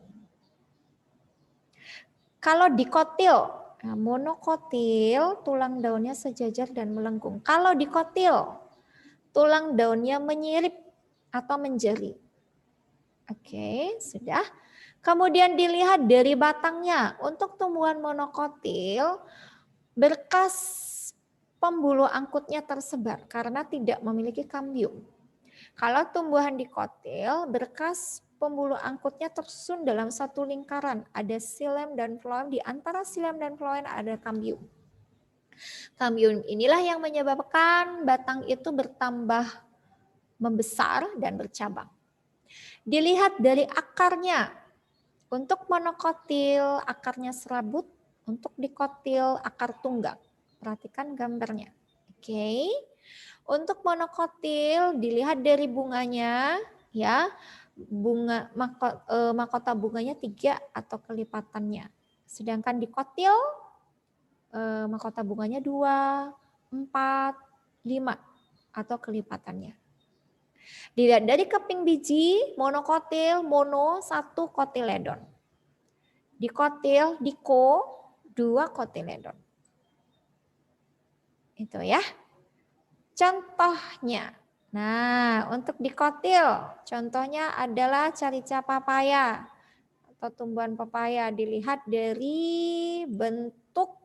Kalau dikotil, nah monokotil, tulang daunnya sejajar dan melengkung. Kalau dikotil, tulang daunnya menyirip atau menjeri. Oke, sudah. Kemudian dilihat dari batangnya. Untuk tumbuhan monokotil, berkas pembuluh angkutnya tersebar karena tidak memiliki kambium. Kalau tumbuhan dikotil, berkas pembuluh angkutnya tersusun dalam satu lingkaran. Ada xilem dan phloem, di antara xilem dan phloem ada kambium. Kambium inilah yang menyebabkan batang itu bertambah membesar dan bercabang. Dilihat dari akarnya. Untuk monokotil akarnya serabut, untuk dikotil akar tunggang. Perhatikan gambarnya. Oke. Untuk monokotil dilihat dari bunganya, ya. Bunga mahkota bunganya 3 atau kelipatannya. Sedangkan dikotil mahkota bunganya 2, 4, 5 atau kelipatannya. Dilihat dari keping biji, monokotil, mono, 1 kotiledon. Dikotil, diko, 2 kotiledon. Itu ya. Contohnya. Nah, untuk dikotil, contohnya adalah carica papaya atau tumbuhan papaya. Dilihat dari bentuk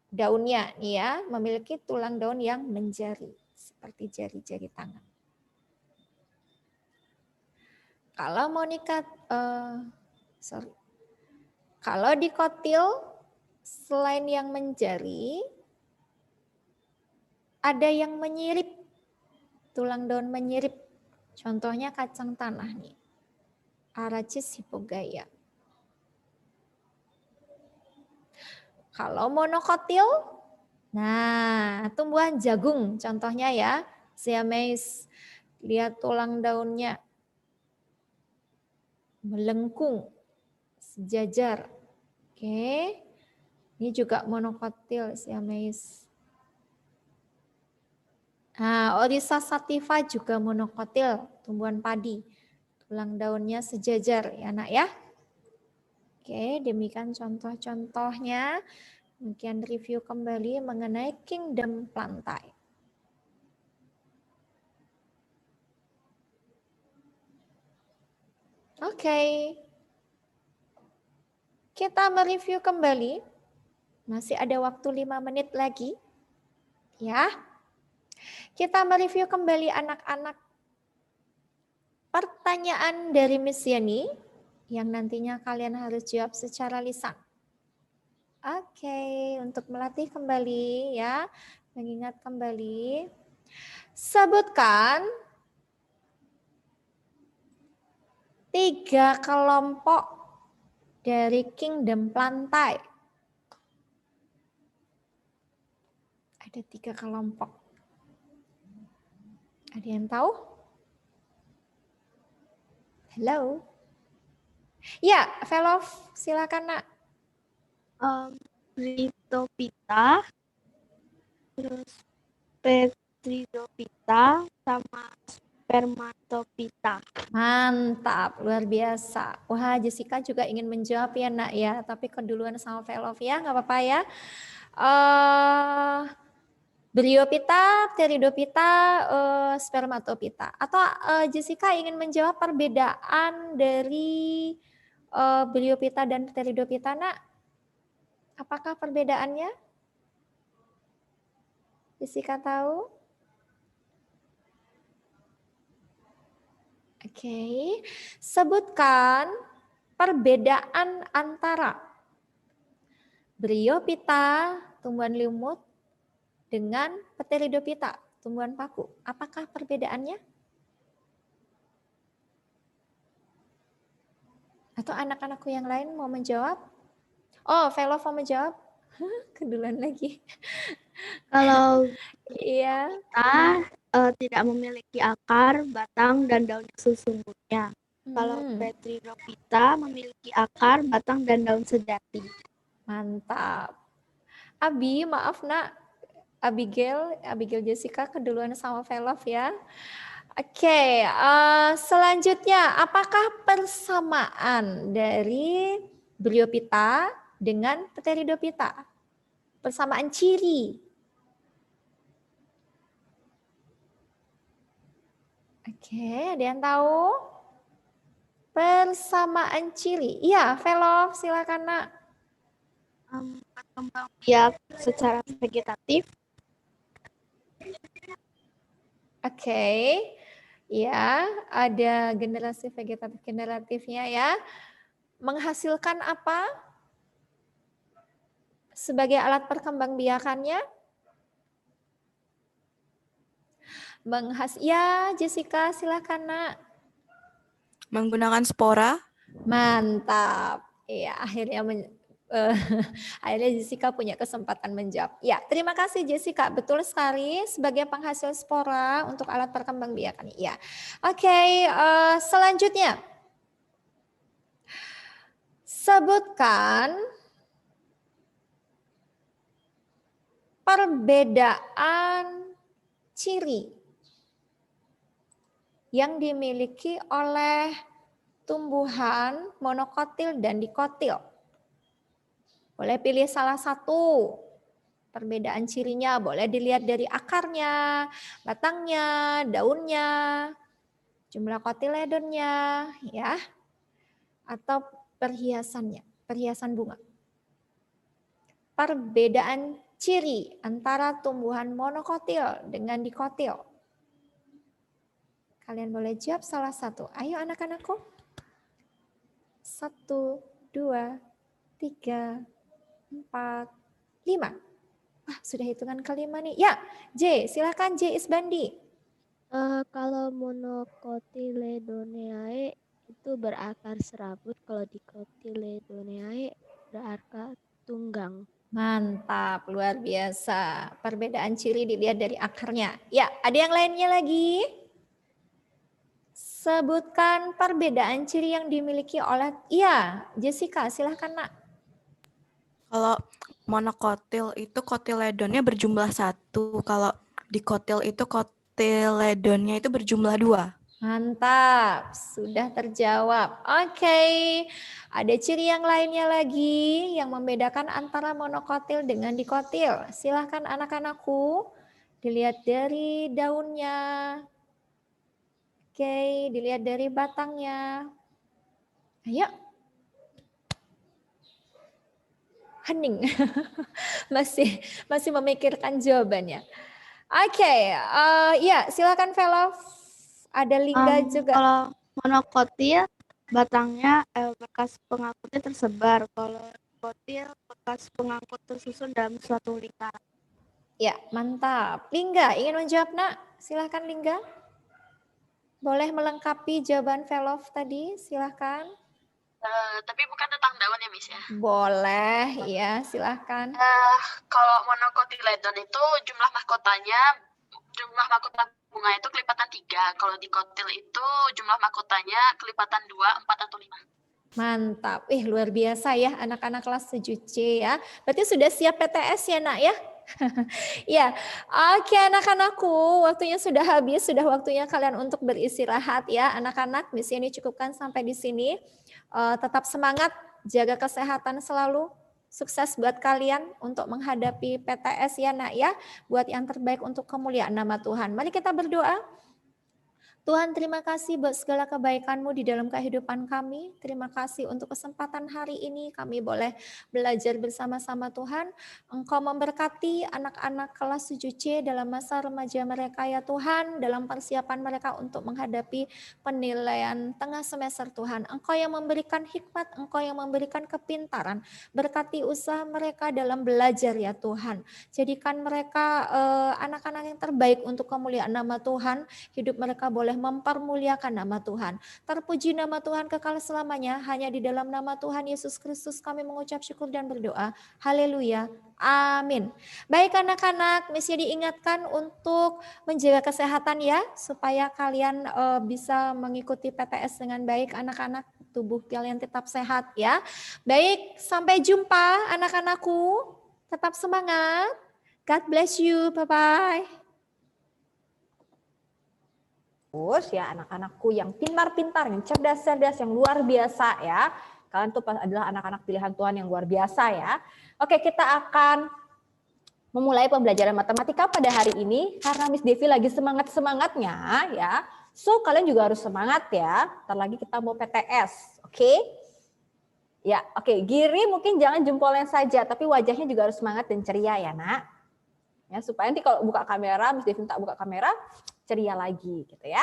daunnya nih ya, memiliki tulang daun yang menjari seperti jari-jari tangan. Kalau mau kalau dikotil selain yang menjari, ada yang menyirip, tulang daun menyirip. Contohnya kacang tanah nih, Arachis hypogaya. Kalau monokotil, nah tumbuhan jagung contohnya ya, siamese. Lihat tulang daunnya melengkung, sejajar. Oke, ini juga monokotil siamese. Nah, Oryza sativa juga monokotil, tumbuhan padi. Tulang daunnya sejajar ya nak ya. Oke, demikian contoh-contohnya. Demikian review kembali mengenai kingdom plantae. Oke. Kita mereview kembali. Masih ada waktu 5 menit lagi. Ya. Kita mereview kembali anak-anak. Pertanyaan dari Miss Yani yang nantinya kalian harus jawab secara lisan. Oke, untuk melatih kembali ya, mengingat kembali. Sebutkan 3 kelompok dari kingdom plantae. Ada 3 kelompok. Ada yang tahu? Halo? Ya, Velov, silakan nak. Britophyta, terus Petridophyta, sama Spermatophyta. Mantap, luar biasa. Wah, Jessica juga ingin menjawab ya nak ya, tapi keduluan sama Velov ya, nggak apa-apa ya. Bryophyta, Pteridophyta, Spermatophyta. Atau Jessica ingin menjawab perbedaan dari Bryophyta dan Pteridophyta nak? Apakah perbedaannya? Jessica tahu? Oke, sebutkan perbedaan antara Bryophyta, tumbuhan lumut, dengan Pteridophyta, tumbuhan paku. Apakah perbedaannya? Atau anak-anakku yang lain mau menjawab? Oh, Velov mau menjawab? Keduluan lagi. Kalau iya, kita tidak memiliki akar, batang, dan daun sesungguhnya. Kalau Petridophyta memiliki akar, batang, dan daun sejati. Mantap. Abi, maaf nak, Abigail Jessica keduluan sama Velov ya. Oke, selanjutnya apakah persamaan dari Bryopita dengan Pteridopita? Persamaan ciri. Oke, ada yang tahu? Persamaan ciri. Iya, Velov, silakan Nak. Berkembang biak secara vegetatif. Oke, ya, ada generasi vegetatif generatifnya ya. Menghasilkan apa sebagai alat perkembangbiakannya? Ya, Jessica, silakan Nak. Menggunakan spora. Mantap. Ya, akhirnya akhirnya Jessica punya kesempatan menjawab. Ya, terima kasih Jessica. Betul sekali sebagai penghasil spora untuk alat perkembangbiakan. Ya. Oke, selanjutnya. Sebutkan perbedaan ciri yang dimiliki oleh tumbuhan monokotil dan dikotil. Boleh pilih salah satu. Perbedaan cirinya boleh dilihat dari akarnya, batangnya, daunnya, jumlah kotiledonnya, ya, atau perhiasannya, perhiasan bunga. Perbedaan ciri antara tumbuhan monokotil dengan dikotil. Kalian boleh jawab salah satu. Ayo anak-anakku. 1, 2, 3, 4, 5. Wah, sudah hitungan kelima nih. Ya, J, silakan J Isbandi. Kalau Monocotyledoneae itu berakar serabut, kalau Dicotyledoneae berakar tunggang. Mantap, luar biasa. Perbedaan ciri dilihat dari akarnya. Ya, ada yang lainnya lagi? Sebutkan perbedaan ciri yang dimiliki oleh, iya, Jessica, silahkan Nak. Kalau monokotil itu kotiledonnya berjumlah 1. Kalau dikotil itu kotiledonnya itu berjumlah 2. Mantap, sudah terjawab. Oke, ada ciri yang lainnya lagi yang membedakan antara monokotil dengan dikotil. Silahkan anak-anakku, dilihat dari daunnya. Oke, dilihat dari batangnya. Ayo. Hening. masih memikirkan jawabannya. Oke, ya silakan Velov. Ada Lingga juga. Kalau monokotil batangnya bekas pengangkutnya tersebar. Kalau kotil bekas pengangkut tersusun dalam suatu lingkaran. Ya, mantap. Lingga ingin menjawab Nak? Silahkan Lingga. Boleh melengkapi jawaban Velov tadi, silahkan. Tapi bukan tentang daun ya, Miss ya? Boleh, ya silahkan. Kalau monocotyledon itu jumlah mahkota bunga itu kelipatan 3. Kalau dikotil itu jumlah mahkotanya kelipatan 2, 4, atau 5. Mantap. Luar biasa ya anak-anak kelas 7C ya. Berarti sudah siap PTS ya Nak ya? Ya, oke anak-anakku, waktunya sudah habis, sudah waktunya kalian untuk beristirahat ya anak-anak. Misi ini cukupkan sampai di sini. Tetap semangat, jaga kesehatan selalu. Sukses buat kalian untuk menghadapi PTS ya Nak ya. Buat yang terbaik untuk kemuliaan nama Tuhan. Mari kita berdoa. Tuhan, terima kasih buat segala kebaikan-Mu di dalam kehidupan kami. Terima kasih untuk kesempatan hari ini kami boleh belajar bersama-sama Tuhan. Engkau memberkati anak-anak kelas 7C dalam masa remaja mereka ya Tuhan, dalam persiapan mereka untuk menghadapi penilaian tengah semester Tuhan. Engkau yang memberikan hikmat, Engkau yang memberikan kepintaran. Berkati usaha mereka dalam belajar ya Tuhan. Jadikan mereka anak-anak yang terbaik untuk kemuliaan nama Tuhan. Hidup mereka boleh mempermuliakan nama Tuhan. Terpuji nama Tuhan kekal selamanya. Hanya di dalam nama Tuhan Yesus Kristus kami mengucap syukur dan berdoa. Haleluya. Amin. Baik anak-anak, mesti diingatkan untuk menjaga kesehatan ya, supaya kalian bisa mengikuti PTS dengan baik anak-anak. Tubuh kalian tetap sehat ya. Baik, sampai jumpa anak-anakku. Tetap semangat. God bless you. Bye-bye. Terus ya anak-anakku yang pintar-pintar, yang cerdas-cerdas, yang luar biasa ya. Kalian tuh adalah anak-anak pilihan Tuhan yang luar biasa ya. Oke, kita akan memulai pembelajaran matematika pada hari ini karena Miss Devi lagi semangat-semangatnya ya. So, kalian juga harus semangat ya. Ntar lagi kita mau PTS, oke? Ya, oke. Giri mungkin jangan jempolnya saja, tapi wajahnya juga harus semangat dan ceria ya, Nak. Ya, supaya nanti kalau buka kamera, Miss Devi minta buka kamera, ceria lagi gitu ya.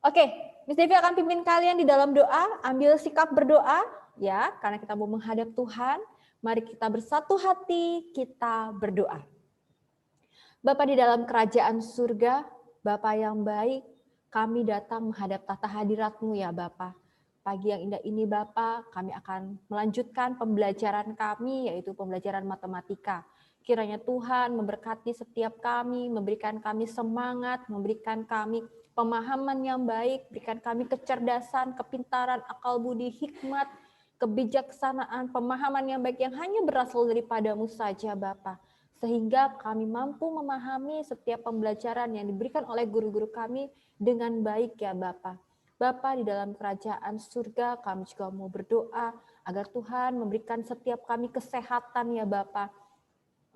Oke, Miss Devi akan pimpin kalian di dalam doa, ambil sikap berdoa ya, karena kita mau menghadap Tuhan. Mari kita bersatu hati, kita berdoa. Bapa di dalam kerajaan surga, Bapa yang baik, kami datang menghadap tata hadirat-Mu ya Bapa. Pagi yang indah ini Bapa, kami akan melanjutkan pembelajaran kami, yaitu pembelajaran matematika. Kiranya Tuhan memberkati setiap kami, memberikan kami semangat, memberikan kami pemahaman yang baik, berikan kami kecerdasan, kepintaran, akal budi, hikmat, kebijaksanaan, pemahaman yang baik yang hanya berasal daripada-Mu saja Bapa. Sehingga kami mampu memahami setiap pembelajaran yang diberikan oleh guru-guru kami dengan baik ya Bapa. Bapa di dalam kerajaan surga kami juga mau berdoa agar Tuhan memberikan setiap kami kesehatan ya Bapa.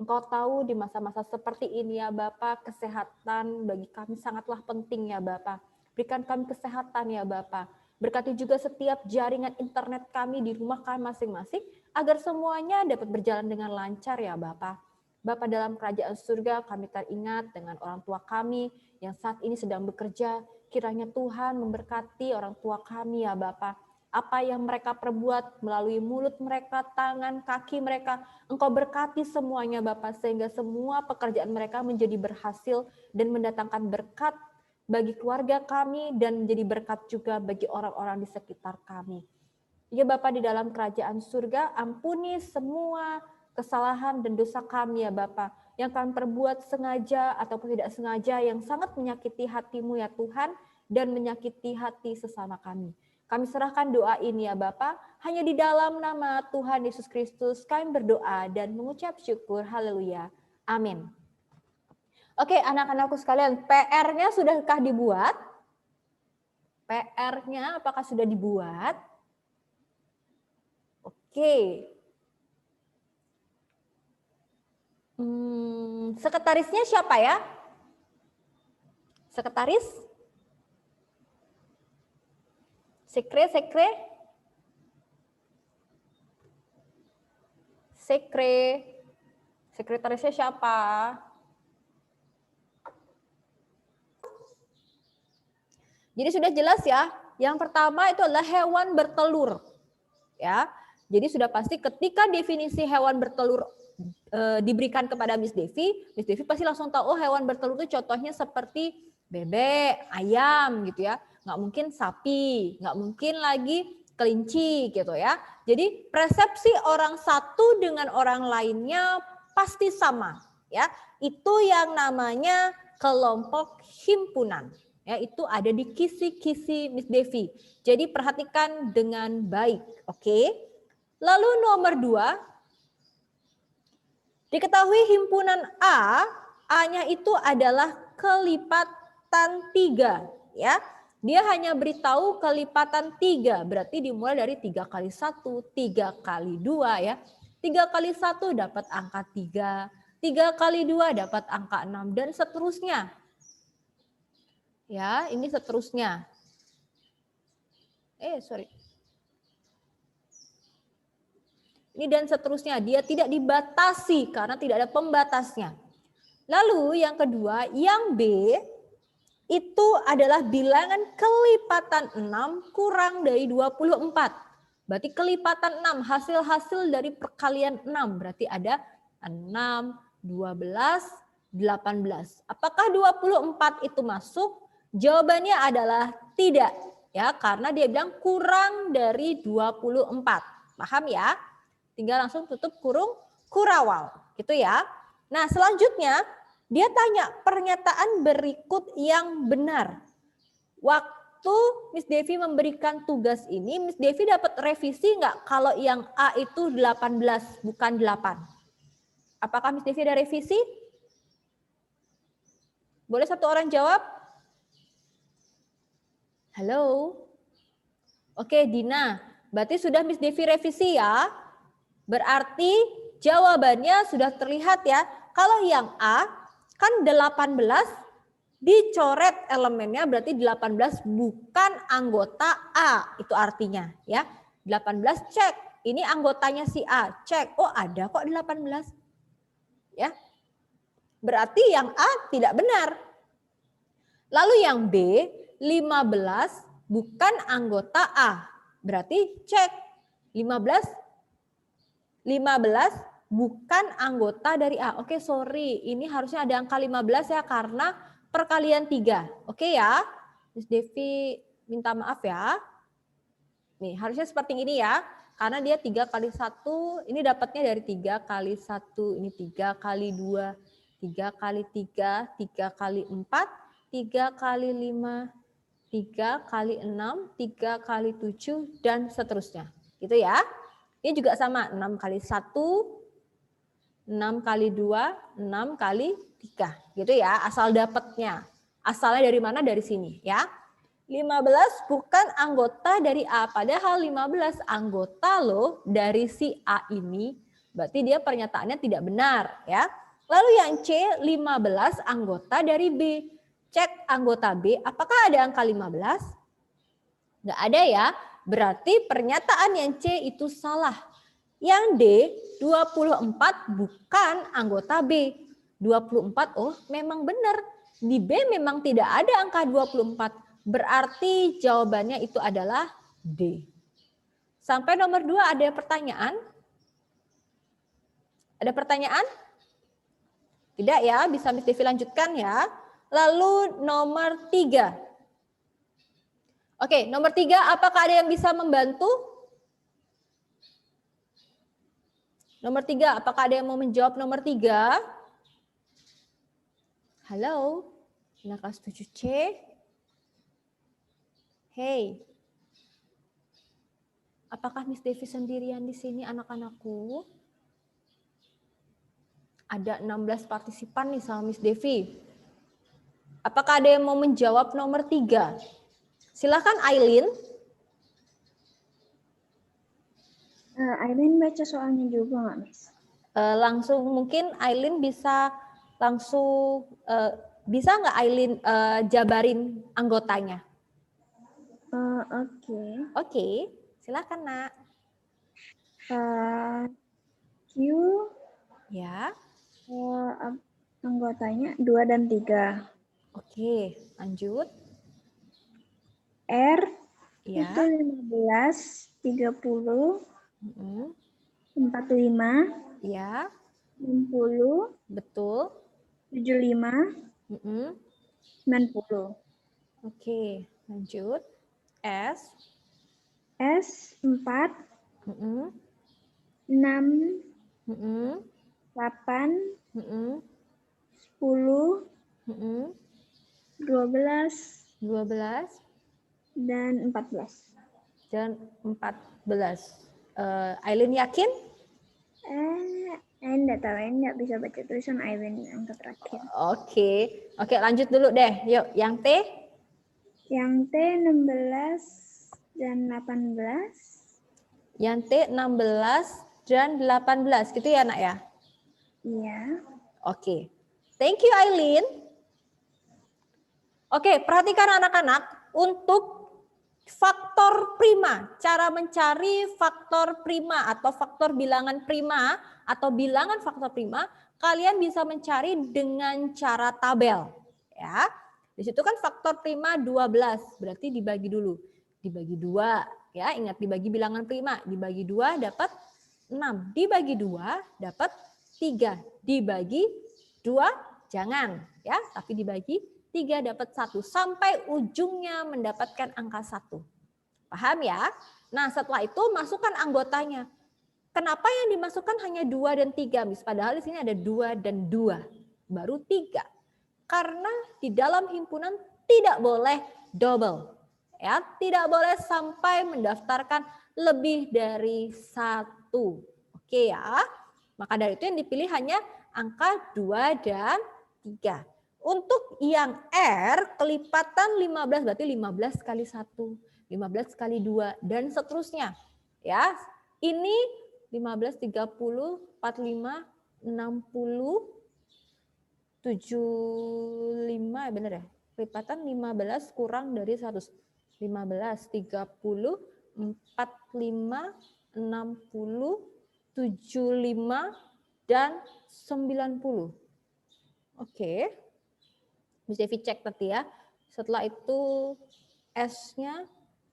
Engkau tahu di masa-masa seperti ini ya Bapa, kesehatan bagi kami sangatlah penting ya Bapa. Berikan kami kesehatan ya Bapa. Berkati juga setiap jaringan internet kami di rumah kami masing-masing, agar semuanya dapat berjalan dengan lancar ya Bapa. Bapa dalam kerajaan surga kami teringat dengan orang tua kami yang saat ini sedang bekerja. Kiranya Tuhan memberkati orang tua kami ya Bapa. Apa yang mereka perbuat melalui mulut mereka, tangan, kaki mereka, Engkau berkati semuanya Bapa, sehingga semua pekerjaan mereka menjadi berhasil dan mendatangkan berkat bagi keluarga kami dan menjadi berkat juga bagi orang-orang di sekitar kami. Ya Bapa di dalam kerajaan surga, ampuni semua kesalahan dan dosa kami ya Bapa, yang kami perbuat sengaja ataupun tidak sengaja yang sangat menyakiti hati-Mu ya Tuhan dan menyakiti hati sesama kami. Kami serahkan doa ini ya Bapa, hanya di dalam nama Tuhan Yesus Kristus kami berdoa dan mengucap syukur. Haleluya. Amin. Oke, anak-anakku sekalian, PR-nya sudahkah dibuat? PR-nya apakah sudah dibuat? Oke. Sekretarisnya siapa ya? Sekretaris? Sekretarisnya siapa? Jadi sudah jelas ya. Yang pertama itu adalah hewan bertelur. Ya. Jadi sudah pasti ketika definisi hewan bertelur diberikan kepada Miss Devi pasti langsung tahu oh hewan bertelur itu contohnya seperti bebek, ayam gitu ya. Nggak mungkin sapi, nggak mungkin lagi kelinci gitu ya. Jadi persepsi orang satu dengan orang lainnya pasti sama ya. Itu yang namanya kelompok himpunan. Ya, itu ada di kisi-kisi Miss Devi. Jadi perhatikan dengan baik, oke? Lalu nomor 2, diketahui himpunan A-nya itu adalah kelipatan 3, ya. Dia hanya beritahu kelipatan 3, berarti dimulai dari 3 kali 1, 3 kali 2 ya. 3 kali 1 dapat angka 3, 3 kali 2 dapat angka 6 dan seterusnya. Ya, ini seterusnya. Ini dan seterusnya, dia tidak dibatasi karena tidak ada pembatasnya. Lalu yang kedua, yang B itu adalah bilangan kelipatan 6 kurang dari 24. Berarti kelipatan 6, hasil-hasil dari perkalian 6. Berarti ada 6, 12, 18. Apakah 24 itu masuk? Jawabannya adalah tidak. Ya, karena dia bilang kurang dari 24. Paham ya? Tinggal langsung tutup kurung kurawal. Gitu ya. Nah, selanjutnya dia tanya pernyataan berikut yang benar. Waktu Miss Devi memberikan tugas ini, Miss Devi dapat revisi nggak kalau yang A itu 18 bukan 8? Apakah Miss Devi ada revisi? Boleh satu orang jawab? Halo? Oke, Dina. Berarti sudah Miss Devi revisi ya? Berarti jawabannya sudah terlihat ya. Kalau yang A, kan 18 dicoret elemennya, berarti 18 bukan anggota A. Itu artinya ya. 18 cek, ini anggotanya si A. Cek, oh ada kok 18. Ya. Berarti yang A tidak benar. Lalu yang B, 15 bukan anggota A. Berarti cek, 15 bukan anggota dari A. Oke, sorry. Ini harusnya ada angka 15 ya karena perkalian 3. Oke ya. Miss Devi minta maaf ya. Nih, harusnya seperti ini ya. Karena dia 3 kali 1, ini dapatnya dari 3 kali 1, ini 3 kali 2, 3 kali 3, 3 kali 4, 3 kali 5, 3 kali 6, 3 kali 7, dan seterusnya. Gitu ya. Ini juga sama, 6 kali 1, 6 kali 2, 6 kali 3. Gitu ya, asal dapatnya. Asalnya dari mana? Dari sini ya. 15 bukan anggota dari A, padahal 15 anggota loh dari si A ini. Berarti dia pernyataannya tidak benar ya. Lalu yang C, 15 anggota dari B. Cek anggota B, apakah ada angka 15? Nggak ada ya, berarti pernyataan yang C itu salah. Yang D, 24 bukan anggota B. 24, oh memang benar. Di B memang tidak ada angka 24. Berarti jawabannya itu adalah D. Sampai nomor 2 ada pertanyaan? Ada pertanyaan? Tidak ya, bisa Miss Devi lanjutkan ya. Lalu nomor 3. Oke, nomor 3, apakah ada yang bisa membantu? Nomor 3, apakah ada yang mau menjawab nomor 3? Halo, anak kelas 7C. Hey, apakah Miss Devi sendirian di sini anak-anakku? Ada 16 partisipan nih sama Miss Devi. Apakah ada yang mau menjawab nomor 3? Silakan Aileen. Aileen baca soalnya juga nggak, Miss? Langsung mungkin Aileen bisa langsung, bisa nggak Aileen jabarin anggotanya? Oke. Oke, silakan nak. Q. Ya. Anggotanya 2 dan 3. Oke, lanjut. R Ya. itu 15, 30, 45, Ya. 60, Betul. 75, 90. Oke, lanjut. S. S 4, 6, 8, 10, 12, dan 14. Dan 14. Aileen yakin? Enggak tahu, enggak bisa baca tulisan Aileen yang terakhir. Oke, lanjut dulu deh. Yuk, yang T? Yang T 16 dan 18. Yang T 16 dan 18, gitu ya nak ya? Iya. Oke, thank you Aileen. Oke, perhatikan anak-anak untuk faktor prima. Cara mencari faktor prima atau faktor bilangan prima atau bilangan faktor prima, kalian bisa mencari dengan cara tabel. Ya, di situ kan faktor prima 12, berarti dibagi dulu. Dibagi 2, ya ingat dibagi bilangan prima. Dibagi 2 dapat 6, dibagi 2 dapat 3, dibagi 2 jangan, ya, tapi dibagi 3 dapat 1 sampai ujungnya mendapatkan angka 1. Paham ya? Nah, setelah itu masukkan anggotanya. Kenapa yang dimasukkan hanya 2 dan 3, Miss? Padahal di sini ada 2 dan 2, baru 3. Karena di dalam himpunan tidak boleh double. Ya, tidak boleh sampai mendaftarkan lebih dari 1. Oke ya. Maka dari itu yang dipilih hanya angka 2 dan 3. Untuk yang R, kelipatan 15 berarti 15 kali 1, 15 kali 2, dan seterusnya. Ya, ini 15, 30, 45, 60, 75, ya benar ya? Kelipatan 15 kurang dari 100. 15, 30, 45, 60, 75, dan 90. Oke. Miss Devi cek tadi ya. Setelah itu S-nya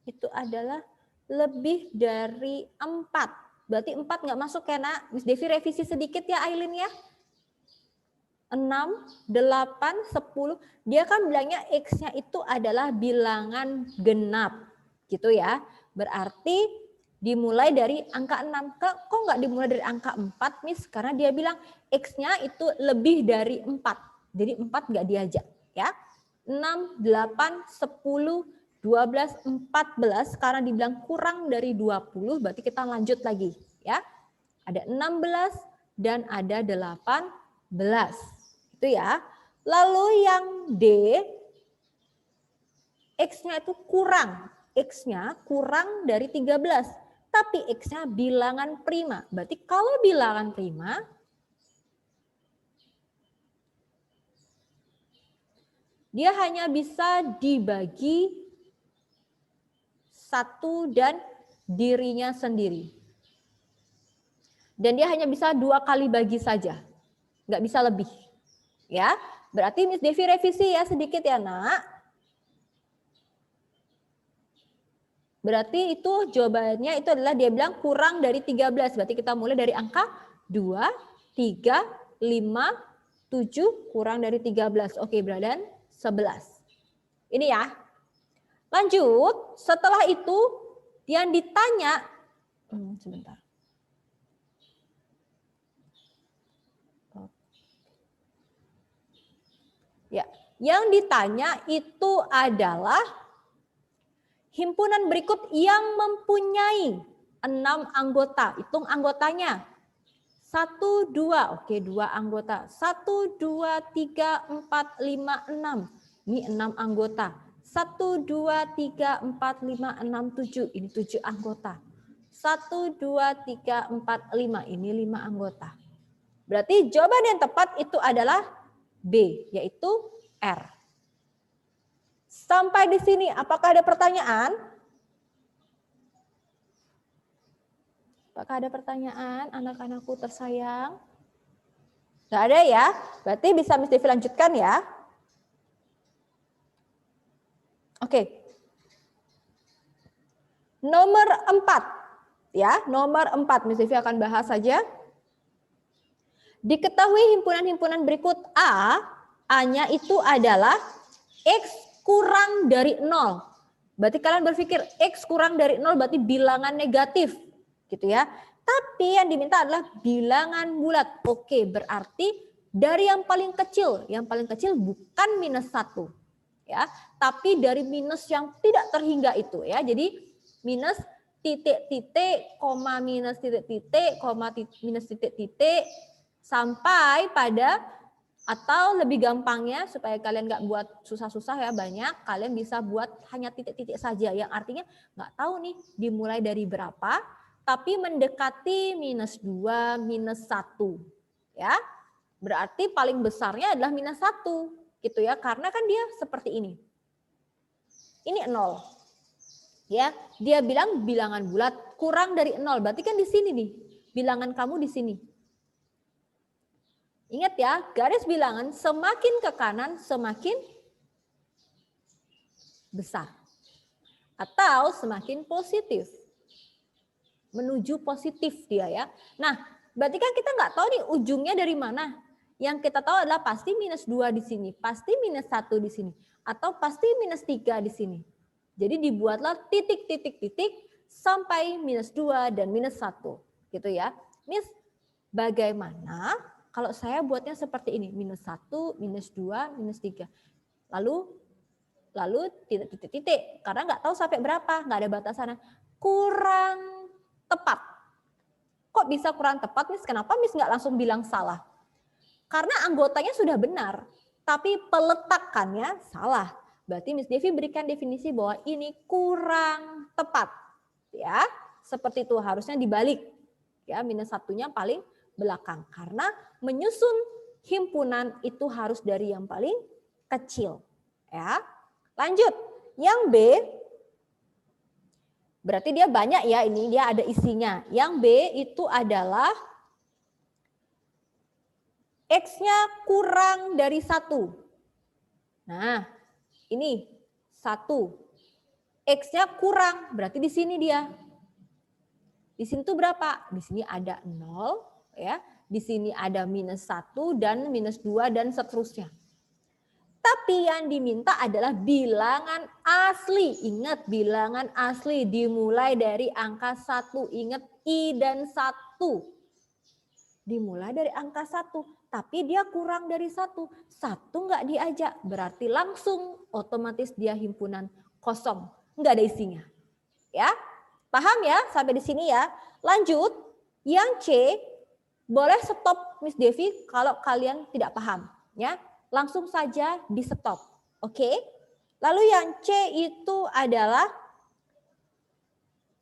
itu adalah lebih dari 4. Berarti 4 nggak masuk ya nak. Miss Devi revisi sedikit ya Aileen ya. 6, 8, 10. Dia kan bilangnya X-nya itu adalah bilangan genap. Gitu ya. Berarti dimulai dari angka 6. Kok nggak dimulai dari angka 4, Miss? Karena dia bilang X-nya itu lebih dari 4. Jadi 4 nggak diajak. Ya, 6, 8, 10, 12, 14, karena dibilang kurang dari 20, berarti kita lanjut lagi. Ya, ada 16 dan ada 18. Itu ya. Lalu yang D, X-nya itu kurang. X-nya kurang dari 13. Tapi X-nya bilangan prima. Berarti kalau bilangan prima, dia hanya bisa dibagi 1 dan dirinya sendiri. Dan dia hanya bisa 2 kali bagi saja. Nggak bisa lebih. Ya, berarti Miss Devi revisi ya sedikit ya nak. Berarti itu jawabannya itu adalah dia bilang kurang dari 13. Berarti kita mulai dari angka 2, 3, 5, 7 kurang dari 13. Oke, Bradan. 11. Ini ya. Lanjut, setelah itu yang ditanya, sebentar. Ya, yang ditanya itu adalah himpunan berikut yang mempunyai 6 anggota. Hitung anggotanya. 1, 2, oke 2 anggota. 1, 2, 3, 4, 5, 6. Ini 6 anggota. 1, 2, 3, 4, 5, 6, 7. Ini 7 anggota. 1, 2, 3, 4, 5. Ini 5 anggota. Berarti jawaban yang tepat itu adalah B, yaitu R. Sampai di sini, apakah ada pertanyaan? Apakah ada pertanyaan anak-anakku tersayang? Nggak ada ya? Berarti bisa Miss Devi lanjutkan ya. Oke. Nomor 4. Ya, nomor 4 Miss Devi akan bahas saja. Diketahui himpunan-himpunan berikut A-nya itu adalah X kurang dari 0. Berarti kalian berpikir X kurang dari 0 berarti bilangan negatif. Gitu ya. Tapi yang diminta adalah bilangan bulat. Oke, berarti dari yang paling kecil bukan minus 1. Ya, tapi dari minus yang tidak terhingga itu ya. Jadi minus titik-titik, koma minus titik-titik, koma minus titik-titik sampai pada, atau lebih gampangnya supaya kalian nggak buat susah-susah ya banyak, kalian bisa buat hanya titik-titik saja yang artinya nggak tahu nih dimulai dari berapa, tapi mendekati minus 2, minus 1. Ya. Berarti paling besarnya adalah minus 1. Gitu ya, karena kan dia seperti ini. Ini 0. Ya, dia bilang bilangan bulat kurang dari 0. Berarti kan di sini nih. Bilangan kamu di sini. Ingat ya, garis bilangan semakin ke kanan semakin besar. Atau semakin positif. Menuju positif dia ya. Nah, berarti kan kita nggak tahu nih ujungnya dari mana. Yang kita tahu adalah pasti minus 2 di sini, pasti minus 1 di sini, atau pasti minus 3 di sini. Jadi dibuatlah titik-titik-titik sampai minus 2 dan minus 1. Gitu ya. Miss, bagaimana kalau saya buatnya seperti ini? Minus 1, minus 2, minus 3. Lalu titik-titik-titik. Karena nggak tahu sampai berapa, nggak ada batasannya. Kurang tepat. kok bisa kurang tepat, Miss? Kenapa Miss nggak langsung bilang salah? Karena anggotanya sudah benar, tapi peletakannya salah. Berarti Miss Devi berikan definisi bahwa ini kurang tepat. Ya, seperti itu, harusnya dibalik. Ya, minus satunya paling belakang. Karena menyusun himpunan itu harus dari yang paling kecil. Ya, lanjut. Yang B, berarti dia banyak ya, ini dia ada isinya. Yang B itu adalah X-nya kurang dari 1. Nah, ini 1. X-nya kurang, berarti di sini dia. Di sini tuh berapa? Di sini ada 0, ya. Di sini ada minus 1 dan minus 2 dan seterusnya. Tapi yang diminta adalah bilangan asli. Ingat, bilangan asli dimulai dari angka 1. Ingat, I dan 1. Dimulai dari angka 1. Tapi dia kurang dari 1. 1 nggak diajak. Berarti langsung otomatis dia himpunan kosong. Nggak ada isinya. Ya, paham ya sampai di sini ya. Lanjut, yang C boleh stop Miss Devi kalau kalian tidak paham. Ya. Langsung saja di stop. Oke. Lalu yang C itu adalah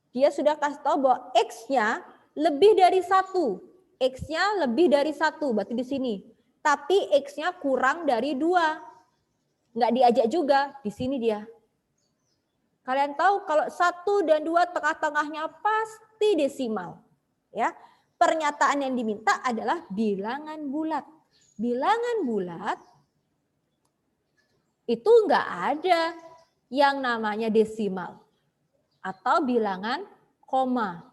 dia sudah kasih tahu bahwa X-nya lebih dari 1. X-nya lebih dari 1, berarti di sini. Tapi X-nya kurang dari 2. Nggak diajak juga, di sini dia. Kalian tahu kalau 1 dan 2 tengah-tengahnya pasti desimal. Ya. Pernyataan yang diminta adalah bilangan bulat. Bilangan bulat itu enggak ada yang namanya desimal atau bilangan koma.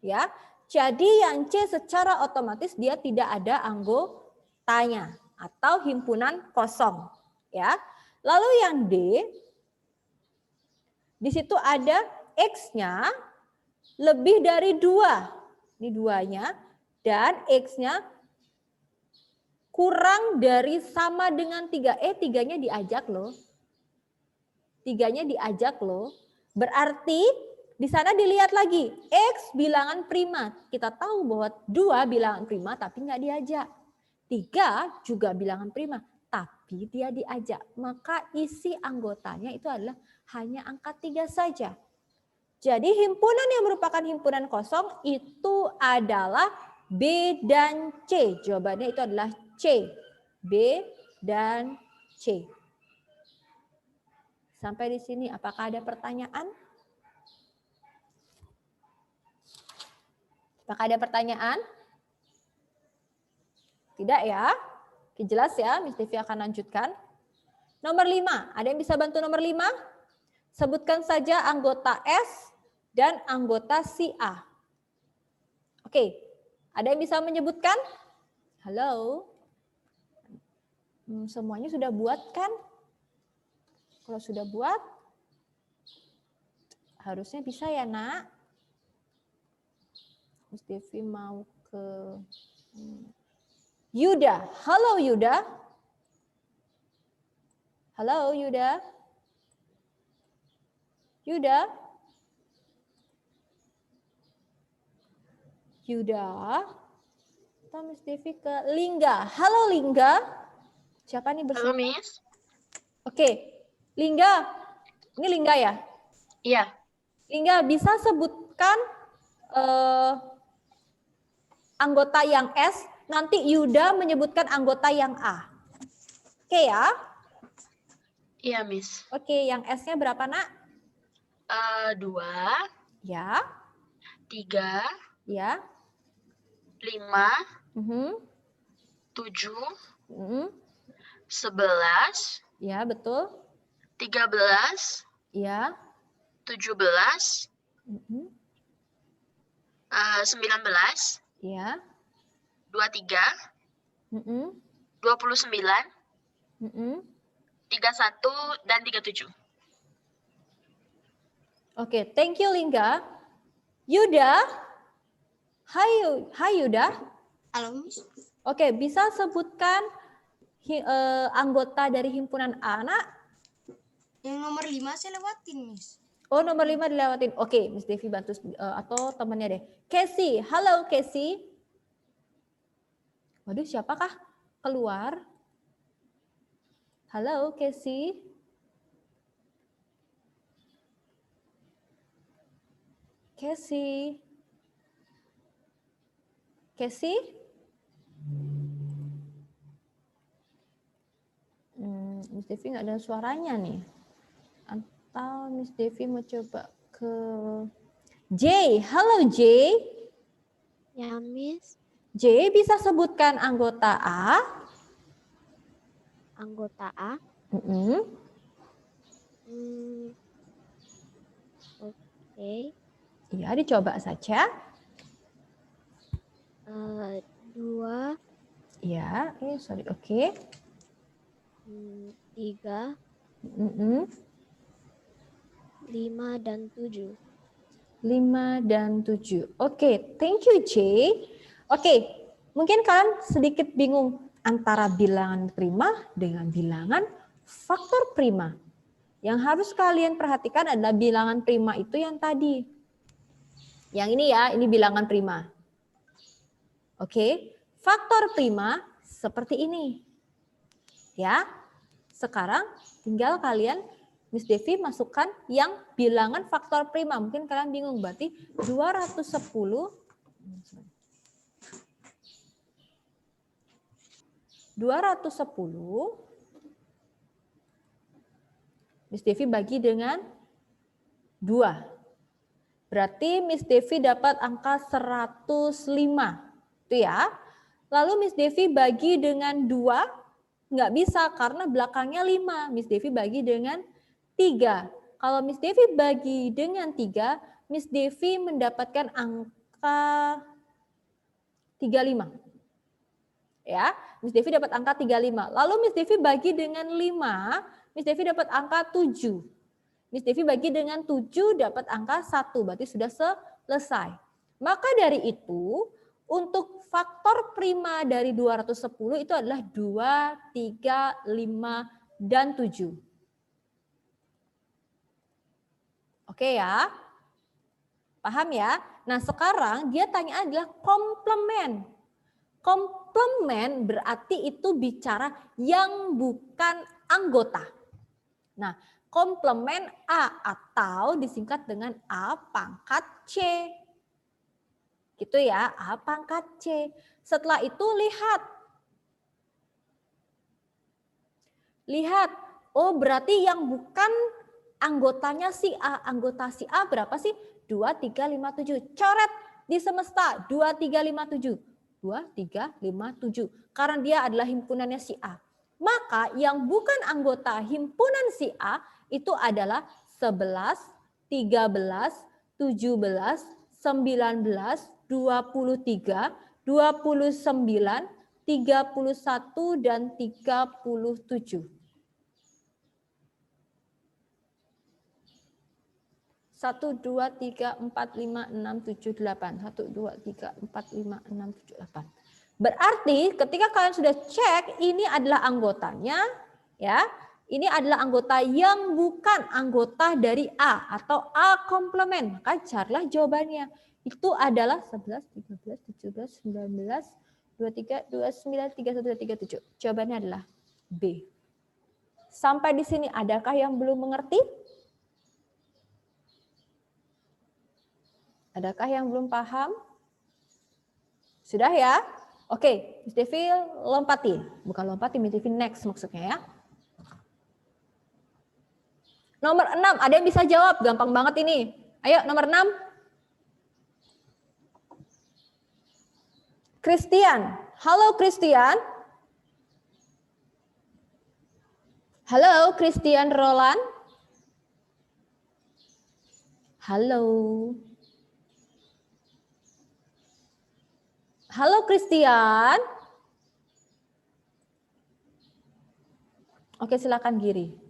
Ya. Jadi yang C secara otomatis dia tidak ada anggotanya atau himpunan kosong, ya. Lalu yang D di situ ada X-nya lebih dari 2. Ini 2-nya dan X-nya kurang dari sama dengan 3. 3-nya diajak loh. 3-nya diajak loh. Berarti di sana dilihat lagi. X bilangan prima. Kita tahu bahwa 2 bilangan prima tapi nggak diajak. 3 juga bilangan prima. Tapi dia diajak. Maka isi anggotanya itu adalah hanya angka 3 saja. Jadi himpunan yang merupakan himpunan kosong itu adalah B dan C. Jawabannya itu adalah C. B dan C. Sampai di sini apakah ada pertanyaan? Apakah ada pertanyaan? Tidak ya? Oke, jelas ya, Miss Devi akan lanjutkan. Nomor 5, ada yang bisa bantu nomor 5? Sebutkan saja anggota S dan anggota si A. Oke, ada yang bisa menyebutkan? Halo? Semuanya sudah buat kan? Kalau sudah buat, harusnya bisa ya nak? Miss Devi mau ke Yuda. Halo Yuda. Halo Yuda. Yuda. Yuda. Atau Miss Devi ke Lingga. Halo Lingga. Siapa nih bersama? Halo Miss. Oke. Lingga. Ini Lingga ya? Iya. Lingga bisa sebutkan anggota yang S, nanti Yuda menyebutkan anggota yang A. Oke ya? Iya, Miss. Oke, yang S-nya berapa, Nak? 2. Ya. 3. Ya. 5. 7. 11. Ya, betul. 13. Ya. 17. 19. Ya. 23. 29. 31 dan 37. Oke, thank you Lingga. Yuda. Hai Yuda. Halo, Miss. Oke, bisa sebutkan anggota dari himpunan A, Nak? Yang nomor 5 saya lewatin, Miss. Oh, nomor 5 dilewatin. Oke, Miss Devi bantu atau temannya deh. Casey, halo Casey. Waduh, siapakah keluar? Halo Casey. Casey. Casey? Miss Devi nggak ada suaranya nih. Atau Miss Devi mau coba ke J. Halo J. Ya, Miss. J, bisa sebutkan anggota A? Anggota A? Oke. Iya, dicoba saja. 2. Iya, sorry, oke. 3. 5 dan 7. 5 dan 7. Oke, thank you J. Oke, mungkin kalian sedikit bingung antara bilangan prima dengan bilangan faktor prima. Yang harus kalian perhatikan adalah bilangan prima itu yang tadi. Yang ini ya, ini bilangan prima. Oke, faktor prima seperti ini. Ya, sekarang tinggal kalian Miss Devi masukkan yang bilangan faktor prima. Mungkin kalian bingung, berarti 210 Miss Devi bagi dengan 2. Berarti Miss Devi dapat angka 105. Itu ya. Lalu Miss Devi bagi dengan 2, nggak bisa karena belakangnya 5. Miss Devi bagi dengan 3. Kalau Miss Devi bagi dengan 3, Miss Devi mendapatkan angka 35. Ya, Miss Devi dapat angka 35. Lalu Miss Devi bagi dengan 5, Miss Devi dapat angka 7. Miss Devi bagi dengan 7 dapat angka 1, berarti sudah selesai. Maka dari itu, untuk faktor prima dari 210 itu adalah 2, 3, 5, dan 7. Oke ya, paham ya? Nah sekarang dia tanya adalah komplement. Komplement berarti itu bicara yang bukan anggota. Nah komplement A atau disingkat dengan A pangkat C. Gitu ya, A pangkat C. Setelah itu lihat, oh berarti yang bukan anggotanya si A. Anggota si A berapa sih? 2, 3, 5, 7. Coret di semesta 2, 3, 5, 7. 2, 3, 5, 7. Karena dia adalah himpunannya si A. Maka yang bukan anggota himpunan si A itu adalah 11, 13, 17, 19, 23, 29, 31, dan 37. 1, 2, 3, 4, 5, 6, 7, 8. 1, 2, 3, 4, 5, 6, 7, 8. Berarti ketika kalian sudah cek ini adalah anggotanya, ya. Ini adalah anggota yang bukan anggota dari A atau A komplement. Maka carilah jawabannya. Itu adalah 11, 13, 17, 19, 23, 29, 31, 37. Jawabannya adalah B. Sampai di sini adakah yang belum mengerti? Adakah yang belum paham? Sudah ya? Oke, Miss Devi lompati. Bukan lompati, Miss Devi next maksudnya ya. Nomor 6, ada yang bisa jawab? Gampang banget ini. Ayo, nomor 6. Christian. Halo Christian. Halo Christian Roland. Halo. Halo Christian. Oke, silakan Giri.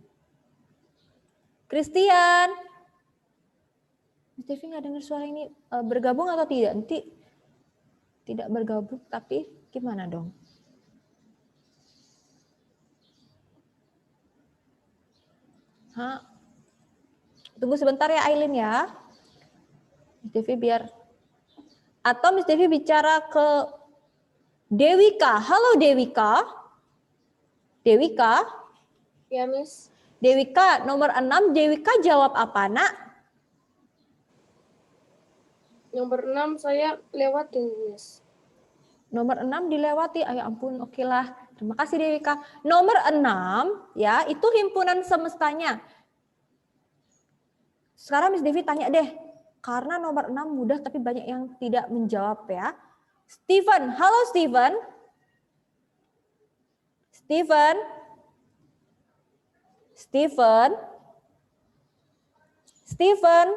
Christian. Miss Devi nggak dengar suara ini bergabung atau tidak? Nanti tidak bergabung, tapi gimana dong? Tunggu sebentar ya Aileen ya. Miss Devi biar. Atau Miss Devi bicara ke Dewika. Halo Dewika. Dewika. Ya, Miss. Dewika nomor 6. Dewika jawab apa nak? Nomor 6 saya lewatin, Miss. Nomor 6 dilewati. Ya ampun, oke lah. Terima kasih Dewika. Nomor 6 ya, itu himpunan semestanya. Sekarang Miss Devi tanya deh, karena nomor 6 mudah tapi banyak yang tidak menjawab ya. Steven, halo Steven. Steven. Steven. Steven.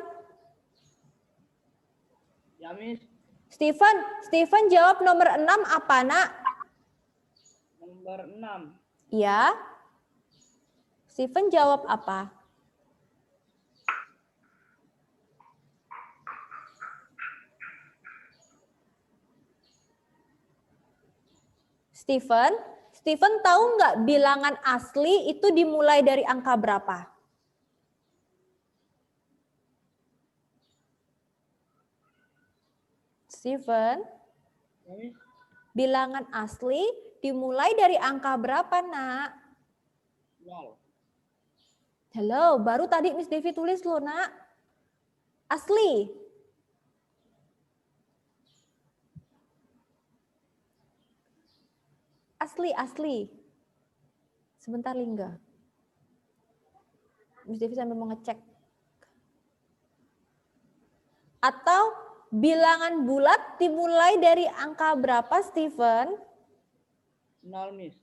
Ya, Miss. Steven jawab nomor 6 apa nak? Nomor 6. Ya. Steven jawab apa? Steven tahu nggak bilangan asli itu dimulai dari angka berapa? Steven, bilangan asli dimulai dari angka berapa nak? 0. Halo, baru tadi Miss Devi tulis loh nak. Asli. Asli. Sebentar Lingga. Miss Devi sampai mau ngecek. Atau bilangan bulat dimulai dari angka berapa, Steven? 0, Miss.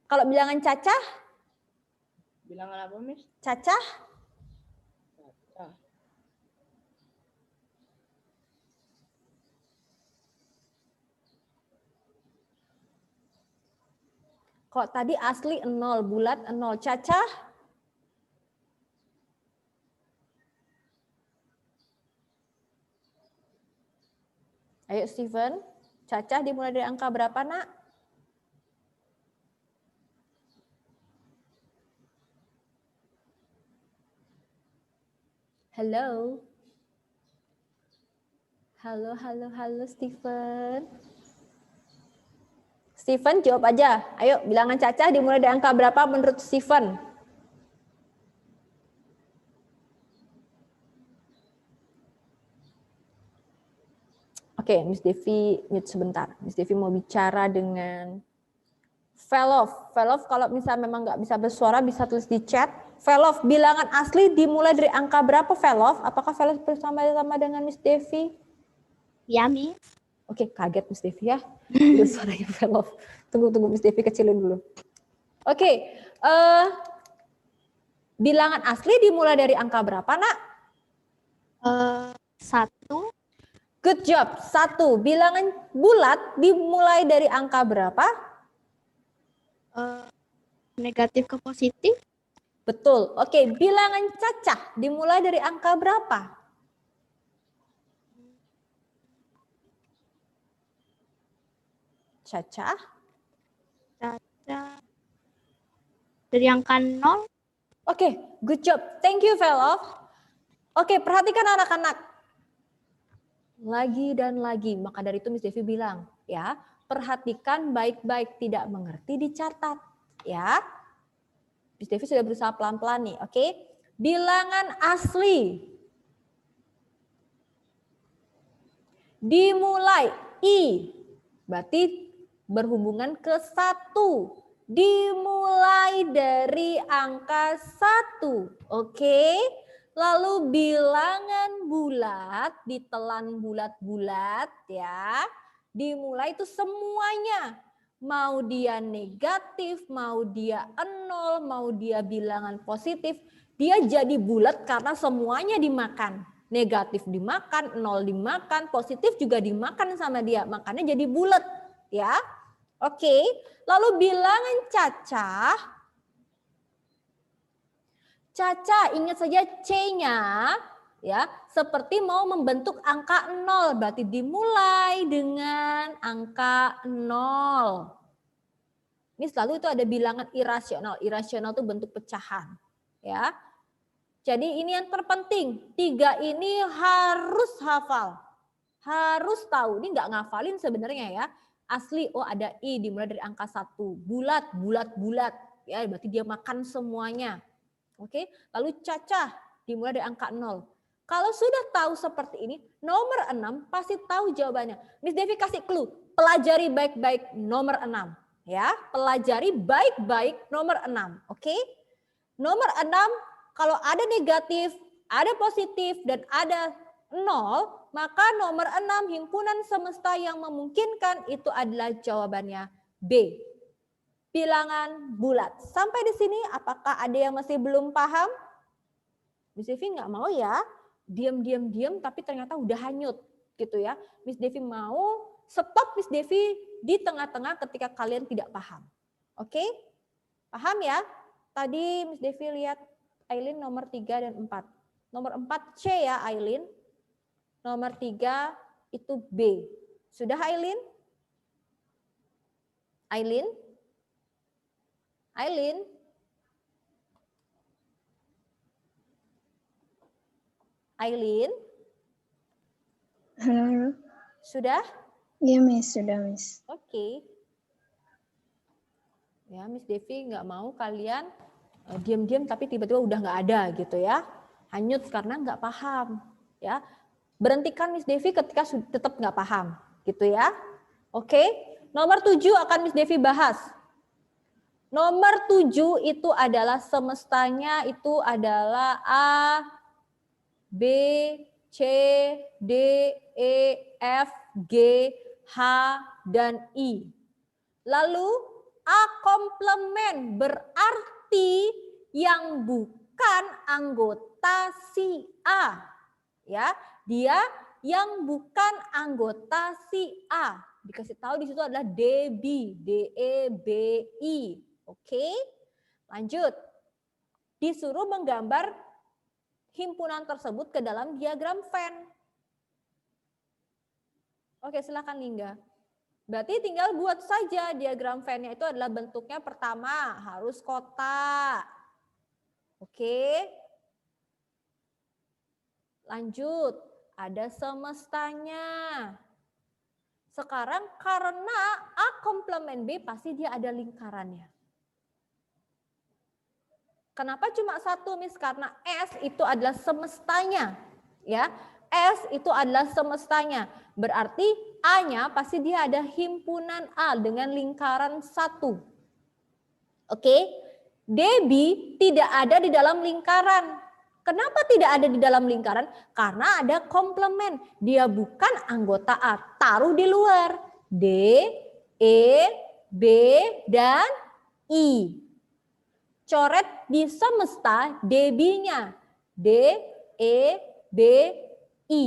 Kalau bilangan cacah? Bilangan apa, Miss? Cacah? Cacah. Kok tadi asli 0, bulat 0, cacah? Ayo Steven, cacah dimulai dari angka berapa nak? Halo. Halo Steven. Steven jawab aja. Ayo bilangan cacah dimulai dari angka berapa menurut Steven? Oke, Miss Devi mute sebentar. Miss Devi mau bicara dengan Velov. Velov kalau misalnya memang nggak bisa bersuara bisa tulis di chat. Velov, bilangan asli dimulai dari angka berapa Velov? Apakah Velov bersama-sama dengan Miss Devi? Ya, Miss. Oke, kaget Miss Devi ya. Udah suaranya Velov. Tunggu Miss Devi kecilin dulu. Oke, bilangan asli dimulai dari angka berapa nak? 1. Good job, 1. Bilangan bulat dimulai dari angka berapa? Negatif ke positif. Betul. Oke, bilangan cacah dimulai dari angka berapa? Cacah dari angka 0. Oke, good job. Thank you, Velov. Oke, perhatikan anak-anak. Lagi dan lagi, maka dari itu Miss Devi bilang, ya, perhatikan baik-baik, tidak mengerti dicatat, ya. Miss Devi sudah berusaha pelan-pelan nih, oke? Bilangan asli dimulai I, berarti berhubungan ke 1. Dimulai dari angka 1. Oke. Lalu bilangan bulat, ditelan bulat-bulat ya. Dimulai itu semuanya. Mau dia negatif, mau dia 0, mau dia bilangan positif. Dia jadi bulat karena semuanya dimakan. Negatif dimakan, 0 dimakan, positif juga dimakan sama dia. Makanya jadi bulat ya. Oke, lalu bilangan cacah. Cacah, ingat saja C-nya ya, seperti mau membentuk angka 0, berarti dimulai dengan angka 0. Ini selalu itu ada bilangan irasional. Irasional itu bentuk pecahan, ya. Jadi ini yang terpenting. 3 ini harus hafal. Harus tahu. Ini nggak ngafalin sebenarnya ya. Asli, oh ada I dimulai dari angka 1. Bulat, bulat, bulat. Ya, berarti dia makan semuanya. Oke. Lalu cacah dimulai dari angka 0. Kalau sudah tahu seperti ini, nomor 6 pasti tahu jawabannya. Miss Devi kasih clue. Pelajari baik-baik nomor 6. Ya, pelajari baik-baik nomor 6. Oke. Nomor 6, kalau ada negatif, ada positif, dan ada 0, maka nomor 6 himpunan semesta yang memungkinkan itu adalah jawabannya B. Bilangan bulat. Sampai di sini apakah ada yang masih belum paham? Miss Devi nggak mau ya, diam, tapi ternyata udah hanyut gitu ya. Miss Devi mau stop Miss Devi di tengah-tengah ketika kalian tidak paham. Oke? Paham ya? Tadi Miss Devi lihat Aileen nomor 3 dan 4. Nomor 4 C ya Aileen. Nomor 3 itu B. Sudah Aileen? Aileen? Aileen? Aileen? Halo. Sudah? Iya, Miss. Sudah, Miss. Oke. Ya, Miss Devi nggak mau kalian diam-diam tapi tiba-tiba udah nggak ada gitu ya. Hanyut karena nggak paham. Ya, berhentikan Miss Devi ketika tetap nggak paham gitu ya. Oke. Nomor 7 akan Miss Devi bahas. Nomor 7 itu adalah semestanya itu adalah A, B, C, D, E, F, G, H, dan I. Lalu A komplement berarti yang bukan anggota si A. Ya, dia yang bukan anggota si A. Dikasih tahu di situ adalah DB, DEBI. Oke. Lanjut. Disuruh menggambar himpunan tersebut ke dalam diagram Venn. Oke, silakan Lingga. Berarti tinggal buat saja diagram Venn-nya itu adalah bentuknya pertama harus kotak. Oke. Lanjut, ada semestanya. Sekarang karena A komplement B pasti dia ada lingkarannya. Kenapa cuma 1, Miss? Karena S itu adalah semestanya. Ya, S itu adalah semestanya. Berarti A-nya pasti dia ada himpunan A dengan lingkaran 1. Oke. DB tidak ada di dalam lingkaran. Kenapa tidak ada di dalam lingkaran? Karena ada komplement. Dia bukan anggota A. Taruh di luar. D, E, B, dan I. Coret di semesta DB-nya. D, E, B, I.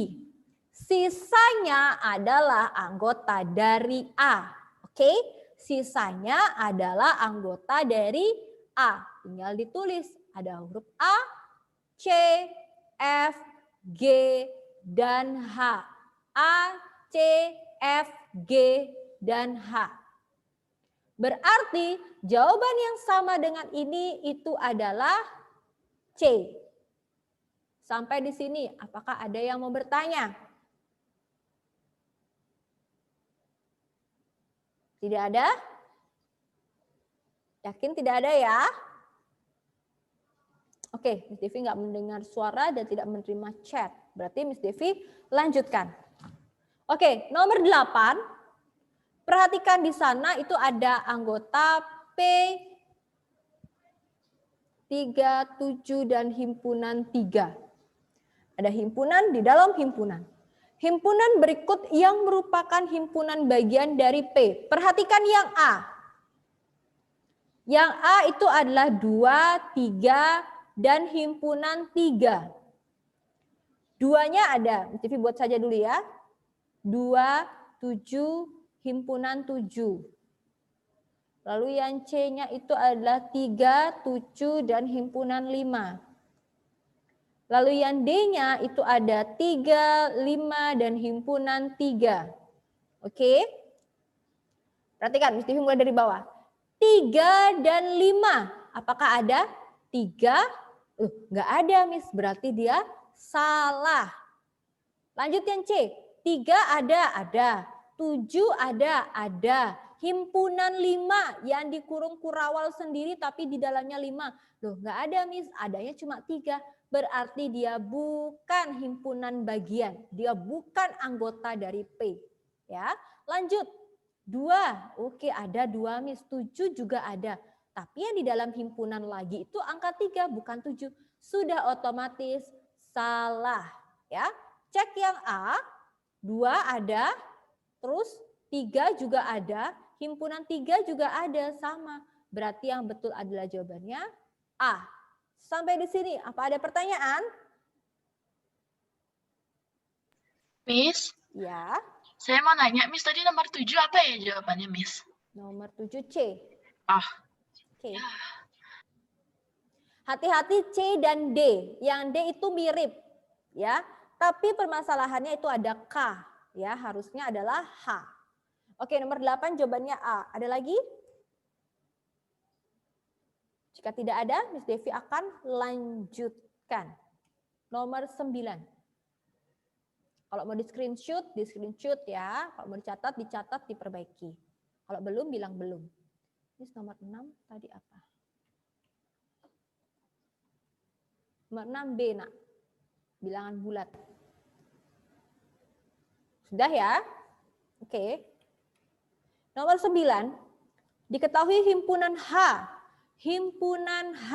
Sisanya adalah anggota dari A. Oke? Sisanya adalah anggota dari A. Tinggal ditulis. Ada huruf A, C, F, G, dan H. A, C, F, G, dan H. Berarti jawaban yang sama dengan ini itu adalah C. Sampai di sini, apakah ada yang mau bertanya? Tidak ada? Yakin tidak ada ya? Oke, Miss Devi nggak mendengar suara dan tidak menerima chat. Berarti Miss Devi lanjutkan. Oke, nomor 8. Perhatikan di sana itu ada anggota P, 3, 7, dan himpunan 3. Ada himpunan di dalam himpunan. Himpunan berikut yang merupakan himpunan bagian dari P. Perhatikan yang A. Yang A itu adalah 2, 3, dan himpunan 3. Duanya ada, Miss buat saja dulu ya. 2, 7, himpunan 7. Lalu yang C-nya itu adalah 3, 7, dan himpunan 5. Lalu yang D-nya itu ada 3, 5, dan himpunan 3. Oke? Perhatikan, Miss Devi mulai dari bawah. 3 dan 5. Apakah ada? 3, Nggak ada, Miss. Berarti dia salah. Lanjut yang C. 3 ada. 7 ada. Himpunan 5 yang dikurung kurawal sendiri tapi di dalamnya 5. Loh, nggak ada, Miss. Adanya cuma 3. Berarti dia bukan himpunan bagian. Dia bukan anggota dari P. Ya, lanjut. 2. Oke, ada 2, Miss. 7 juga ada. Tapi yang di dalam himpunan lagi itu angka 3, bukan 7. Sudah otomatis salah. Ya, cek yang A. 2 ada, terus 3 juga ada, himpunan 3 juga ada, sama. Berarti yang betul adalah jawabannya A. Sampai di sini, apa ada pertanyaan? Miss, Ya. saya mau nanya, Miss, tadi nomor 7 apa ya jawabannya, Miss? Nomor 7 C. Oke. Ya. Hati-hati C dan D. Yang D itu mirip, ya. Tapi permasalahannya itu ada K, ya. Harusnya adalah H. Oke, nomor 8 jawabannya A. Ada lagi? Jika tidak ada, Miss Devi akan lanjutkan. Nomor 9. Kalau mau di screenshot ya. Kalau mau dicatat, diperbaiki. Kalau belum, bilang belum. Miss nomor 6 tadi apa? Nomor 6B, nak. Bilangan bulat. Sudah ya? Oke. Nomor 9. Diketahui himpunan H. Himpunan H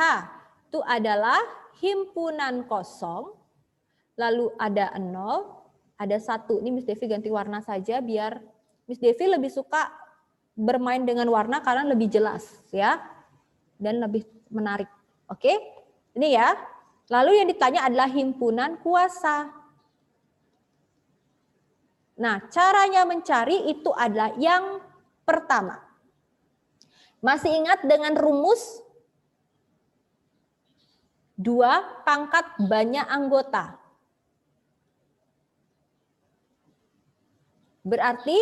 itu adalah himpunan kosong. Lalu ada 0, ada 1. Ini Miss Devi ganti warna saja biar Miss Devi lebih suka bermain dengan warna karena lebih jelas ya. Dan lebih menarik. Oke? Ini ya. Lalu yang ditanya adalah himpunan kuasa. Nah, caranya mencari itu adalah yang pertama. Masih ingat dengan rumus 2 pangkat banyak anggota. Berarti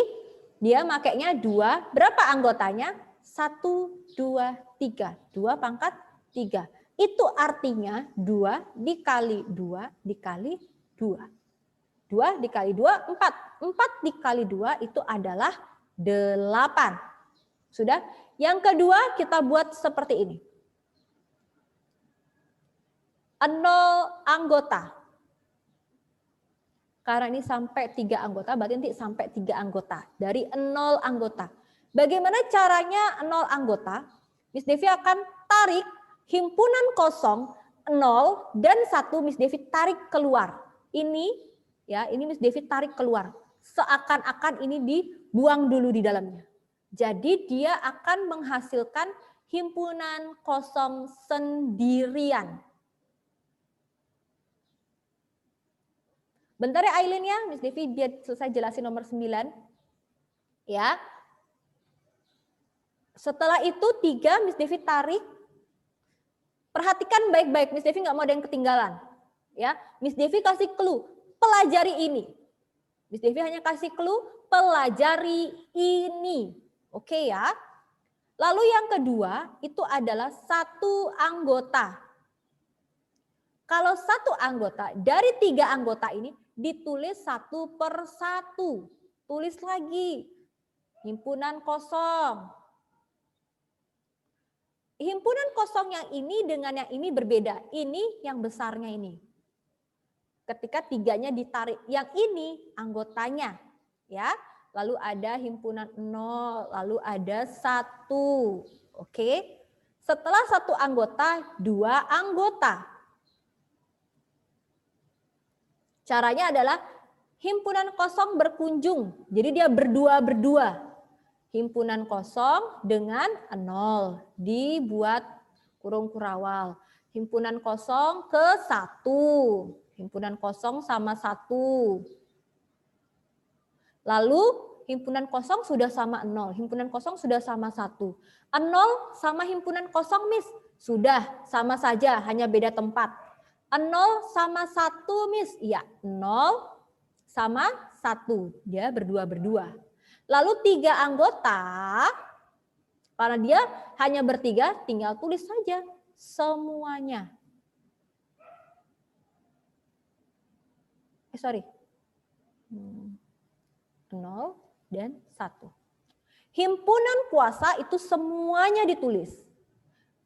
dia makainya 2. Berapa anggotanya? 1, 2, 3. 2 pangkat 3. Itu artinya 2 dikali 2 dikali 2. 2 dikali 2, 4. 4 dikali 2 itu adalah 8. Sudah? Yang kedua kita buat seperti ini. 0 anggota. Karena ini sampai 3 anggota, berarti nanti sampai 3 anggota. Dari 0 anggota. Bagaimana caranya 0 anggota? Miss Devi akan tarik himpunan kosong 0 dan 1 Miss Devi tarik keluar. Ini ya, ini Miss Devi tarik keluar. Seakan-akan ini dibuang dulu di dalamnya. Jadi dia akan menghasilkan himpunan kosong sendirian. Bentar ya Aileen ya, Miss Devi biar selesai jelasin nomor 9. Ya. Setelah itu 3 Miss Devi tarik. Perhatikan baik-baik, Miss Devi nggak mau ada yang ketinggalan. Ya, Miss Devi kasih clue, pelajari ini. Miss Devi hanya kasih clue, pelajari ini. Oke ya. Lalu yang kedua itu adalah 1 anggota. Kalau 1 anggota, dari 3 anggota ini ditulis 1 per 1. Tulis lagi. Himpunan kosong. Himpunan kosong yang ini dengan yang ini berbeda. Ini yang besarnya ini. Ketika 3-nya ditarik. Yang ini anggotanya. Ya. Lalu ada himpunan 0. Lalu ada 1. Oke. Setelah 1 anggota, 2 anggota. Caranya adalah himpunan kosong berkunjung. Jadi dia berdua-berdua. Himpunan kosong dengan 0. Dibuat kurung kurawal. Himpunan kosong ke 1. Himpunan kosong sama 1. Lalu himpunan kosong sudah sama 0. Himpunan kosong sudah sama 1. 0 sama himpunan kosong, Miss. Sudah sama saja, hanya beda tempat. 0 sama 1, Miss. Iya, 0 sama 1. Dia berdua-berdua. Lalu 3 anggota, karena dia hanya bertiga, tinggal tulis saja semuanya. 0 dan 1. Himpunan kuasa itu semuanya ditulis.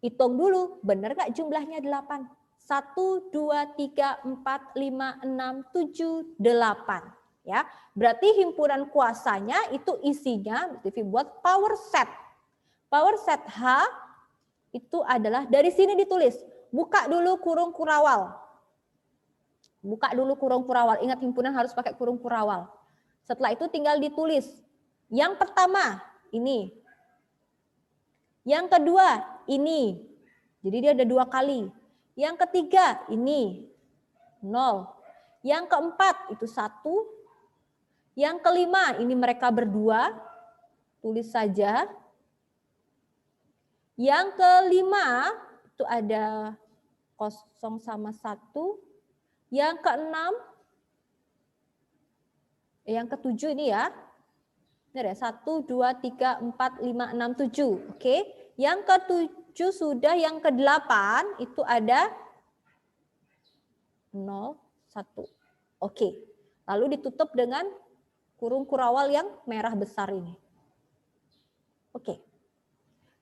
Hitung dulu, benar nggak jumlahnya 8? 1, 2, 3, 4, 5, 6, 7, 8. Ya, berarti himpunan kuasanya itu isinya buat power set. Power set H itu adalah dari sini ditulis. Buka dulu kurung kurawal. Buka dulu kurung kurawal. Ingat himpunan harus pakai kurung kurawal. Setelah itu tinggal ditulis. Yang pertama ini. Yang kedua ini. Jadi dia ada 2 kali. Yang ketiga ini 0. Yang keempat itu 1. Yang kelima ini mereka berdua. Tulis saja. Yang kelima itu ada 0 sama 1. Yang keenam, yang ketujuh ini ya. Ini ada 1, 2, 3, 4, 5, 6, 7. Oke. Yang ketujuh sudah, yang ke-8 itu ada 0, 1. Oke. Lalu ditutup dengan kurung kurawal yang merah besar ini. Oke.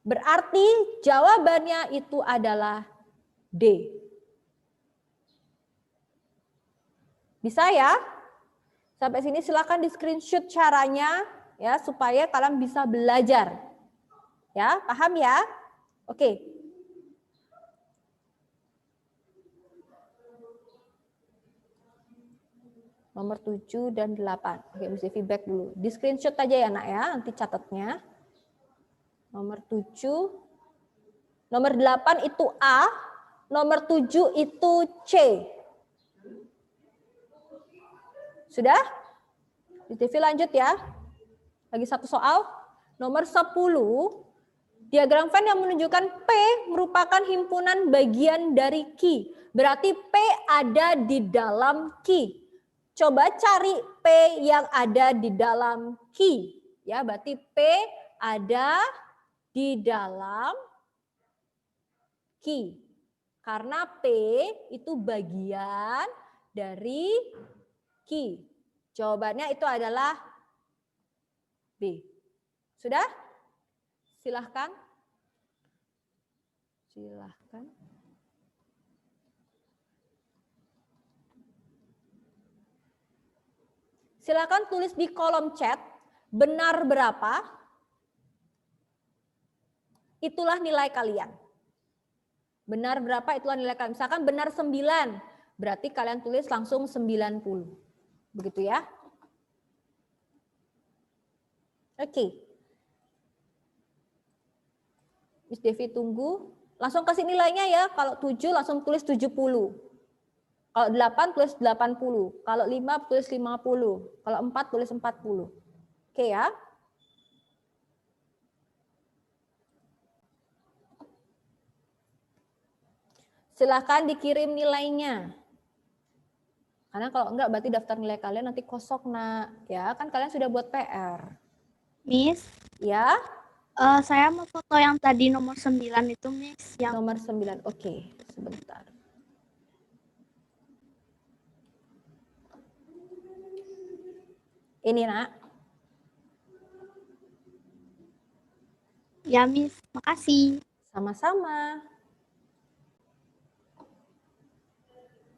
Berarti jawabannya itu adalah D. Bisa ya? Sampai sini silakan di screenshot caranya ya supaya kalian bisa belajar. Ya, paham ya? Oke. Nomor 7 dan 8. Oke, mesti feedback dulu. Di screenshot aja ya, Nak ya, nanti catatnya. Nomor 7. Nomor 8 itu A, nomor 7 itu C. Sudah? Di TV lanjut ya. Lagi satu soal. Nomor 10. Diagram Venn yang menunjukkan P merupakan himpunan bagian dari Q. Berarti P ada di dalam Q. Coba cari P yang ada di dalam Q. Ya, berarti P ada di dalam Q. Karena P itu bagian dari Q. Jawabannya itu adalah B. Sudah? Silahkan. Silahkan. Silahkan tulis di kolom chat benar berapa. Itulah nilai kalian. Benar berapa itulah nilai kalian. Misalkan benar 9. Berarti kalian tulis langsung 90. Begitu ya. Oke. Miss Devi tunggu. Langsung kasih nilainya ya. Kalau 7 langsung tulis 70. Kalau 8 tulis 80. Kalau 5 tulis 50. Kalau 4 tulis 40. Oke ya. Silahkan dikirim nilainya. Karena kalau enggak berarti daftar nilai kalian nanti kosong, Nak. Ya, kan kalian sudah buat PR. Miss? Ya? Saya mau foto yang tadi nomor 9 itu, Miss. Yang nomor 9, oke. Sebentar. Ini, Nak. Ya, Miss. Makasih. Sama-sama.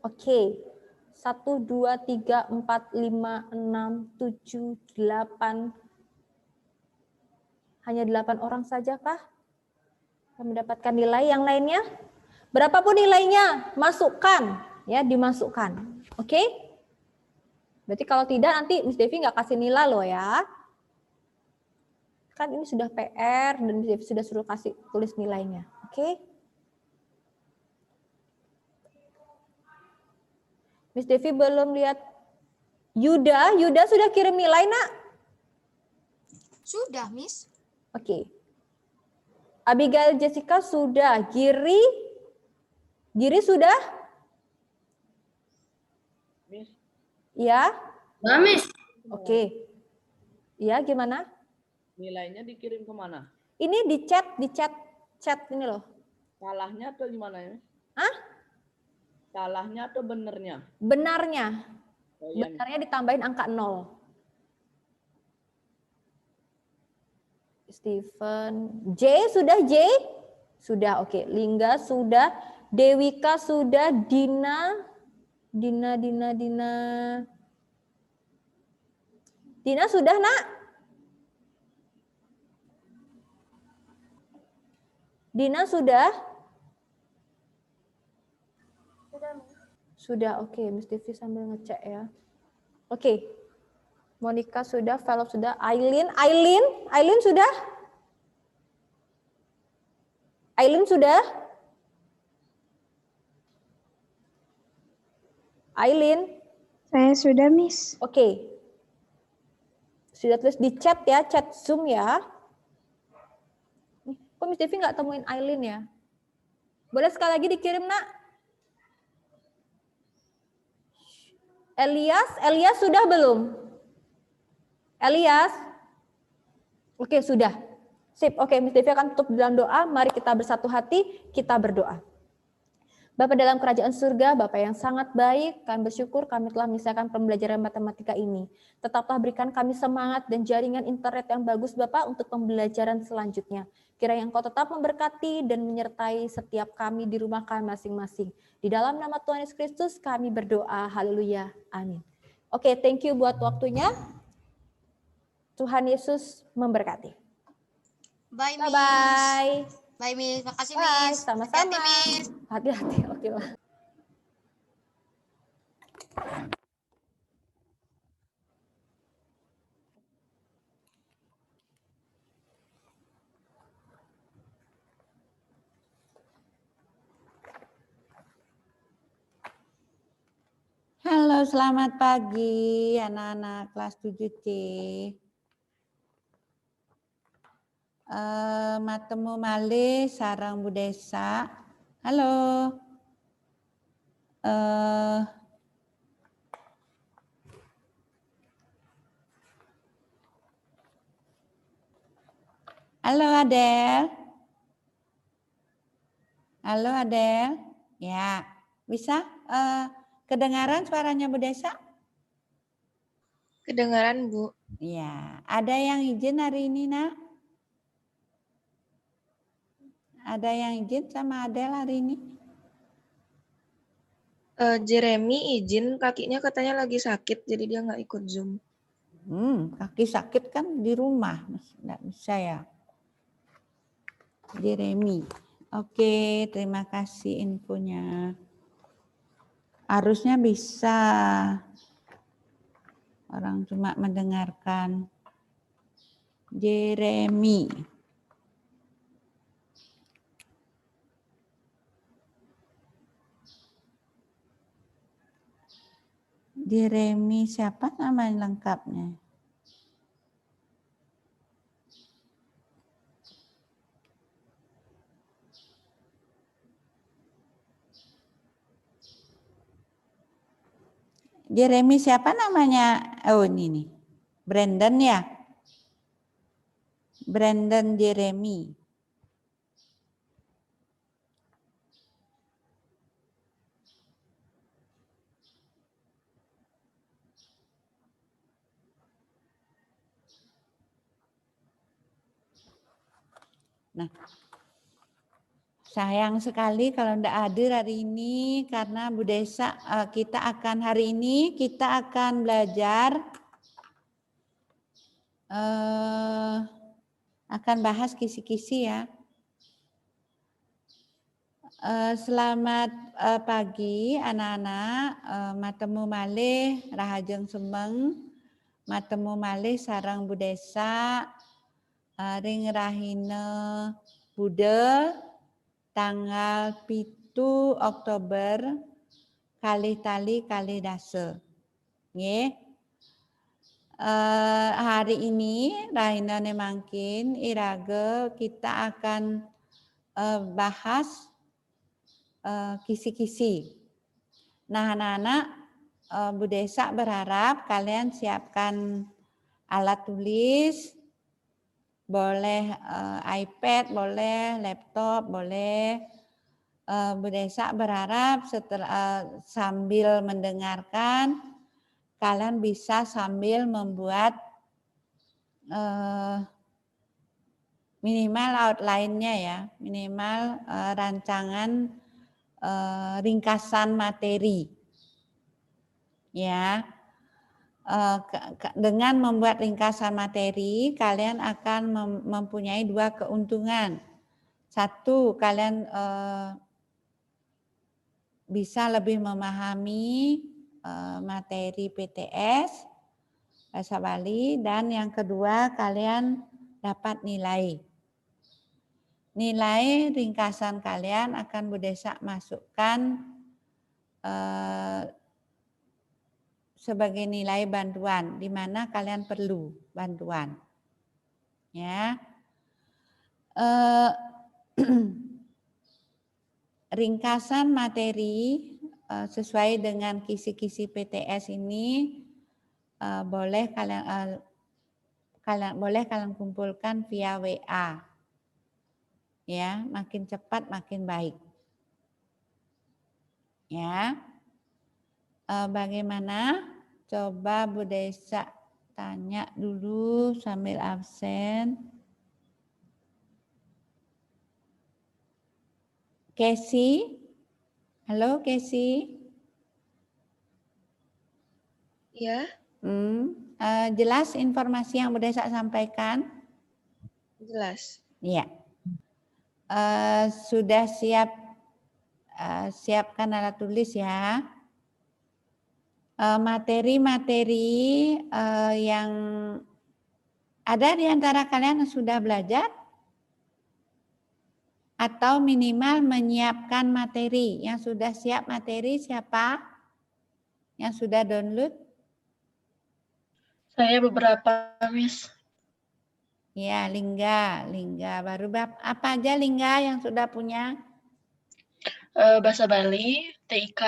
Oke. 1, 2, 3, 4, 5, 6, 7, 8. Hanya 8 orang saja kah yang mendapatkan nilai? Yang lainnya? Berapapun nilainya, masukkan. Ya, dimasukkan. Oke? Berarti kalau tidak nanti Miss Devi nggak kasih nilai loh ya. Kan ini sudah PR dan Miss Devi sudah suruh kasih tulis nilainya. Oke? Miss Devi belum lihat Yuda. Yuda sudah kirim nilai, Nak? Sudah, Miss. Oke. Abigail Jessica sudah. Giri sudah? Miss. Ya? Nah, Miss. Oke. Ya, gimana? Nilainya dikirim kemana? Ini di chat ini loh. Salahnya atau gimana ya? Hah? Salahnya atau benernya? Benarnya. Benarnya ditambahin angka 0. Stephen, J sudah J? Sudah, oke. Lingga sudah, Dewika sudah, Dina sudah, Nak? Dina sudah? Sudah, oke. Miss Devi sambil ngecek ya. Oke. Monica sudah, Velov sudah, Aileen sudah? Aileen sudah? Aileen? Saya sudah, Miss. Oke. Sudah tulis di chat ya, chat Zoom ya. Kok Miss Devi nggak temuin Aileen ya? Boleh sekali lagi dikirim, Nak? Elias sudah belum? Elias? Oke, sudah. Sip, oke, Miss Devi akan tutup dalam doa. Mari kita bersatu hati, kita berdoa. Bapa dalam kerajaan surga, Bapa yang sangat baik, kami bersyukur kami telah menyelesaikan pembelajaran matematika ini. Tetaplah berikan kami semangat dan jaringan internet yang bagus Bapak untuk pembelajaran selanjutnya. Kiranya Engkau tetap memberkati dan menyertai setiap kami di rumah kami masing-masing. Di dalam nama Tuhan Yesus Kristus kami berdoa, haleluya, amin. Oke, thank you buat waktunya. Tuhan Yesus memberkati. Bye, Miss. Bye-bye. Bye, Miss. Makasih, Bye, Miss. sama-sama. Hati-hati, Miss. Hati-hati, oke lah. Halo, selamat pagi anak-anak kelas 7C. Matemu malih sarang budesa. Halo. Halo Adel. Halo Adel. Ya, bisa kedengaran suaranya Bu Desa? Kedengaran, Bu. Ya, ada yang izin hari ini, Nak? Ada yang izin sama Adel hari ini? Jeremy izin, kakinya katanya lagi sakit, jadi dia nggak ikut Zoom. Kaki sakit kan di rumah, nggak bisa ya. Jeremy. Oke, terima kasih infonya. Harusnya bisa. Orang cuma mendengarkan. Jeremy. Jeremy siapa nama lengkapnya? Jeremy siapa namanya? Oh ini nih. Brandon ya? Brandon Jeremy. Nah, sayang sekali kalau tidak hadir hari ini karena Bu Desa hari ini kita akan belajar akan bahas kisi-kisi ya. Selamat pagi anak-anak, matemu malih rahajeng semeng, matemu malih sarang Bu Desa, ring rahina Bude tanggal 7 Oktober kalih tali kalih dasa. Nggih. Hari ini rahina nemangkin irage kita akan bahas kisi-kisi. Nah, anak-anak, Bu Desa berharap kalian siapkan alat tulis, boleh iPad, boleh laptop, boleh. Bu Desa berharap setelah sambil mendengarkan kalian bisa sambil membuat minimal outline-nya ya, minimal rancangan ringkasan materi. Ya. Dengan membuat ringkasan materi, kalian akan mempunyai dua keuntungan. Satu, kalian bisa lebih memahami materi PTS, bahasa Bali, dan yang kedua, kalian dapat nilai. Nilai ringkasan kalian akan Bu Desa masukkan sebagai nilai bantuan, di mana kalian perlu bantuan. Ya. Ringkasan materi sesuai dengan kisi-kisi PTS ini boleh kalian kumpulkan via WA. Ya, makin cepat makin baik. Ya. Bagaimana? Coba Bu Desa tanya dulu sambil absen. Casey? Halo Casey? Ya. Jelas informasi yang Bu Desa sampaikan? Jelas. Iya. Sudah siap, siapkan alat tulis ya. Materi-materi yang ada di antara kalian yang sudah belajar atau minimal menyiapkan materi. Yang sudah siap materi siapa? Yang sudah download? Saya beberapa, Miss. Ya, Lingga. Baru apa aja Lingga yang sudah punya? Bahasa Bali, TIK,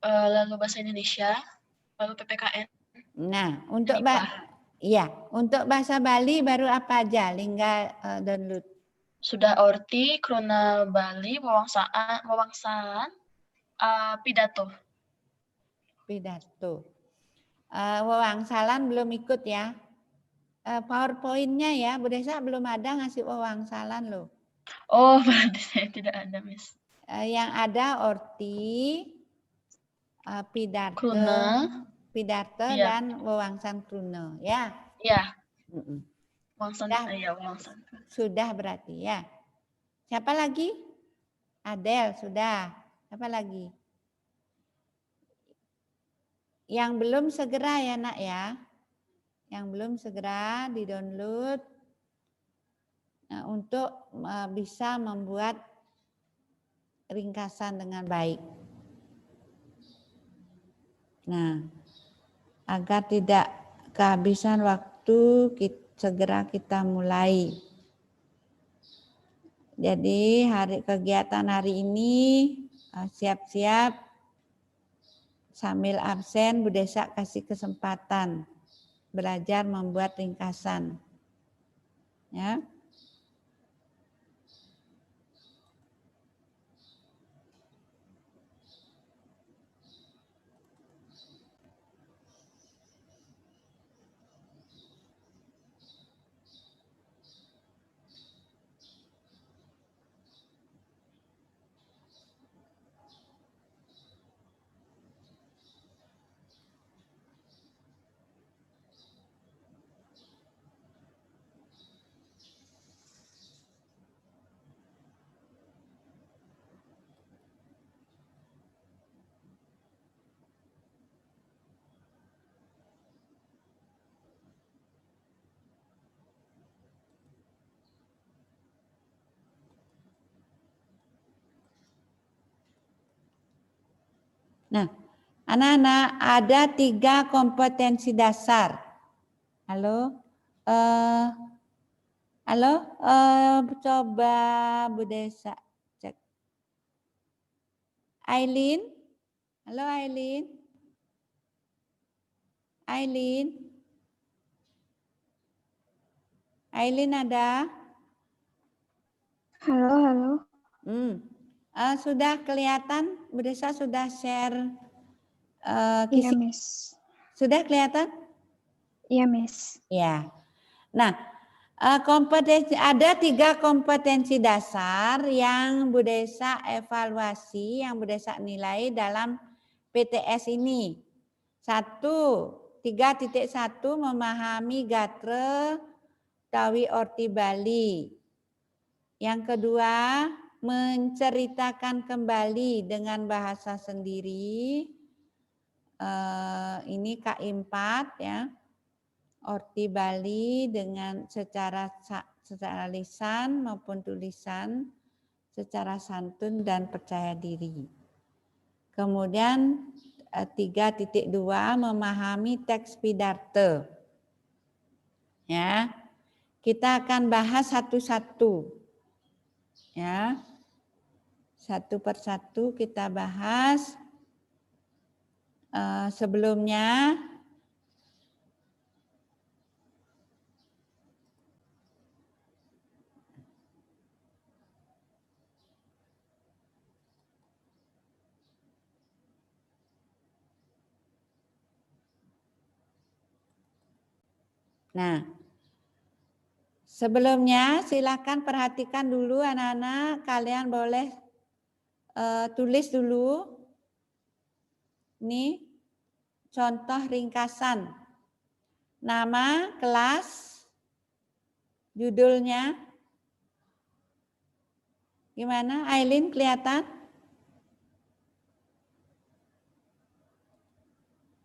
lalu bahasa Indonesia, lalu PPKN. Nah, untuk untuk bahasa Bali baru apa aja Lingga download? Sudah orti, krona Bali, wawangsaan, pidato. Wawangsalan belum ikut ya. PowerPoint-nya ya, Bu Desa belum ada ngasih wawangsalan loh. Oh, berarti saya tidak ada, Miss. Yang ada orti, pidato, iya. Dan wawangsan kruna ya. Iya. Wawangsan. Sudah berarti ya. Siapa lagi? Adel sudah. Siapa lagi? Yang belum segera ya nak ya. Yang belum segera di-download untuk bisa membuat ringkasan dengan baik. Nah, agar tidak kehabisan waktu, segera kita mulai. Jadi kegiatan hari ini siap-siap sambil absen Bu Desa kasih kesempatan belajar membuat ringkasan. Ya. Nah, anak-anak ada 3 kompetensi dasar. Halo, coba Bu Desa cek. Aileen, halo Aileen. Aileen ada? Halo. Sudah kelihatan Bu Desa sudah share Iya, Miss. Sudah kelihatan? Iya, Miss. Ya. Nah, ada 3 kompetensi dasar yang Bu Desa evaluasi, yang Bu Desa nilai dalam PTS ini. 3.1 memahami gatre utawi orti Bali. Yang kedua, menceritakan kembali dengan bahasa sendiri. Ini K4 ya. Orti Bali dengan secara lisan maupun tulisan, secara santun dan percaya diri. Kemudian 3.2 memahami teks Pidarte. Ya. Kita akan bahas satu-satu. Ya. Satu persatu kita bahas. Sebelumnya sebelumnya silakan perhatikan dulu anak-anak, kalian boleh tulis dulu. Ini contoh ringkasan. Nama kelas, judulnya. Gimana? Aileen kelihatan?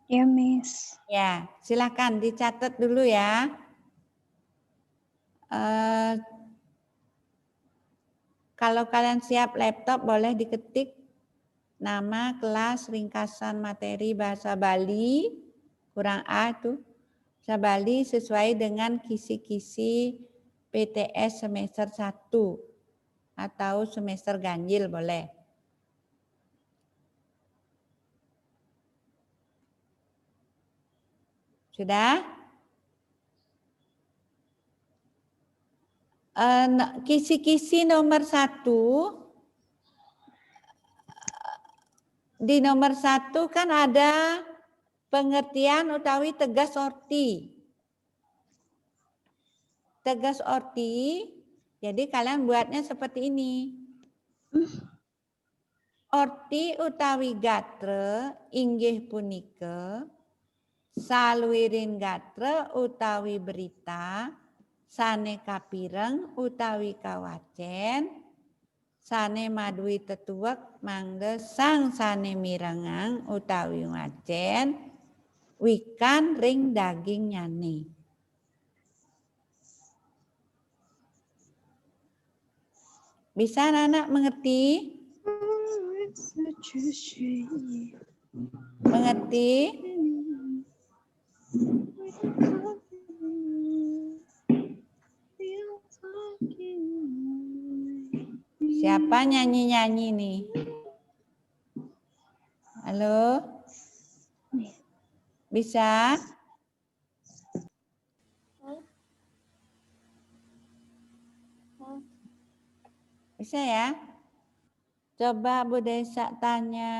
Ya, Miss. Ya, silakan dicatat dulu ya. Kalau kalian siap laptop boleh diketik nama kelas ringkasan materi bahasa Bali kurang A itu bahasa Bali sesuai dengan kisi-kisi PTS semester 1 atau semester ganjil boleh. Sudah? Kisi-kisi nomor 1, di nomor 1 kan ada pengertian utawi tegas orti. Tegas orti, jadi kalian buatnya seperti ini. Orti utawi gatre inggih punika saluwiring gatre utawi berita sane kapireng utawi kawacen sane madui tetuwek mangde sang sane mirengang utawi wacen wikan ring daging nyane. Bisa anak mengerti? Mengerti? Siapa nyanyi-nyanyi nih? Halo? Bisa? Bisa ya? Coba Bu Desa tanya.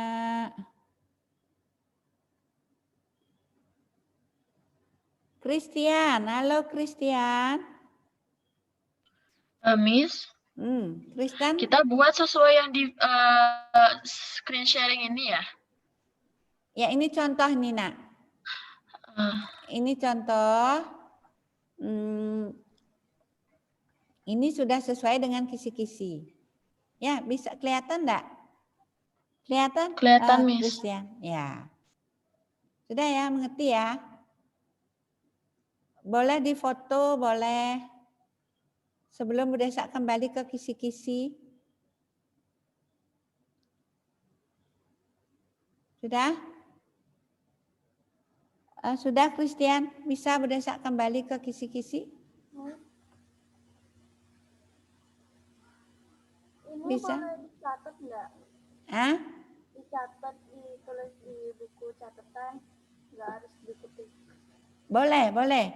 Christian, halo Christian. Miss, Kristen? kita buat sesuai yang di screen sharing ini ya? Ya ini contoh nih nak. Ini contoh. Ini sudah sesuai dengan kisi-kisi. Ya bisa kelihatan enggak? Kelihatan? Kelihatan, Miss. Christian. Ya. Sudah ya, mengerti ya? Boleh difoto, boleh. Sebelum Bu Desa kembali ke kisi-kisi. Sudah? Sudah Christian? Bisa Bu Desa kembali ke kisi-kisi? Ini Bisa? boleh dicatat enggak? Hah? Dicatat, ditulis di buku catatan, enggak harus diketik. Boleh, boleh.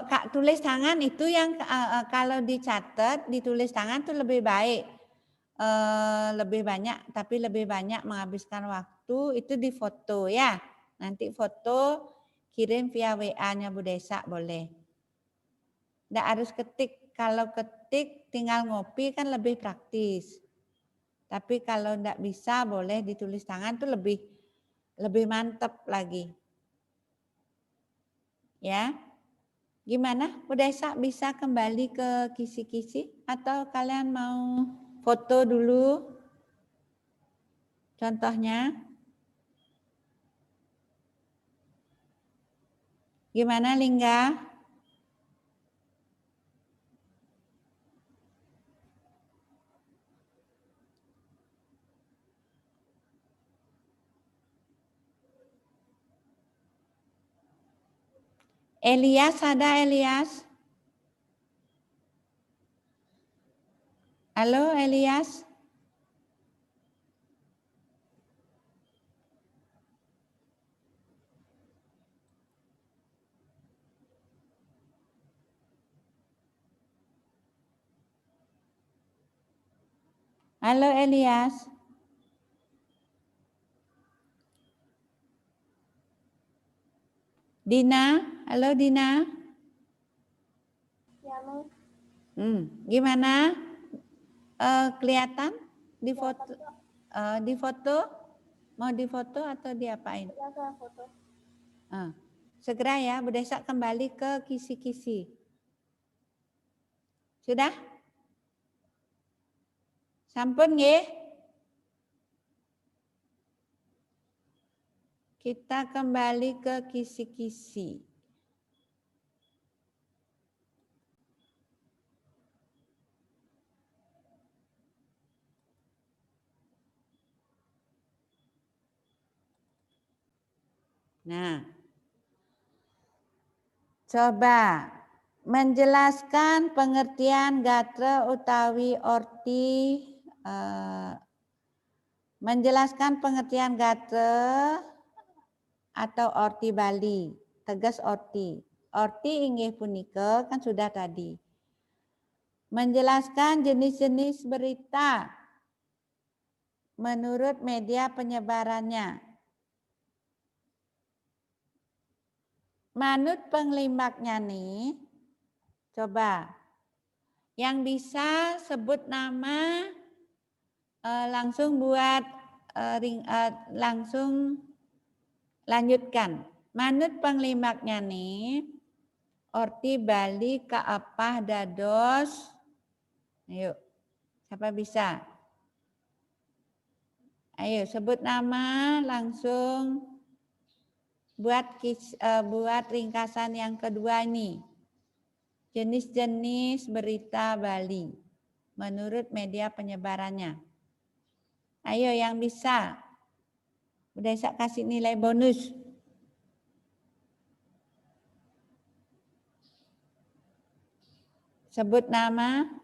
Kak tulis tangan itu yang kalau dicatat, ditulis tangan itu lebih baik. Lebih banyak, tapi lebih banyak menghabiskan waktu itu di foto ya. Nanti foto kirim via WA-nya Bu Desa boleh. Nggak harus ketik. Kalau ketik tinggal ngopi kan lebih praktis. Tapi kalau nggak bisa boleh ditulis tangan tuh lebih mantep lagi. Ya. Gimana? Bu Desa bisa kembali ke kisi-kisi atau kalian mau foto dulu? Contohnya. Gimana Lingga? Elias ada Elias? Halo Elias? Halo Elias? Dina? Halo Dina? Ya, Miss. Gimana? Kelihatan di foto? Di foto? Mau di foto atau diapain? Ya, saya foto. Segera ya, Bu Desa kembali ke kisi-kisi. Sudah? Sampun nggih? Kita kembali ke kisi-kisi. Nah, coba menjelaskan pengertian gatra utawi orti. Menjelaskan pengertian gatra atau orti Bali. Tegas orti. Orti inggih punika kan sudah tadi. Menjelaskan jenis-jenis berita menurut media penyebarannya. Manut penglimaknya nih, coba yang bisa sebut nama langsung buat langsung lanjutkan. Manut penglimaknya nih, orti Bali kaapah dados. Ayo, siapa bisa? Ayo sebut nama langsung. Buat ringkasan yang kedua ini. Jenis-jenis berita Bali menurut media penyebarannya. Ayo yang bisa. Bu Desa kasih nilai bonus. Sebut nama.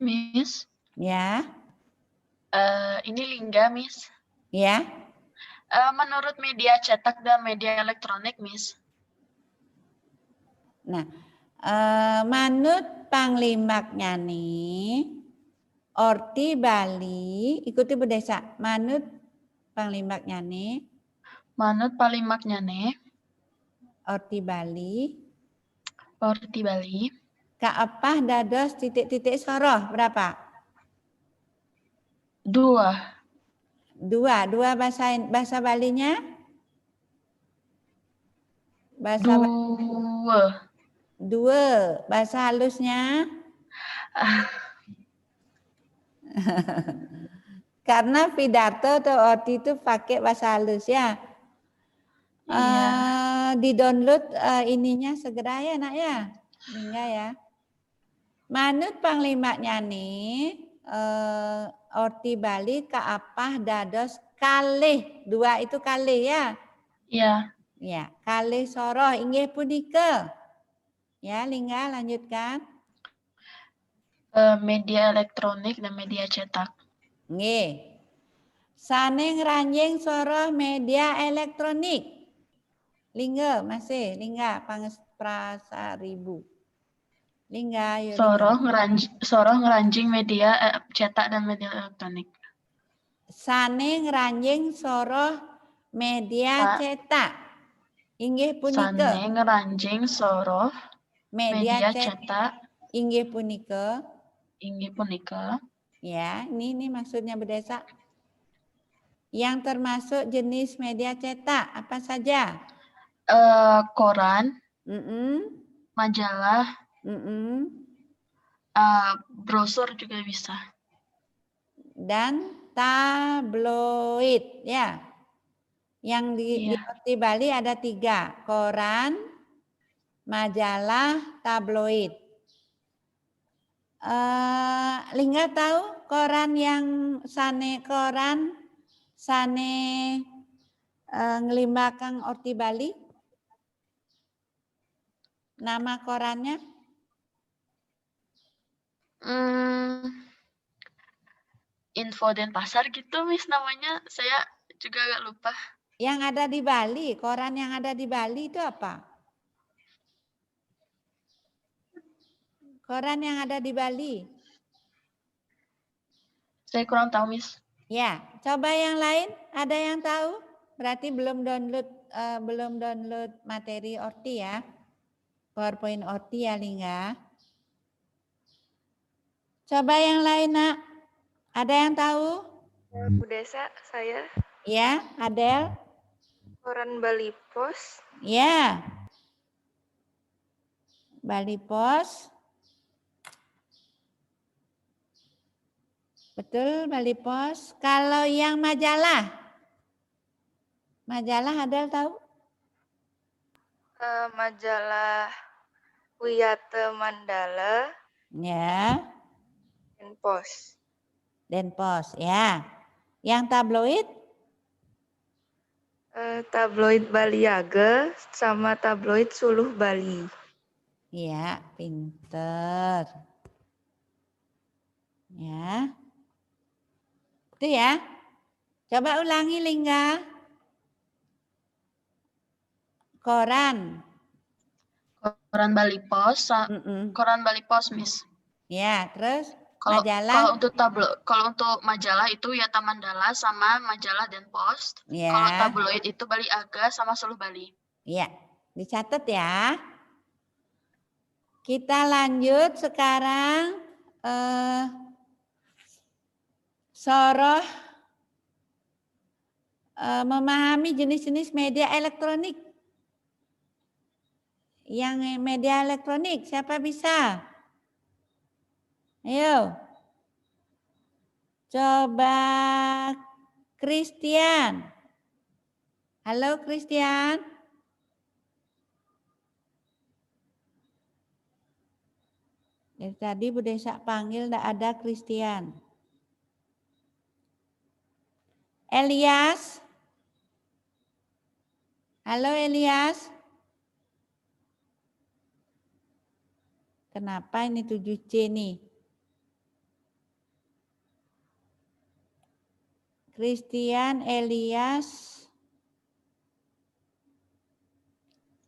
Miss, Ya. Ini Lingga, Miss. Ya. Menurut media cetak dan media elektronik, Miss. Nah, manut panglimaknya nih, orti Bali, ikuti Bu Desa. Manut panglimaknya nih. Manut panglimaknya nih. Orti Bali. Orti Bali. Kaapah dados titik-titik soroh berapa? 2. 2 bahasa Balinya? Bahasa 2. Bahasa halusnya? Karena pidato atau orti itu pakai bahasa halus ya. Iya. Di-download ininya segera ya nak ya. Hingga ya. Manut panglimaknya nih, orti Bali kaapah dados kalih. 2 itu kalih ya. Iya. Ya, kalih soroh inggih punika. Ya, Lingga lanjutkan. Media elektronik dan media cetak. Nggih. Sane ngranjing soroh media elektronik. Lingga masih, Lingga Prasaribu. Lingga, yuk Lingga. Soroh ngeranjing media cetak dan media elektronik. Sane ngranjing soroh media cetak. Inggih punika. Sane ngeranjing soroh media cetak. Inggih punika. Inggih punika. Ya, ini maksudnya Bu Desa. Yang termasuk jenis media cetak apa saja? Koran, majalah, brosur juga bisa. Dan tabloid, ya. Yang di Orti Bali ada 3, koran, majalah, tabloid. Lingga tahu koran yang sane ngelimbakang Orti Bali? Nama korannya? Info Denpasar gitu, Miss, namanya. Saya juga agak lupa. Yang ada di Bali, koran yang ada di Bali itu apa? Koran yang ada di Bali. Saya kurang tahu, Miss. Ya, coba yang lain. Ada yang tahu? Berarti belum download materi Orti ya. PowerPoint Orti ya, Lingga. Coba yang lain, Nak. Ada yang tahu? Bu Desa, saya. Ya, Adel. Koran Bali Pos. Ya. Bali Pos. Betul, Bali Pos. Kalau yang majalah? Majalah Adel tahu? Majalah Wiyata Mandala. Ya. Denpos. Denpos, ya. Yang tabloid? Tabloid Baliaga sama tabloid Suluh Bali. Ya, pinter. Ya. Itu ya. Coba ulangi, Lingga. Koran. Koran Bali Pos, koran Bali Pos, Miss. Ya, terus Kalau majalah. Kalau untuk majalah itu Wiyata Mandala sama majalah Denpos. Ya. Kalau tabloid itu Bali Aga sama Suluh Bali. Iya, dicatat ya. Kita lanjut sekarang soroh memahami jenis-jenis media elektronik. Yang media elektronik, siapa bisa? Ayo. Coba Christian. Halo Christian. Dari tadi Bu Desa panggil tidak ada Christian. Elias. Halo Elias. Kenapa ini 7C nih? Christian, Elias.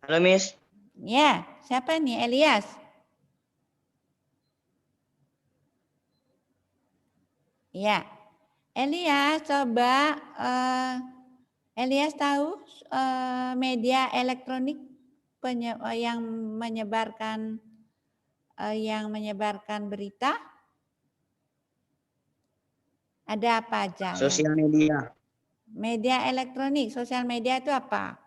Halo, Miss. Ya, siapa nih? Elias. Ya, Elias coba. Elias tahu media elektronik yang menyebarkan berita? Ada apa aja? Sosial media. Media elektronik, sosial media itu apa?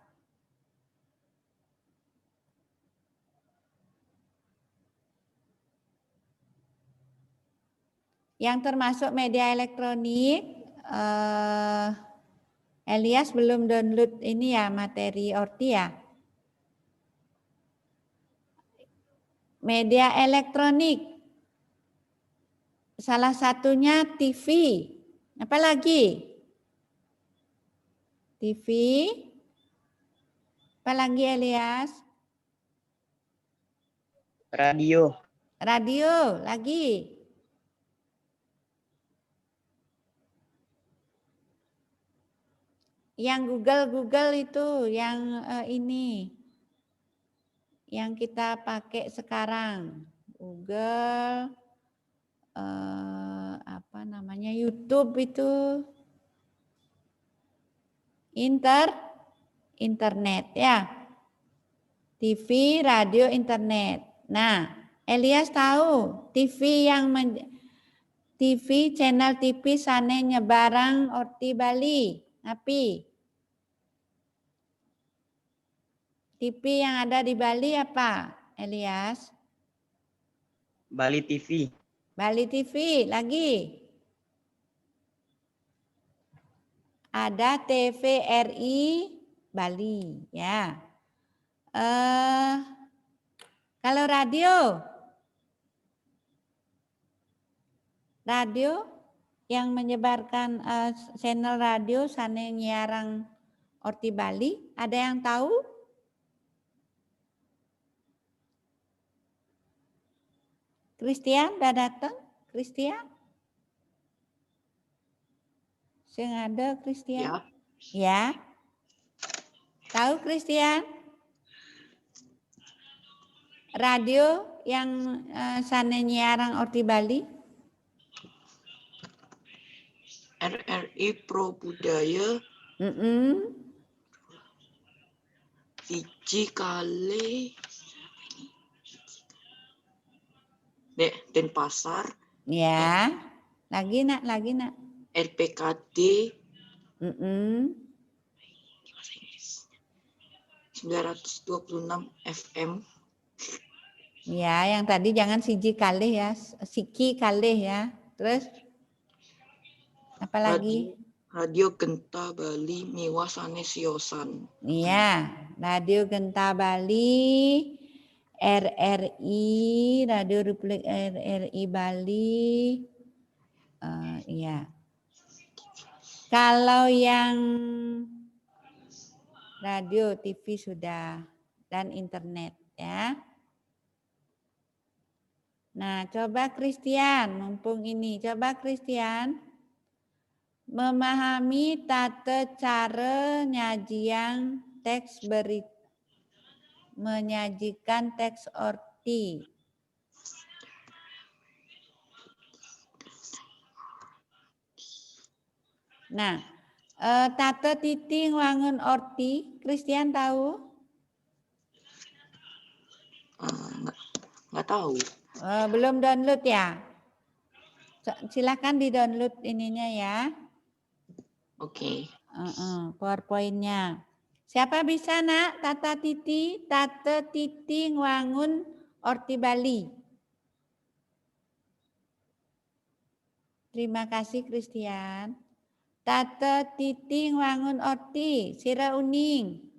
Yang termasuk media elektronik, Elias belum download ini ya materi Orti ya. Media elektronik, salah satunya TV. Apa lagi? TV. Apa lagi Elias? Radio. Radio lagi. yang Google itu, yang ini, yang kita pakai sekarang, Google, apa namanya, YouTube itu, internet ya, TV, radio, internet. Nah, Elias tahu TV TV channel TV sane nyebarang orti Bali, Napi. TV yang ada di Bali apa, Elias? Bali TV. Bali TV lagi. Ada TVRI Bali, ya. Kalau radio yang menyebarkan channel radio sane nyiarang orti Bali, ada yang tahu? Christian udah datang? Christian? Sing ada Christian? Ya. Tahu Christian? Radio yang sana nyiarang orti Bali? RRI Pro Budaya. Siji kali Denpasar. Ya. Lagi nak. RPKD. 926 FM. Ya, yang tadi jangan siji kali ya, siki kali ya. Terus apa lagi? Radio Genta Bali Miwa sane siosan. Iya, Radio Genta Bali, RRI, Radio Republik RRI Bali. Iya. Kalau yang radio, TV sudah, dan internet ya. Nah, coba Christian, mumpung ini, coba Christian memahami tata cara nyajian teks berita, menyajikan teks orti. Nah, tata titing wangun orti, Christian tahu? Nggak tahu. Belum download ya? Silakan di-download ininya ya. Oke. PowerPoint-nya. Siapa bisa nak tata titing wangun orti Bali? Terima kasih Christian. Tata titing wangun orti, Sira Uning.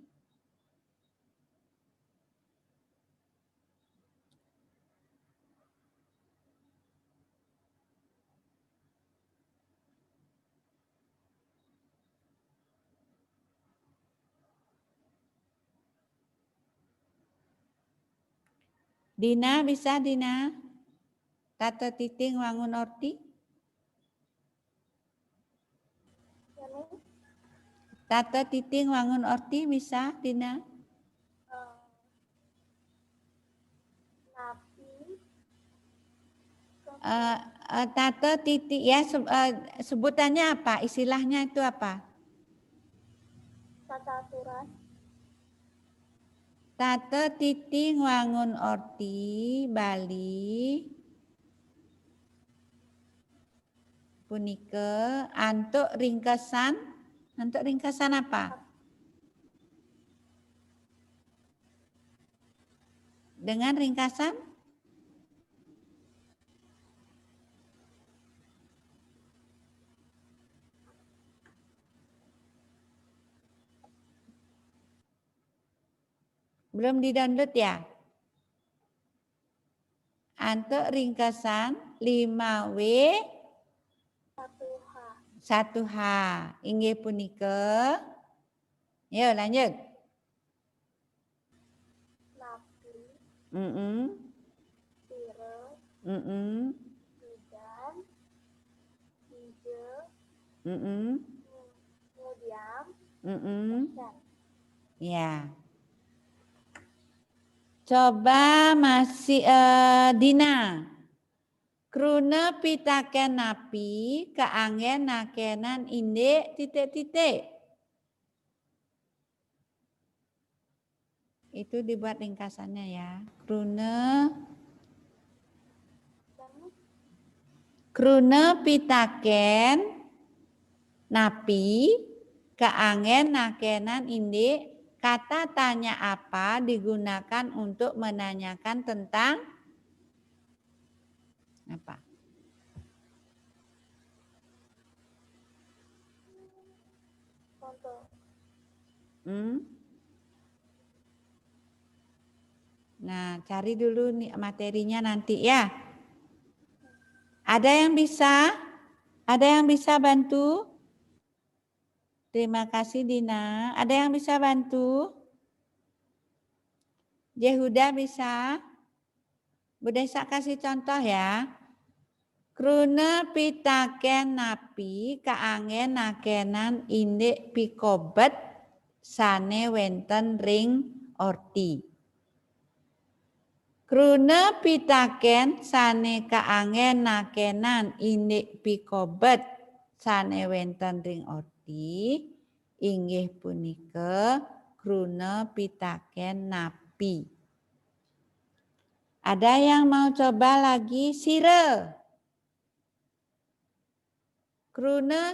Dina bisa Dina? Tata titing wangun orti? Tata titing wangun orti bisa Dina? Tata titik ya, sebutannya apa? Istilahnya itu apa? Tata aturan. Tata titing wangun orti Bali punike antuk ringkasan apa? Dengan ringkasan? Belum di-download ya? Antuk ringkasan 5W 1H. Inggih punika. Yuk lanjut. Napi. Sire. Bidan. Hije. diam. Ya. Coba masih Dina. Kruna pitaken napi keangen nakenan indek titik-titik. Itu dibuat ringkasannya ya. Kruna pitaken napi keangen nakenan indek. Kata tanya apa digunakan untuk menanyakan tentang apa? Nah, cari dulu nih materinya nanti ya. Ada yang bisa? Ada yang bisa bantu? Terima kasih Dina. Ada yang bisa bantu? Yehuda bisa? Bu Desa kasih contoh ya. Kruna pitaken napi kaangen nakenan indek pikobet sane wenten ring orti. Kruna pitaken sane kaangen nakenan indek pikobet sane wenten ring orti inggih punika kruna pitaken napi. Ada yang mau coba lagi sire? Kruna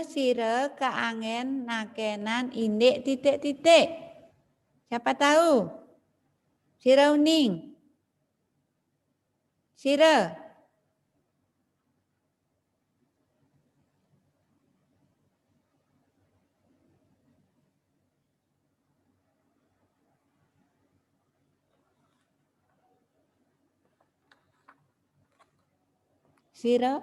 sire kaangen nakenan indek titik-titik. Siapa tahu? Sire uning. Sire. Sire.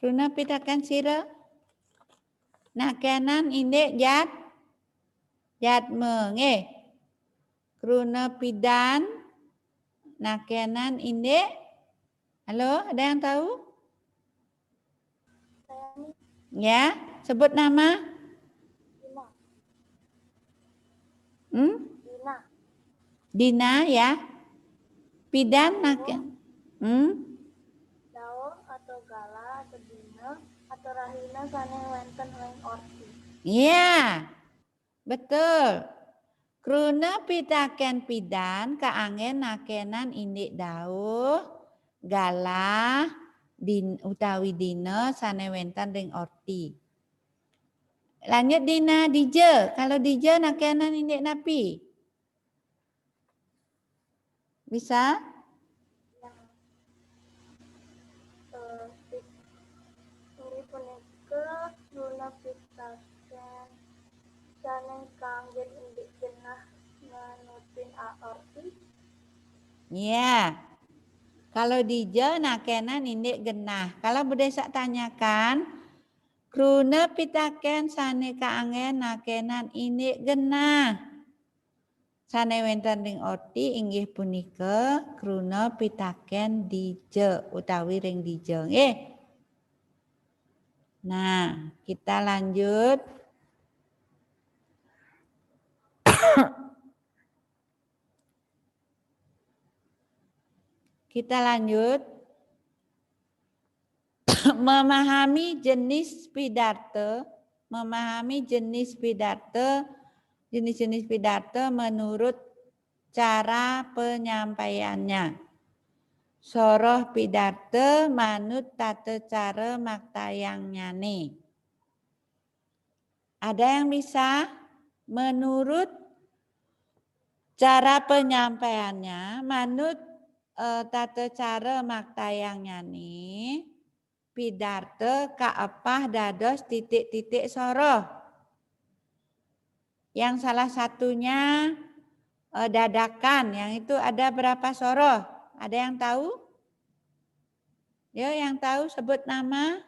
Kruna pitaken sire. Nakenan indek jat menge. Kruna pidan nakenan indek. Halo, ada yang tahu? Ya, sebut nama. Dina ya. Pidan naken. Daun atau gala atau dina atau rahina sane wenten ring orti. Iya, betul. Kruna pitaken pidan kaangen nakenan indik dawuh galah utawi dina sane wenten ring orti. Lanjut Dina, dije. Kalau dije nakenan indik napi. Bisa? Ini punika kruna pitaken sane kanggen indik genah manupin orti. Iya. Kalau dije nakenan indik genah. Kalau Bu Desa tanyakan, kruna pitaken sane kaangen nakenan indik genah. Sane wenten ring orti inggih punika kruna pitaken dije utawi ring dije nggih. Nah, kita lanjut. Kita lanjut. Memahami jenis pidato, jenis-jenis pidato menurut cara penyampaiannya. Soroh pidato manut tata cara maktayang nyane. Ada yang bisa? Menurut cara penyampaiannya, manut tata cara maktayang nyane, pidato kaepah dados titik-titik soroh. Yang salah satunya dadakan, yang itu ada berapa soroh? Ada yang tahu? Ya, yang tahu sebut nama.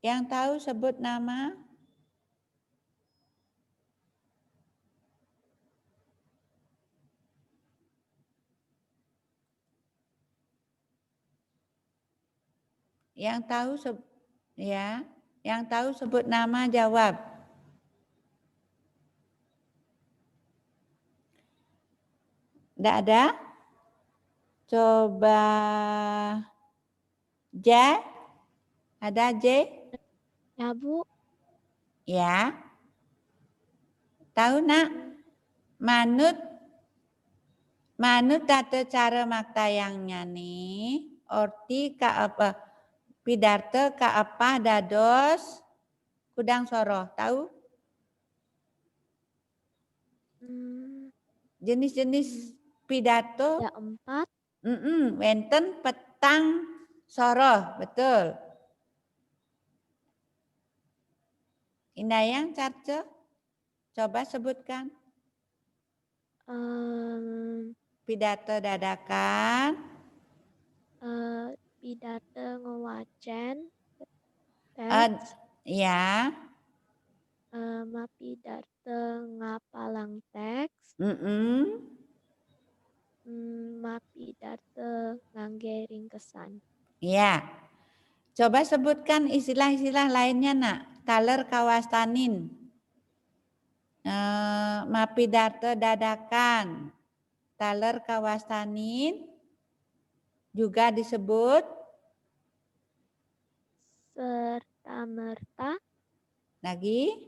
Yang tahu sebut nama? Yang tahu ya, yang tahu sebut nama jawab. Tidak ada? Coba J. Ada J? Ya, Bu. Ya. Tahu nak? Manut tata cara maktayangnya nih. Orti ka apa? Pidarte ka apa dados kudang soroh. Tahu? Jenis-jenis pidato. Ada 4. Wenten petang soroh. Betul. Indayang Carce, coba sebutkan. Pidato dadakan. Pidato ngewacen. Ya. Pidato ngapalang teks. Pidato nganggering kesan. Ya. Coba sebutkan istilah-istilah lainnya nak. Taler kawastanin. Pidato dadakan. Taler kawastanin. Juga disebut serta-merta. Lagi.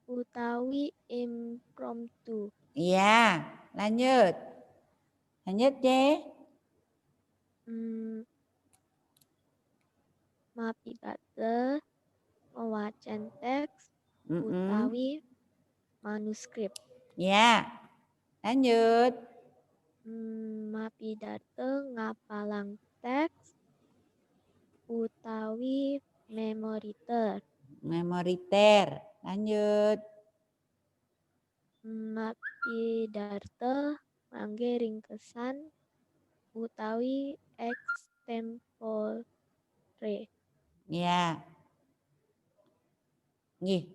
Utawi impromptu. Iya, lanjut. Lanjut, J. Pidato mewacen teks utawi manuskrip. Ya, lanjut. Pidato ngapalang teks utawi memoriter. Memoriter. Lanjut. Pidato nganggering kesan utawi extempore. Ya. Nggih.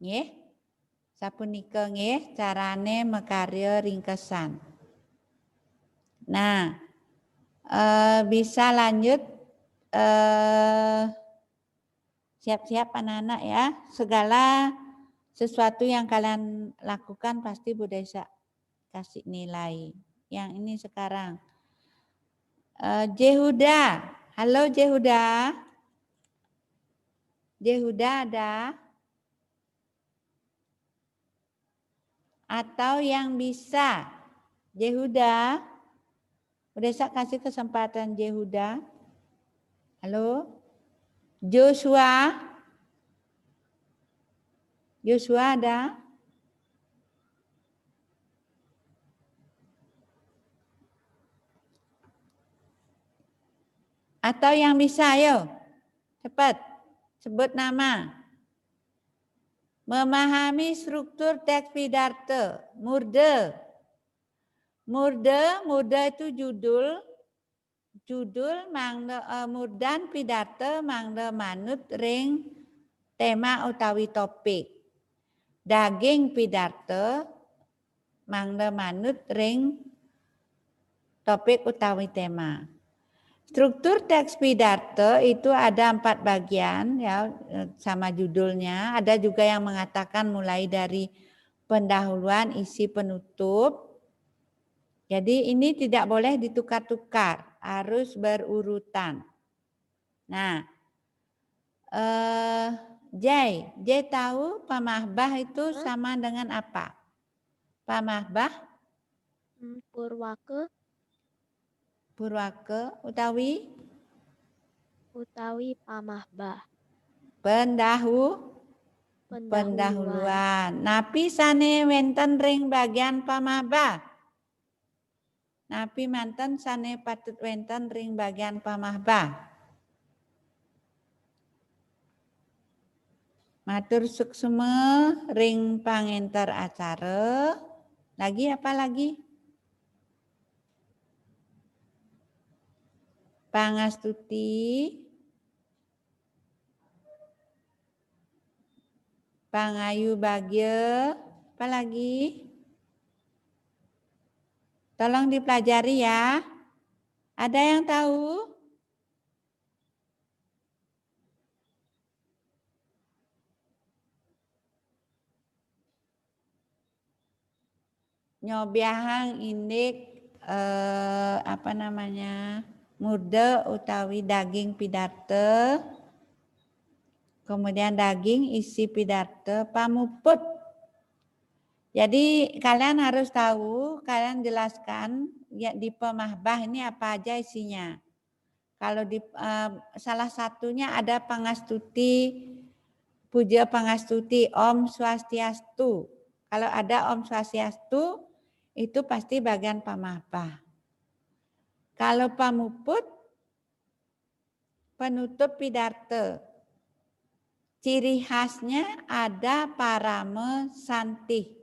Nggih. Sapunika nggih carane makarya ringkesan. Nah, bisa lanjut siap-siap anak-anak ya. Segala sesuatu yang kalian lakukan pasti Bu Desa kasih nilai. Yang ini sekarang. Jehuda. Halo Jehuda. Jehuda ada? Atau yang bisa? Jehuda. Udah saya kasih kesempatan Jehuda. Halo? Joshua. Joshua ada? Atau yang bisa, ayo. Cepat. Sebut nama. Memahami struktur teks pidato. Murde. Murde itu judul. Judul murdan pidato mangde manut ring tema utawi topik. Daging pidato mangde manut ring topik utawi tema. Struktur teks pidato itu ada 4 bagian ya sama judulnya. Ada juga yang mengatakan mulai dari pendahuluan, isi, penutup. Jadi ini tidak boleh ditukar-tukar, harus berurutan. Nah, J tahu pamahbah itu sama dengan apa? Pamahbah? Purwake. Purwake utawi? Utawi pamahbah. Pendahuluan. Napi sane wenten ring bagian pamahbah. Napi manten sane patut wenten ring bagian pamahbah. Matur suksema ring pangenter acara. Lagi apa lagi? Pangastuti, Pangayu Bagya, apa lagi? Tolong dipelajari ya. Ada yang tahu? Nyobiahang indik apa namanya? Muda utawi daging pidarte. Kemudian daging isi pidarte pamuput. Jadi kalian harus tahu, kalian jelaskan ya di pemahbah ini apa aja isinya. Kalau di salah satunya ada pangastuti, puja pangastuti, Om Swastiastu. Kalau ada Om Swastiastu itu pasti bagian pamahbah. Kalau pamuput, penutup pidarte. Ciri khasnya ada parame santih.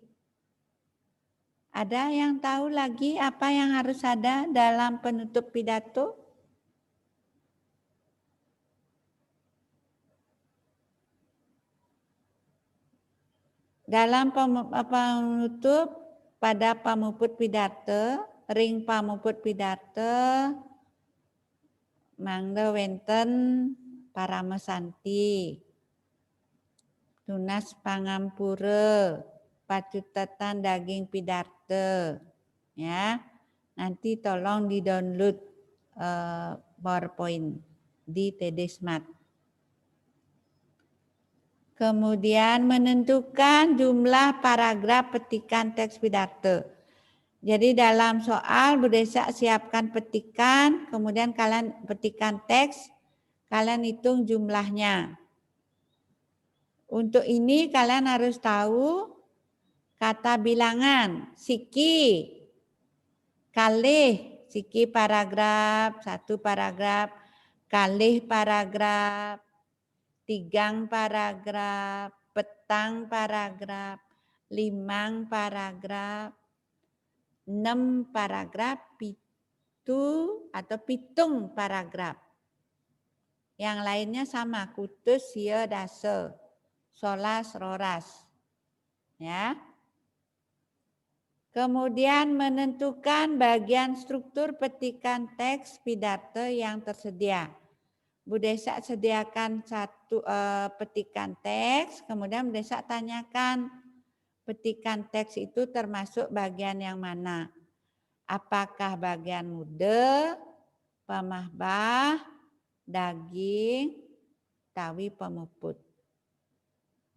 Ada yang tahu lagi apa yang harus ada dalam penutup pidato? Dalam penutup pada pamuput pidate, ring pamuput pidate, mangda wenten parame santi, tunas pangampura, pacutatan daging pidarte, ya. Nanti tolong di download PowerPoint di TD Smart. Kemudian menentukan jumlah paragraf petikan teks pidate. Jadi dalam soal Bu Desa siapkan petikan, kemudian kalian petikan teks, kalian hitung jumlahnya. Untuk ini kalian harus tahu kata bilangan, siki, kalih, siki paragraf, 1 paragraf, kalih paragraf, tigang paragraf, petang paragraf, limang paragraf, 6 paragraf, pitu atau pitung paragraf. Yang lainnya sama, kutus, sia, dase, solas, roras. Ya. Kemudian menentukan bagian struktur petikan teks pidate yang tersedia. Bu Desa sediakan satu petikan teks, kemudian Bu Desa tanyakan petikan teks itu termasuk bagian yang mana? Apakah bagian muda, pemahbah, daging, tawi pemuput.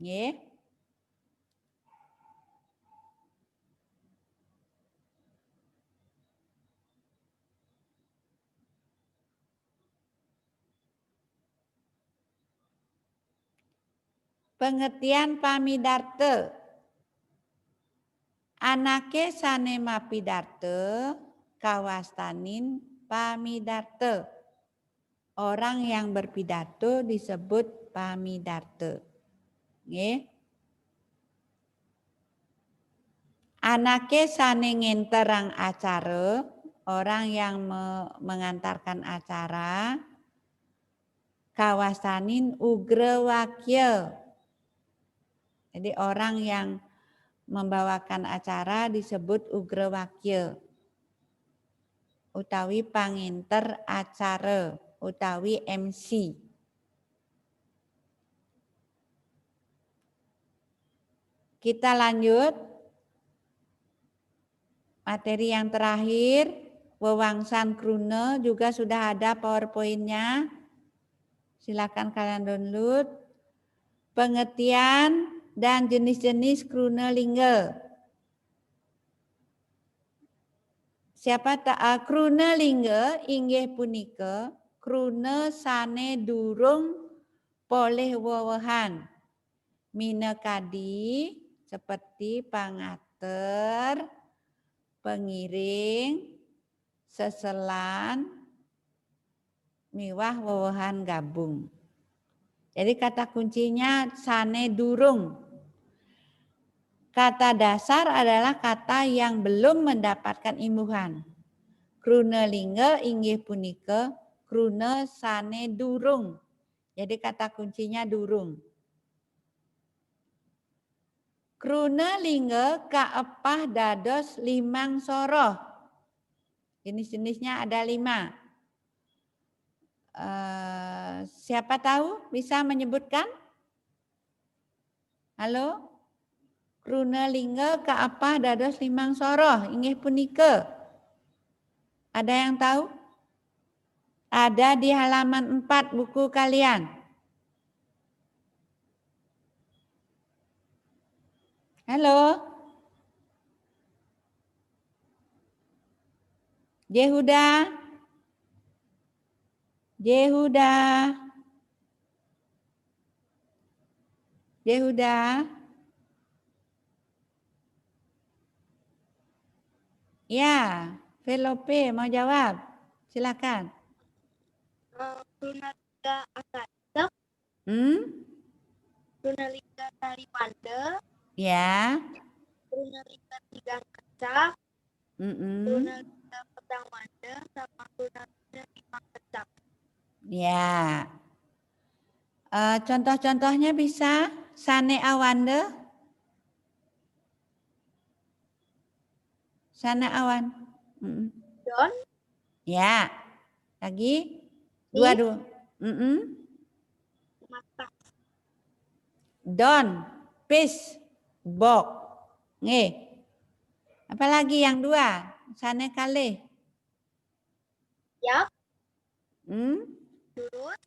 Nggih. Pengertian pamidarte. Anake sane mapidarte kawastanin pamidarte. Orang yang berpidato disebut pamidarte. Nggih. Anake sane ngenterang acara, orang yang mengantarkan acara, kawastanin ugrawakya. Jadi orang yang membawakan acara disebut ugrawakya. Utawi panginter acara, utawi MC. Kita lanjut. Materi yang terakhir, wewangsan krune juga sudah ada PowerPoint-nya. Silakan kalian download. Pengertian dan jenis-jenis krune lingga. Siapa tak krune lingga inggih punika krune sane durung poleh wewehan. Minekadi seperti pangater, pengiring, seselan, miwah wewehan gabung. Jadi kata kuncinya sane durung. Kata dasar adalah kata yang belum mendapatkan imbuhan. Krune lingga inggih punika krune sane durung. Jadi kata kuncinya durung. Krune lingga kaepah dados limang soroh. Jenis-jenisnya ada 5. Siapa tahu bisa menyebutkan? Halo? Krune lingga kaepah dados limang soroh. Inggih punika. Ada yang tahu? Ada di halaman 4 buku kalian. Halo? Jehuda? Jehuda? Jehuda? Ya, Velope mau jawab. Silakan. Krunalingga akadep, Krunalingga taliwanda, Ya. Krunalingga tigang kecak, Krunalingga petang wanda, sama Krunalingga limang kecak. Ya. Contoh-contohnya bisa sane awanda. Sana awan. Don. Ya. Lagi. Dua. Don. Pis. Bok. Nge. Apalagi yang 2? Sane kali. Yak. Durut.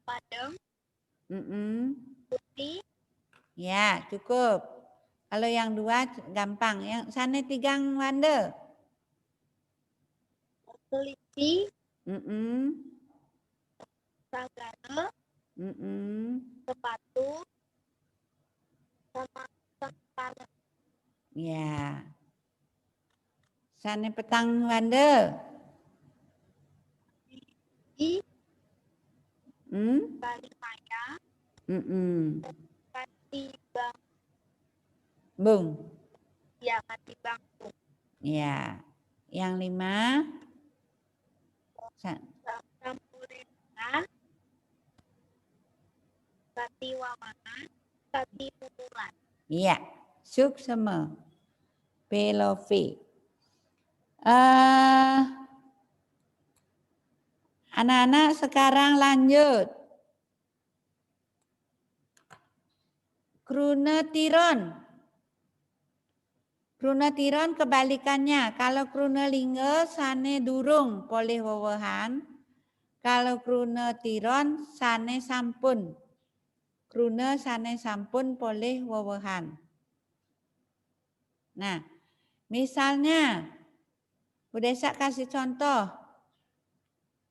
Padang. Putih. Ya, cukup. Kalau yang 2 gampang. Yang sane tigang wanda. Kelinci. Sagara. Sepatu. Sama tengkala. Ya. Sane petang wanda. Kalimaya. Katibang. Bung. Ya, katibang. Ya. Yang 5. Sampurina. Katiwawangan. Katibumulan. Iya. Suksema. Pelovi. Anak-anak sekarang lanjut. Krunetiron. Krunetiron kebalikannya. Kalau krunelingga sane durung polih wewehan. Kalau krunetiron sane sampun. Krune sane sampun polih wewehan. Nah, misalnya Bu Desa kasih contoh.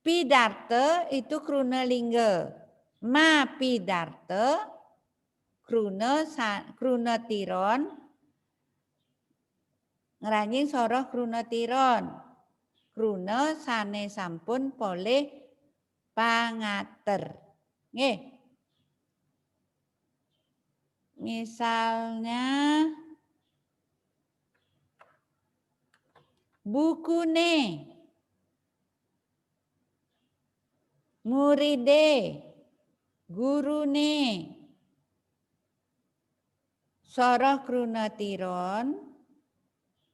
Pidarte itu krunelingga. Ma pidarte krunetiron ngeranjing soroh krunetiron. Krune sane sampun polih pangater. Nggih. Misalnya bukune, muride, gurune, soroh krunetiron,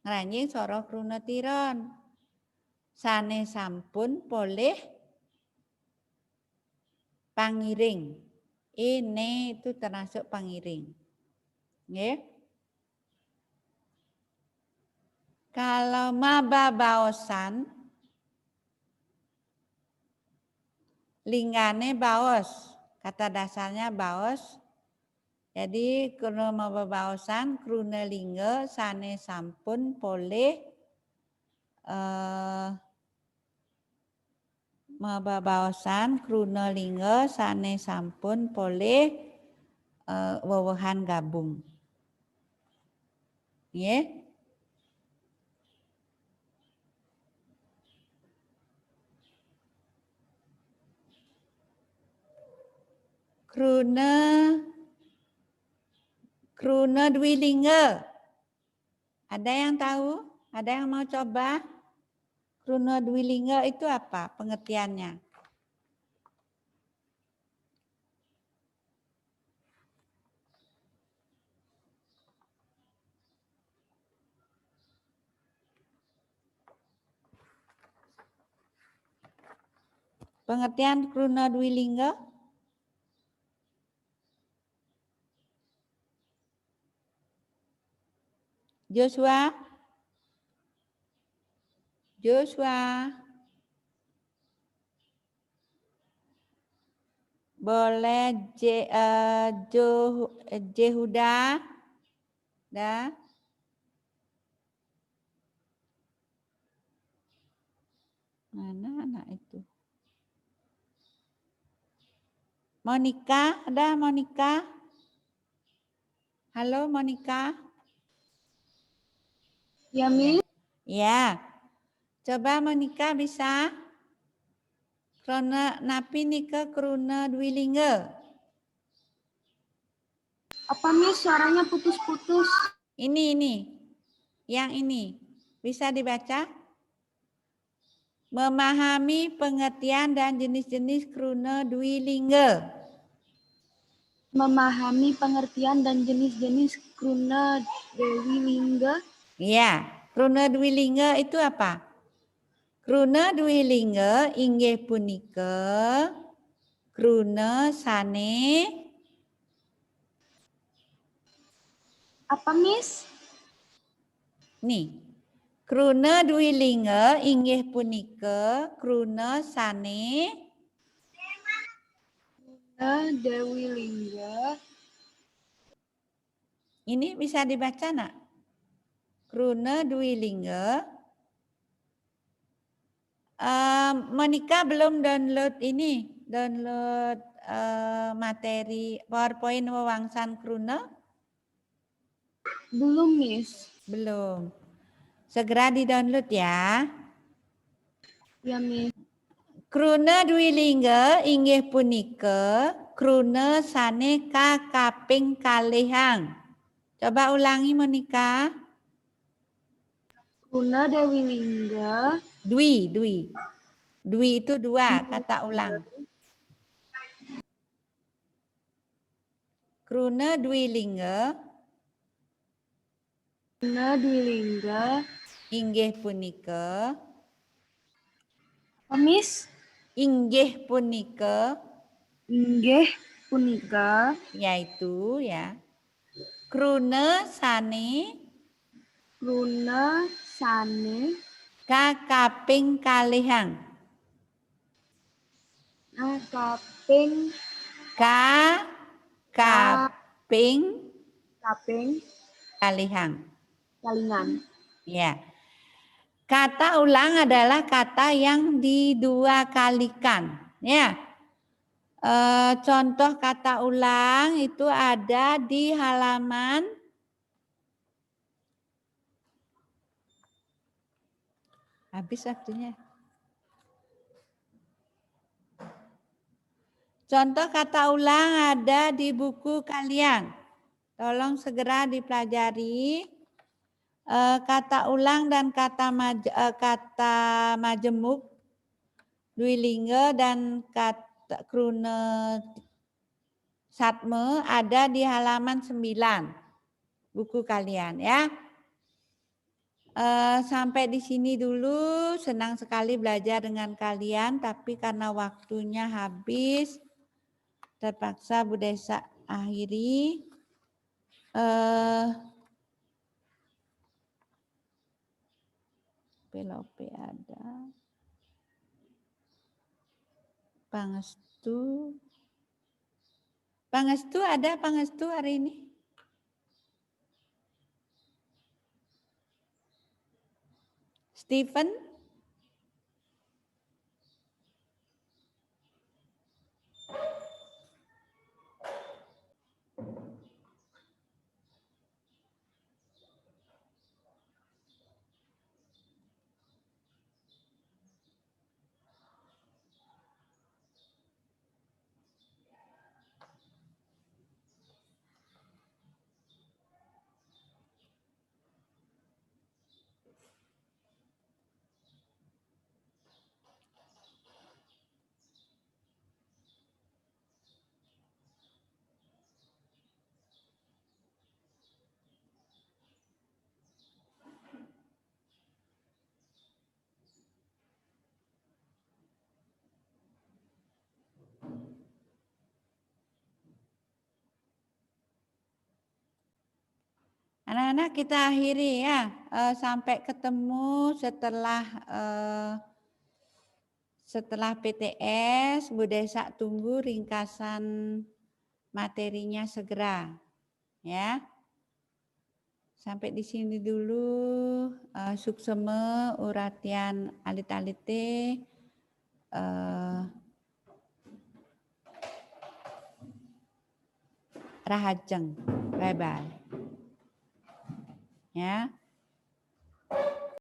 ngeranjing soroh krunetiron. Sane sampun polih pangiring. Ini itu termasuk pangiring. Nggih. Kalau maba baosan, linggane baos. Kata dasarnya baos. Jadi kalau maba baosan, krune lingga sane sampun polih maba baosan, krune lingga sane sampun polih wewehan gabung. Nggih. Krune dwilingga. Ada yang tahu? Ada yang mau coba? Kruna Dwilingga itu apa pengertiannya? Pengertian Kruna Dwilingga? Joshua? Boleh Jehuda? Dah? Mana anak itu? Monica, ada Monica? Halo Monica? Ya, Miss. Ya. Coba Monica bisa? Krona napi nika Kruna Dwilingga. Apa Miss suaranya putus-putus? Ini. Yang ini. Bisa dibaca? Memahami pengertian dan jenis-jenis Kruna Dwilingga. Memahami pengertian dan jenis-jenis Kruna Dwilingga. Iya, Kruna Dwilingga itu apa? Kruna Dwilingga inggih punika kruna sane apa Miss? Nih. Kruna Dwilingga inggih punika kruna sane Dwilingga. Ini bisa dibaca nak? Kruna Dwilingga. Monica belum download ini, download materi PowerPoint wewangsan Kruna? Belum Miss. Belum. Segera di-download ya. Ya Miss. Kruna Dwilingga inggih punika kruna sane kaping kalihang. Coba ulangi Monica. Kruna Dwilingga. Dwi. Dwi itu dua, kata ulang. Kruna Dwilingga. Kruna Dwilingga. Inggih punika. Miss? Inggih punika. Inggih punika. Yaitu ya. Kruna sane. Kruna sane. Kaping kalihang. Kaping. Kaping. Kalingan. Ya. Kata ulang adalah kata yang didua kalikan. Ya. Contoh kata ulang itu ada di halaman habis waktunya. Contoh kata ulang ada di buku kalian. Tolong segera dipelajari. Kata ulang dan kata majemuk, Dwilingga dan kata Kruna Satme ada di halaman 9 buku kalian ya. Sampai di sini dulu, senang sekali belajar dengan kalian, tapi karena waktunya habis, terpaksa Bu Desa akhiri. Pelope ada. Pangestu ada Pangestu hari ini? Stephen? Anak-anak kita akhiri ya. Sampai ketemu setelah PTS. Bu Desa tunggu ringkasan materinya segera. Ya. Sampai di sini dulu. Sukseme uratian alit-alite. Rahajeng. Bye-bye. Ya.